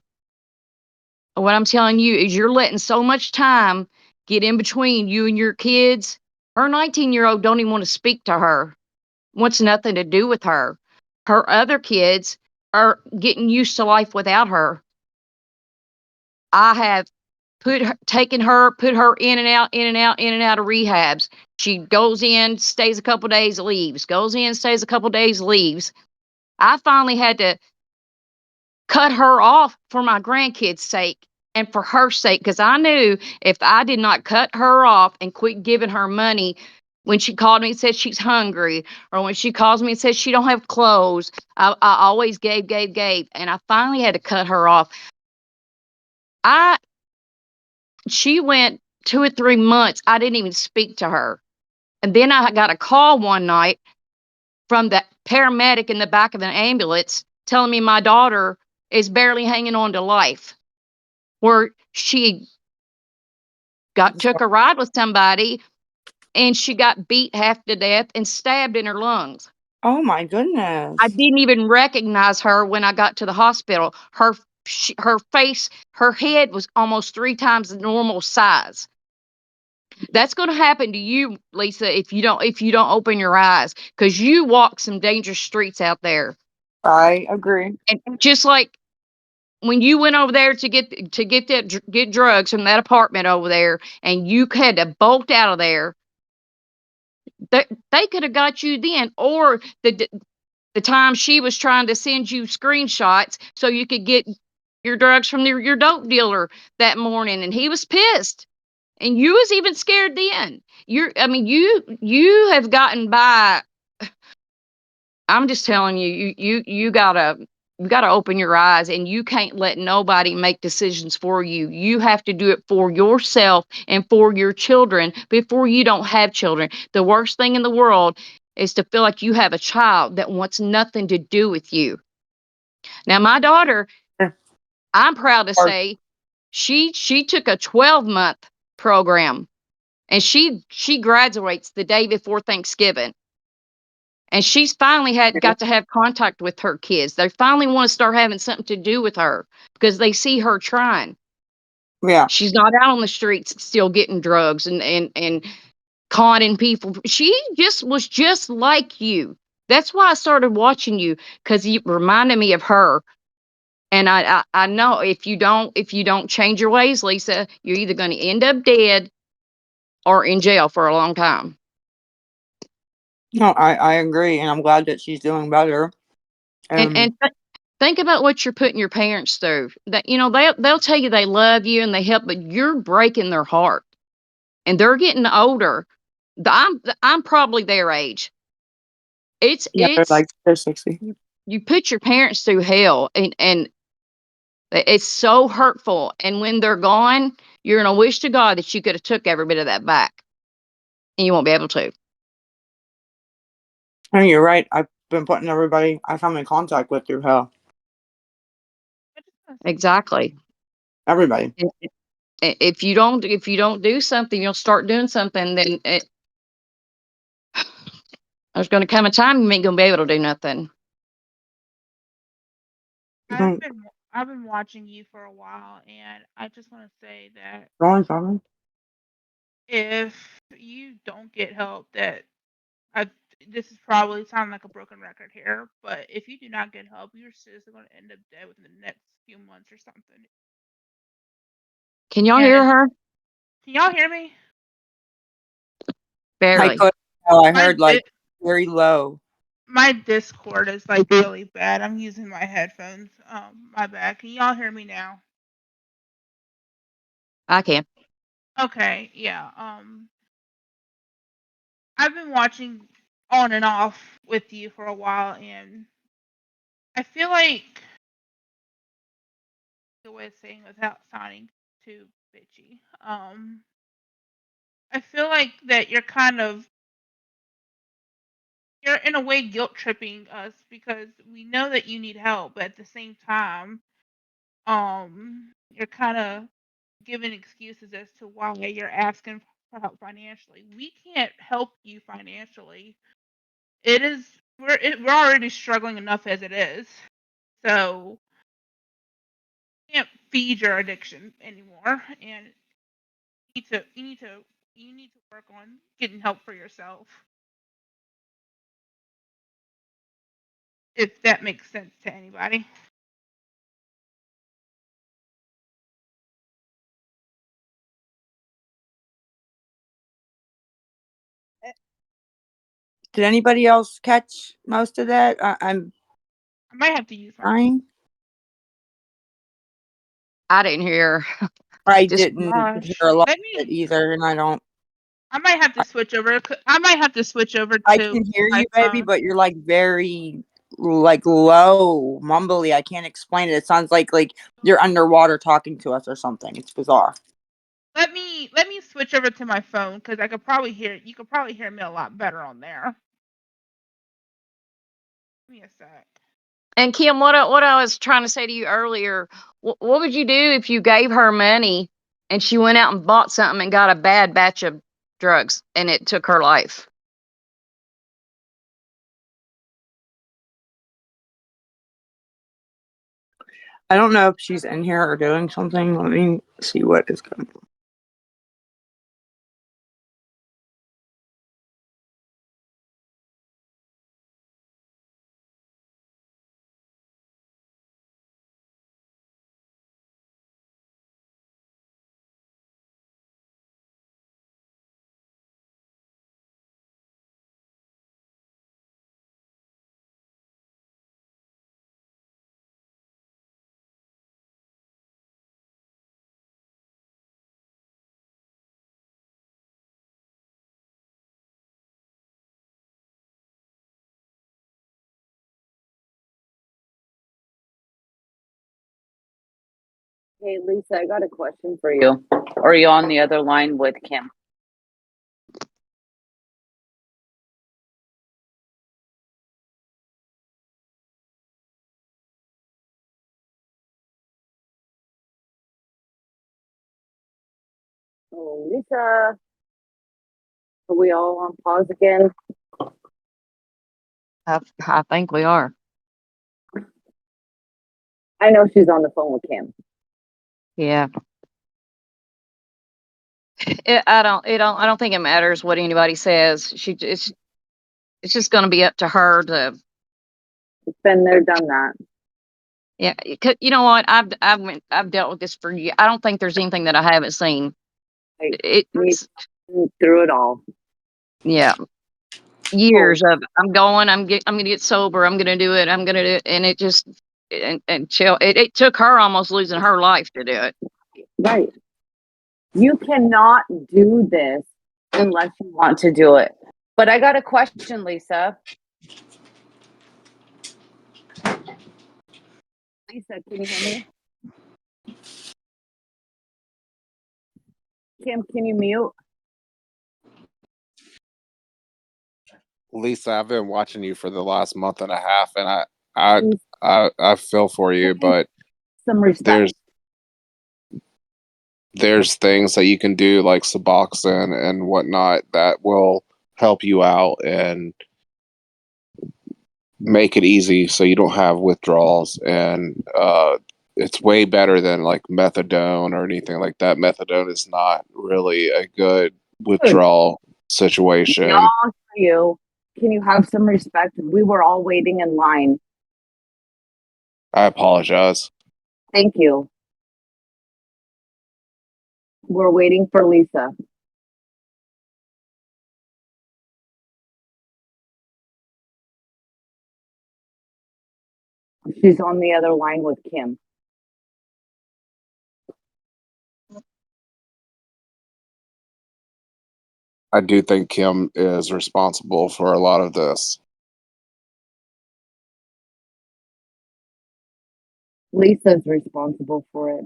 What I'm telling you is you're letting so much time get in between you and your kids. Her 19-year-old don't even want to speak to her. Wants nothing to do with her. Her other kids are getting used to life without her. I have put her in and out, in and out, in and out of rehabs. She goes in, stays a couple days, leaves. Goes in, stays a couple days, leaves. I finally had to cut her off for my grandkids' sake and for her sake, because I knew if I did not cut her off and quit giving her money when she called me and said she's hungry, or when she calls me and says she don't have clothes, I always gave, and I finally had to cut her off. She went 2 or 3 months, I didn't even speak to her. And then I got a call one night from the paramedic in the back of an ambulance telling me my daughter is barely hanging on to life, where she took a ride with somebody and she got beat half to death and stabbed in her lungs. Oh my goodness. I didn't even recognize her when I got to the hospital. Her face, her head was almost 3 times the normal size. That's going to happen to you, Lisa, if you don't open your eyes, because you walk some dangerous streets out there. I agree. And just like when you went over there to get drugs from that apartment over there, and you had to bolt out of there, they could have got you then, or the time she was trying to send you screenshots so you could get your drugs from your dope dealer that morning, and he was pissed. And you was even scared then. You have gotten by. I'm just telling you, you gotta open your eyes, and you can't let nobody make decisions for you. You have to do it for yourself and for your children before you don't have children. The worst thing in the world is to feel like you have a child that wants nothing to do with you. Now, my daughter, I'm proud to say, she took a 12-month program. And she graduates the day before Thanksgiving. And she's finally got to have contact with her kids. They finally want to start having something to do with her because they see her trying. Yeah. She's not out on the streets still getting drugs and conning people. She was just like you. That's why I started watching you, because you reminded me of her. And I know if you don't change your ways, Lisa, you're either going to end up dead or in jail for a long time. No, I agree, and I'm glad that she's doing better. And think about what you're putting your parents through. That they'll tell you they love you and they help, but you're breaking their heart. And they're getting older. I'm probably their age. Yeah, they're 60. You put your parents through hell, and it's so hurtful. And when they're gone, you're gonna wish to God that you could have took every bit of that back, and you won't be able to. And you're right. I've been putting everybody I come in contact with through hell. Exactly. Everybody. If you don't do something, you'll start doing something. Then there's going to come a time you ain't going to be able to do nothing. I've been watching you for a while, and I just want to say that Going. if you don't get help, this is probably sound like a broken record here, but if you do not get help, you're seriously going to end up dead within the next few months or something. Can y'all hear her? Can y'all hear me? Barely. I heard very low. My Discord is really bad. I'm using my headphones. My bad. Can y'all hear me now? I can. Okay, yeah. I've been watching on and off with you for a while, and I feel like the way of saying without sounding too bitchy. I feel like that you're in a way guilt tripping us because we know that you need help, but at the same time, you're kind of giving excuses as to why you're asking for help financially. We can't help you financially. We're already struggling enough as it is. So you can't feed your addiction anymore, and you need to work on getting help for yourself. If that makes sense to anybody. Did anybody else catch most of that? I'm I might have to use my fine. I didn't hear. I Just didn't hear gosh. a lot Let of it me either, and I might have to switch over. I might have to switch over I to can hear my you, baby, phone. but you're like very like low, mumbly. I can't explain it. It sounds like you're underwater talking to us or something. It's bizarre. Let me switch over to my phone because I could probably hear you could probably hear me a lot better on there. Give me a sec. And Kim, what I was trying to say to you earlier, what would you do if you gave her money and she went out and bought something and got a bad batch of drugs and it took her life? I don't know if she's in here or doing something. Let me see what is going on. Hey, Lisa, I got a question for you. Are you on the other line with Kim? Oh, Lisa, are we all on pause again? I think we are. I know she's on the phone with Kim. Yeah. I don't think it matters what anybody says. It's just going to be up to her to. It's been there, done that. Yeah. You know what? I've dealt with this for years. I don't think there's anything that I haven't seen. It's through it all. Yeah. Years of I'm gonna get sober. I'm gonna do it. I'm gonna do it, and it just and chill. It took her almost losing her life to do it. Right. You cannot do this unless you want to do it. But I got a question, Lisa. Lisa, can you hear me? Kim, can you mute? Lisa, I've been watching you for the last month and a half, and I feel for you, but Some respect. there's things that you can do like Suboxone and whatnot that will help you out and make it easy so you don't have withdrawals. And it's way better than like methadone or anything like that. Methadone is not really a good withdrawal situation. Y'all, you can you have some respect? We were all waiting in line. I apologize. Thank you. We're waiting for Lisa. She's on the other line with Kim. I do think Kim is responsible for a lot of this. Lisa's responsible for it.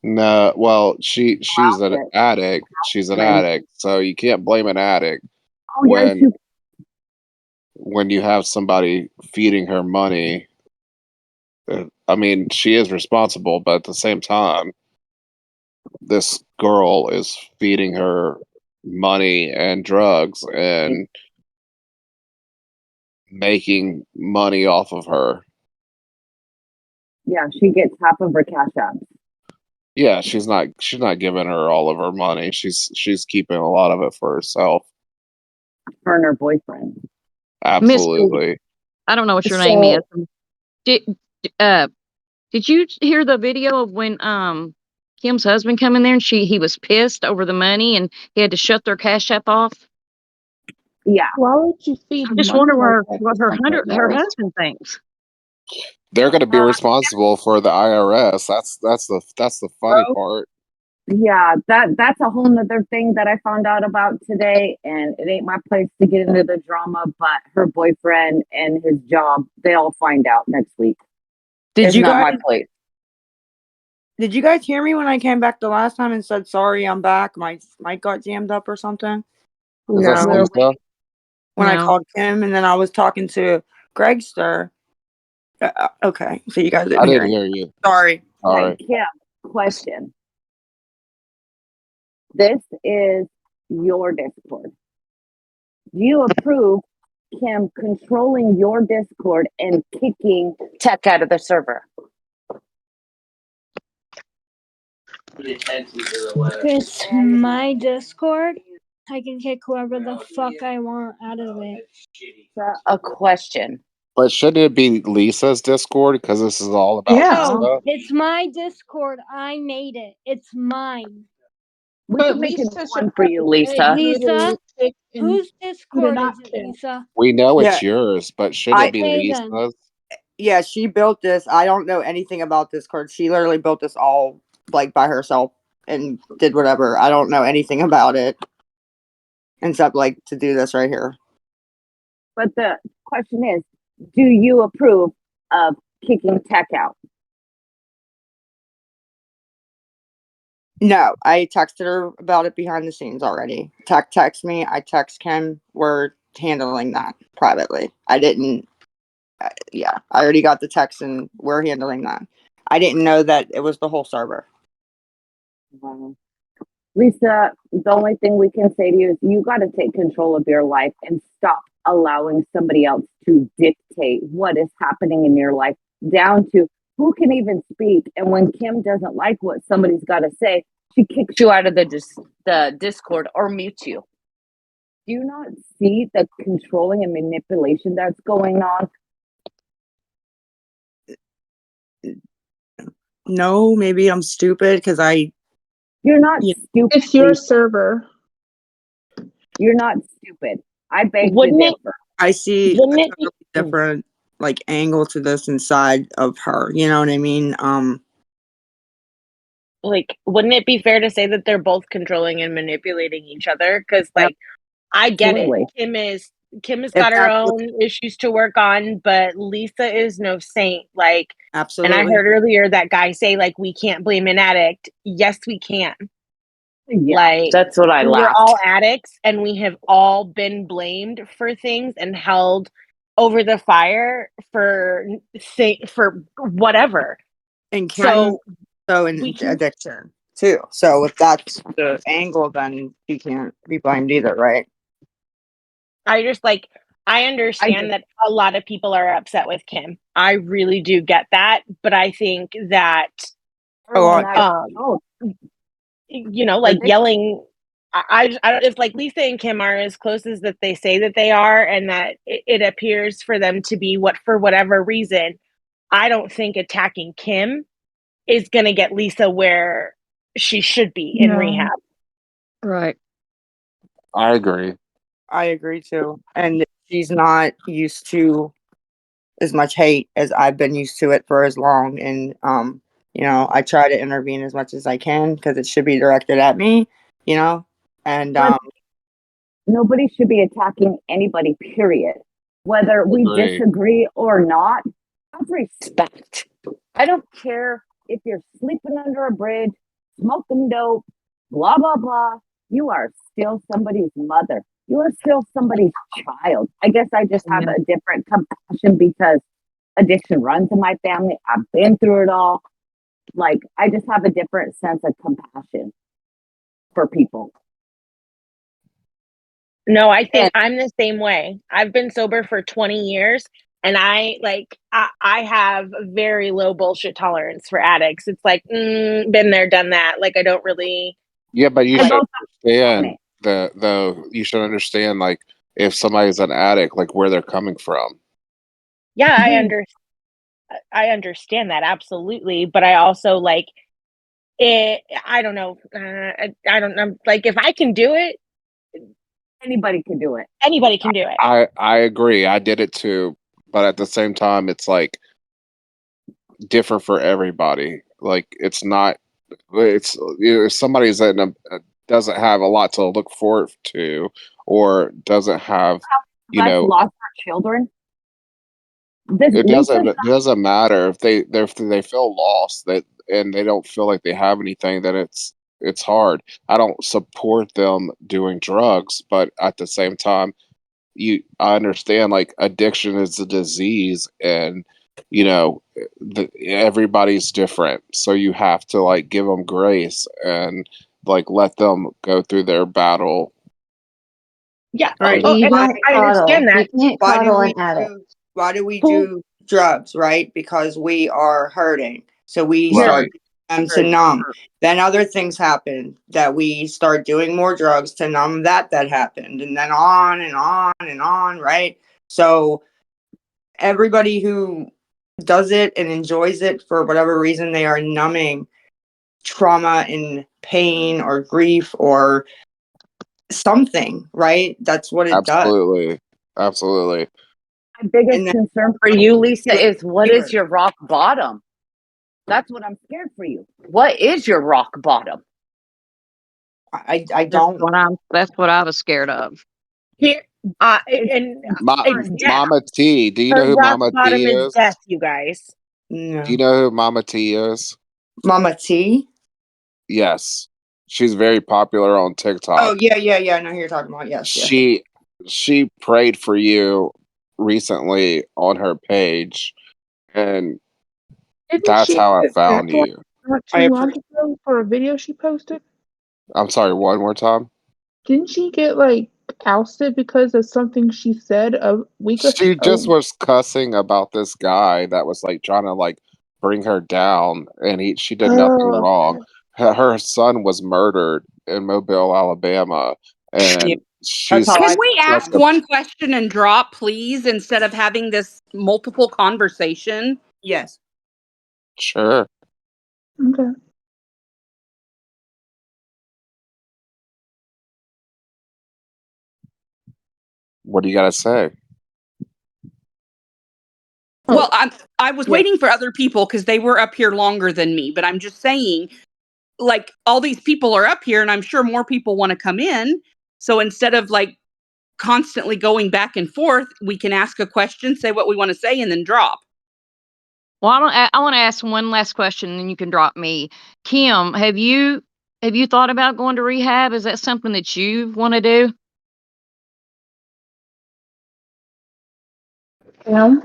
No, well, she's an Outfit. addict. She's an Friend. addict, so you can't blame an addict Oh yes, when you. when you have somebody feeding her money. I mean, she is responsible, but at the same time, this girl is feeding her money and drugs and making money off of her. Yeah, she gets half of her cash out. Yeah, she's not giving her all of her money. She's keeping a lot of it for herself. Her and her boyfriend. Absolutely. I don't know what your name is. So Did uh did you hear the video of when Kim's husband come in there and he was pissed over the money and he had to shut their cash app off? yeah, Why would you feed I just money wonder like that what to someone her else? husband thinks. They're going to be responsible for the IRS. That's the funny part. yeah, that's a whole nother thing that I found out about today, and it ain't my place to get into the drama, but her boyfriend and his job, they'll find out next week. Did It's you not guys my place. did you guys hear me when I came back the last time and said sorry I'm back? My mic got jammed up or something? Is that No. Lisa? When I No. called Kim and then I was talking to Gregster. Okay, so you guys didn't I hear didn't it. hear you. Sorry. All Hey, right. Kim, question. This is your Discord. Do you approve Kim controlling your Discord and kicking Tech out of the server? It's my Discord. I can kick whoever the fuck I want out of it. A question. But shouldn't it be Lisa's Discord because this is all about Yeah. Lisa? It's my Discord. I made it. It's mine. We But can make it Lisa should one for you, Lisa. Lisa, pick and whose who to Discord not is it, pick. Lisa? We know Yeah, it's yours, but shouldn't it be Okay then. Lisa's? yeah, she built this. I don't know anything about Discord. She literally built this all like by herself and did whatever. I don't know anything about it except like to do this right here. But the question is, do you approve of kicking Tech out? No, I texted her about it behind the scenes already. Tech text me. I text Kim. We're handling that privately. I didn't. Yeah, I already got the text and we're handling that. I didn't know that it was the whole server. Lisa, the only thing we can say to you is you got to take control of your life and stop allowing somebody else to dictate what is happening in your life, down to who can even speak. And when Kim doesn't like what somebody's got to say, she kicks you out of the Discord or mutes you. Do you not see the controlling and manipulation that's going on? No, maybe I'm stupid because You're not Yeah. stupid. It's your Lisa. server. You're not stupid. I beg to Wouldn't it? differ. I see a Wouldn't it totally be? different like angle to this inside of her. You know what I mean? Like, wouldn't it be fair to say that they're both controlling and manipulating each other? Because, like, I get it. Absolutely. Kim has If got her that's own issues to work on, but Lisa is no saint. Like, and I absolutely. heard earlier that guy say, like, we can't blame an addict. Yes, we can. Yeah, Like, that's what I we're laughed. all addicts and we have all been blamed for things and held over the fire for whatever. And Kim So so in we can addiction too. So if that's the angle, then she can't be blamed either, right? I just like I understand that a lot of people are upset with Kim. I really do get that, but I think that you know, like yelling I it's like Lisa and Kim are as close as that they say that they are, and that it appears for them to be for whatever reason. I don't think attacking Kim is going to get Lisa where she should be in rehab. Right. I agree. I agree too. And she's not used to as much hate as I've been used to it for as long. And you know, I try to intervene as much as I can because it should be directed at me, you know. And But nobody should be attacking anybody, period. Whether we Agree. disagree or not, have respect. I don't care if you're sleeping under a bridge, smoking dope, blah, blah, blah. You are still somebody's mother. You are still somebody's child. I guess I just have a different compassion because addiction runs in my family. I've been through it all. Like, I just have a different sense of compassion for people. No, I think And I'm the same way. I've been sober for 20 years and I have very low bullshit tolerance for addicts. It's like, been there, done that. Like, I don't really Yeah, but you I should both on understand it. you should understand like if somebody's an addict, like where they're coming from. yeah, Mhm. I understand that absolutely, but I also like it. I don't know. I don't know. Like, if I can do it, Anybody can do it. anybody can do it. I agree. I did it too, but at the same time, it's like different for everybody. Like it's not. It's if somebody's in doesn't have a lot to look forward to, or doesn't have, you Let's know, lost our children. This it Lisa's doesn't matter if they feel lost that and they don't feel like they have anything. Then it's hard. I don't support them doing drugs, but at the same time, I understand like addiction is a disease, and you know everybody's different, so you have to like give them grace and like let them go through their battle. Yeah. Right. Oh, You and Why don't I coddle. understand You that. can't why do coddle we an addict. who do drugs, right? Because we are hurting. So we Right. start doing them to numb. Then other things happen that we start doing more drugs to numb that happened. And then on and on and on, right? So everybody who does it and enjoys it for whatever reason, they are numbing trauma and pain or grief or something, right? That's what it does. Absolutely. my biggest And then concern for you, Lisa, it is what is your rock bottom? That's what I'm scared for you. What is your rock bottom? I That's don't. that's what I was scared of. Here, It's and it's death. Mama T. Do you know Her who rock Mama bottom T is is? death, you guys. Do No. you know who Mama T is? Mama T? Yes. She's very popular on TikTok. Oh yeah. I know who you're talking about. Yes. She prayed for you recently on her page, and Didn't that's she how I get found backlash you. not I too long appreciate. ago for a video she posted? I'm sorry, one more time. Didn't she get like ousted because of something she said a week or She just so? was cussing about this guy that was like trying to like bring her down, and she did nothing Oh, wrong. Her son was murdered in Mobile, Alabama, Yeah, and that's she's how Can I. we such ask a one question and drop, please, instead of having this multiple conversation? Yes. sure. okay. What do you gotta say? Well, I was Yes. waiting for other people because they were up here longer than me, but I'm just saying, like, all these people are up here, and I'm sure more people want to come in. So instead of like constantly going back and forth, we can ask a question, say what we want to say, and then drop. Well, I want to ask one last question, and then you can drop me. Kim, have you thought about going to rehab? Is that something that you want to do? No.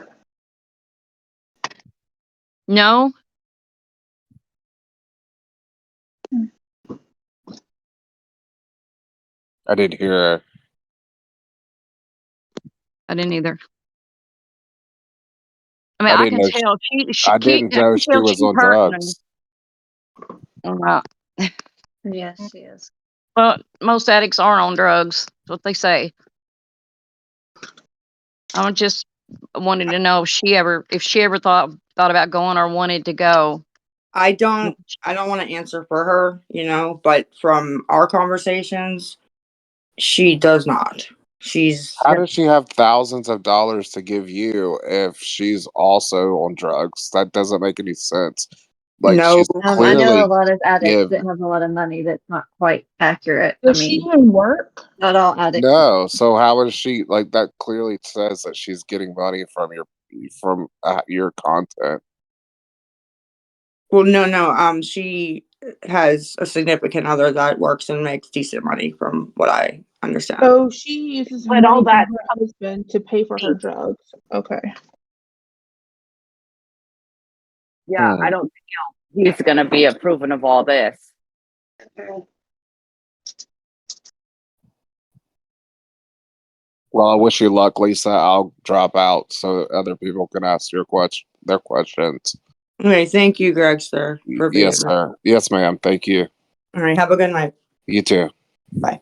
No, I didn't hear her. I didn't either. I mean, I I didn't can know. tell I didn't I know can she tell was she's on hurting. And, drugs. Yes, she is. well, most addicts are on drugs. That's what they say. I just wanted to know if she ever thought about going or wanted to go. I don't want to answer for her, but from our conversations, she does not. She's How does she have thousands of dollars to give you if she's also on drugs? That doesn't make any sense. Like no. she's I know a clearly lot of addicts give that have a lot of money that's not quite accurate. I Does she mean, even work? not all addicts. no. So how is she like that? Clearly says that she's getting money from your content. Well, no. She has a significant other that works and makes decent money, from what I understand. So she uses But all money from that her husband to pay for her drugs. Okay. Yeah, I don't think he's gonna be approving of all this. Well, I wish you luck, Lisa. I'll drop out so other people can ask their questions. Okay, thank you, Greg, sir, for being Yes, sir. Yes, ma'am. Thank you. All right, have a good night. You too. Bye.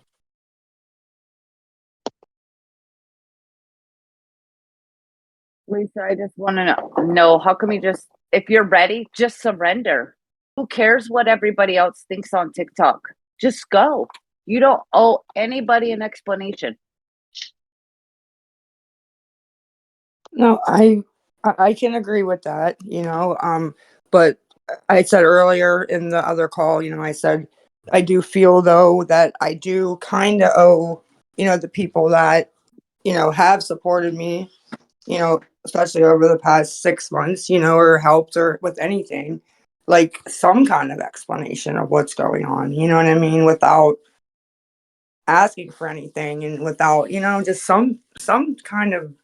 Lisa, I just want to know how come you just, if you're ready, just surrender. Who cares what everybody else thinks on TikTok? Just go. You don't owe anybody an explanation. No, I can agree with that, but I said earlier in the other call, I said I do feel though that I do kind of owe, the people that, have supported me, especially over the past 6 months, or helped or with anything, like some kind of explanation of what's going on, you know what I mean? Without asking for anything and without, just some kind of,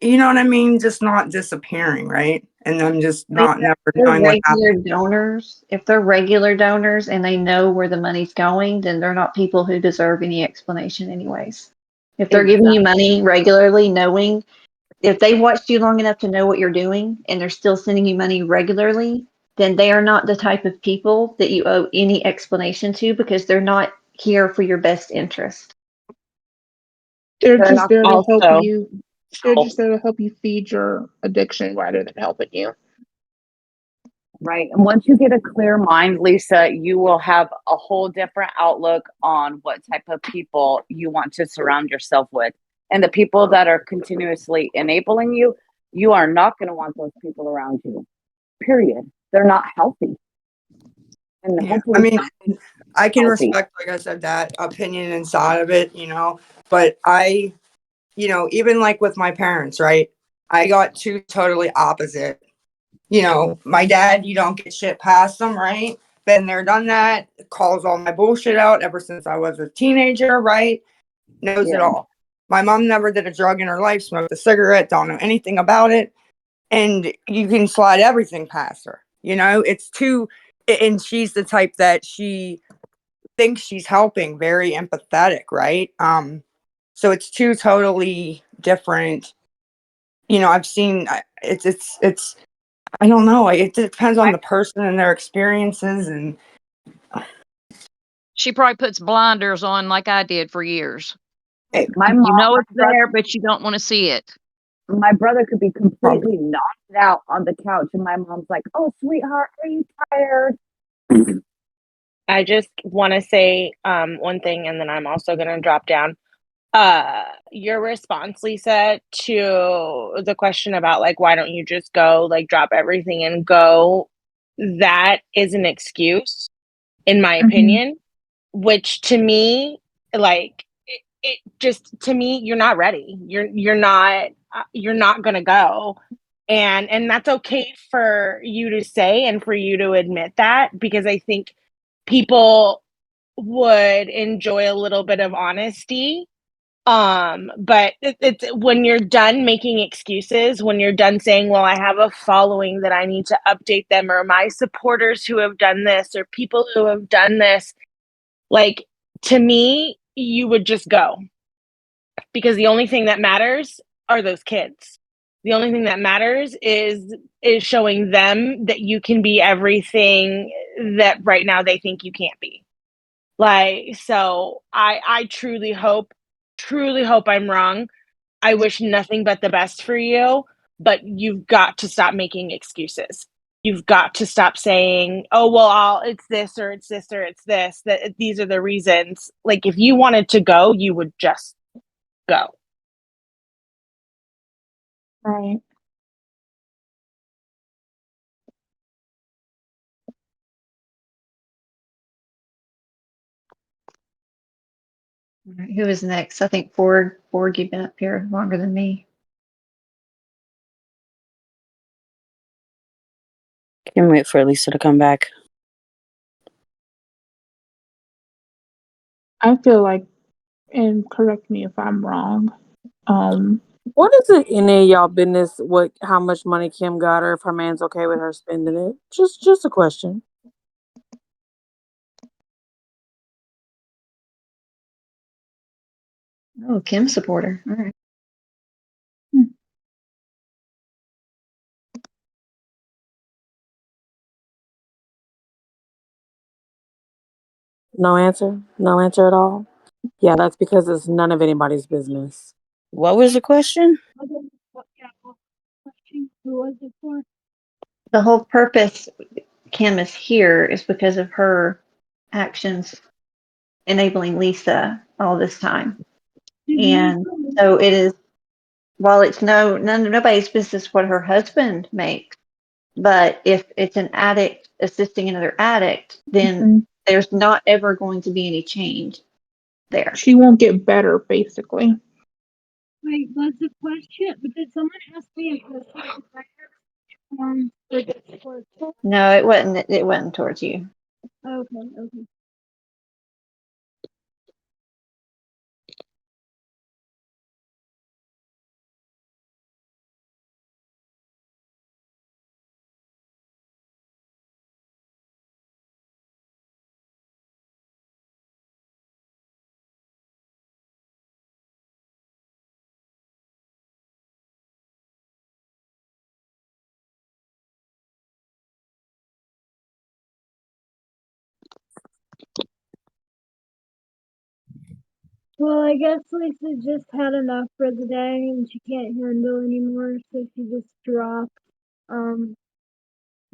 you know what I mean? Just not disappearing, right? And then just not never They're knowing what regular happened. donors. If they're regular donors and they know where the money's going, then they're not people who deserve any explanation anyways. If they're giving you money regularly, knowing if they watched you long enough to know what you're doing and they're still sending you money regularly, then they are not the type of people that you owe any explanation to because they're not here for your best interest. They're They're just not there to help also you. They're just there to help you feed your addiction rather than helping you. right. And once you get a clear mind, Lisa, you will have a whole different outlook on what type of people you want to surround yourself with. And the people that are continuously enabling you, you are not going to want those people around you. Period. They're not healthy. And Yeah, hopefully I mean, I can healthy. respect, like I said, that opinion inside of it, but I, even like with my parents, right? I got two totally opposite. My dad, you don't get shit past them, right? Been there, done that, calls all my bullshit out ever since I was a teenager, right? Knows it Yeah. all. My mom never did a drug in her life, smoked a cigarette, don't know anything about it. And you can slide everything past her. It's too, and she's the type that she thinks she's helping, very empathetic, right? So it's two totally different. I've seen it's I don't know. It depends on the person and their experiences, and She probably puts blinders on like I did for years. Hey, my You mom, know my it's there, but you don't want to see it. brother could be completely knocked out on the couch, and my mom's like, "Oh, sweetheart, are you tired?" I just want to say one thing, and then I'm also going to drop down. Your response, Lisa, to the question about like, why don't you just go, like, drop everything and go? That is an excuse, in my opinion, which to me, like, it just to me, you're not ready. You're not going to go. And that's okay for you to say and for you to admit that, because I think people would enjoy a little bit of honesty. But it's when you're done making excuses, when you're done saying, well, I have a following that I need to update them, or my supporters who have done this, or people who have done this, like, to me, you would just go, because the only thing that matters are those kids. The only thing that matters is showing them that you can be everything that right now they think you can't be. Like, so I truly hope I'm wrong. I wish nothing but the best for you, but you've got to stop making excuses. You've got to stop saying, "Oh, well, it's this or it's this or it's this, that these are the reasons." Like, if you wanted to go, you would just go. Right. All right, who is next? I think Ford, you've been up here longer than me. Can wait for Lisa to come back. I feel like, and correct me if I'm wrong, What is it any of y'all business what how much money Kim got or if her man's okay with her spending it? Just a question. Oh, Kim supporter. All right. No answer? No answer at all? Yeah, that's because it's none of anybody's business. What was the question? Who was it for? The whole purpose Kim is here is because of her actions enabling Lisa all this time. And so it is, while it's nobody's business what her husband makes, but if it's an addict assisting another addict, then there's not ever going to be any change there. She won't get better, basically. Wait, what's the question? Did someone ask me a question? For Discord? No, it wasn't. It wasn't towards you. Okay, okay. Well, I guess Lisa just had enough for the day and she can't handle anymore, so she just dropped. I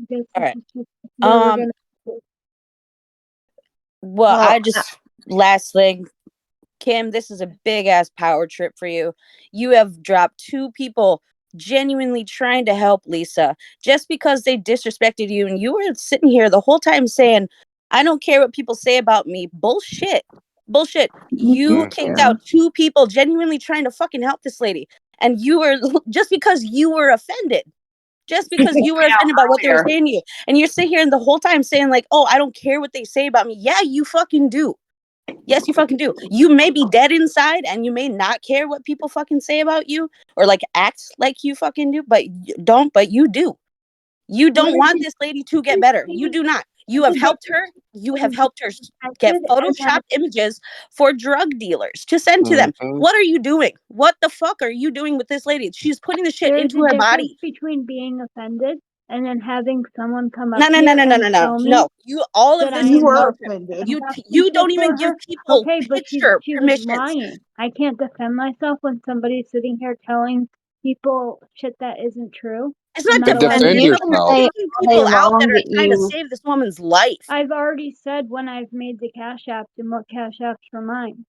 guess All right. this is just where we're gonna. Well, Well, I just last thing, Kim, this is a big ass power trip for you. You have dropped 2 people genuinely trying to help Lisa just because they disrespected you, and you were sitting here the whole time saying, "I don't care what people say about me." Bullshit. Bullshit. You kicked out 2 people genuinely trying to fucking help this lady, and you were just because you were offended. Just because you were offended by what they were saying to you. And you're sitting here and the whole time saying, like, "Oh, I don't care what they say about me." Yeah, you fucking do. Yes, you fucking do. You may be dead inside and you may not care what people fucking say about you or like act like you fucking do, but you do. You don't want this lady to get better. You do not. You have helped her. You have helped her get photoshopped images for drug dealers to send to them. What are you doing? What the fuck are you doing with this lady? She's putting the shit There's into a her difference body. between being offended and then having someone come up No. here and tell me No. You all of that this I is am bullshit. You don't even give people Okay, but she picture was permissions. lying. I can't defend myself when somebody's sitting here telling people shit that isn't true. It's not I'm allowed to defending say yourself. it. You're picking people out that are trying to save this woman's life. I've already said when I've made the cash apps and what cash apps for mine.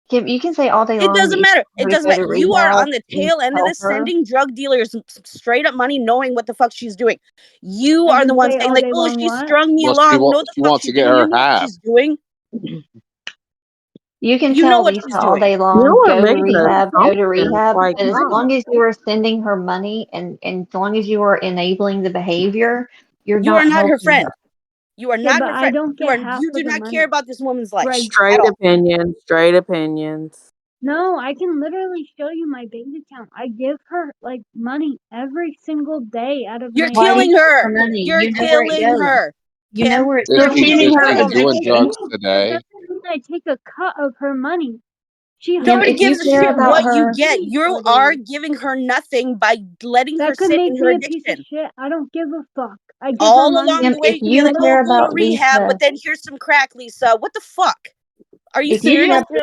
Kim, you can say all day It long. doesn't matter. It doesn't matter. You are on the and tail end of help this, her. sending drug dealers straight up money, knowing what the fuck she's doing. You I are the can one say saying all like, day "Oh, long she what? strung me Well, along." No, the she fuck wants she to get didn't. her You know what half. she's doing. You can You know tell what Lisa she's all doing. day long, You are go to making rehab, assumptions. Like, but as no. long as you are sending her money and as long as you are enabling the behavior, you're You are not not her helping friend. her. You are Yeah, not but her I friend. don't get half You do of the not money. care about this woman's life Right. at Straight all. opinions. Straight opinions. No, I can literally show you my bank account. I give her like money every single day out of You're my Why do killing you give her. her money? You're You know where it killing goes. her. You know Kim, where it's Is going. she It's is her she doing addiction. drugs It today? doesn't mean I take a cut of her money. She Nobody Kim, if you gives a care shit about what you her, get. You are giving her nothing by letting her That could sit make in her me a piece of addiction. shit. I don't give a fuck. I give her All money. along Kim, the way, if you can be you like, "Oh, care go to about rehab," Lisa, but then here's some crack, Lisa. What the fuck? Are you if you serious? care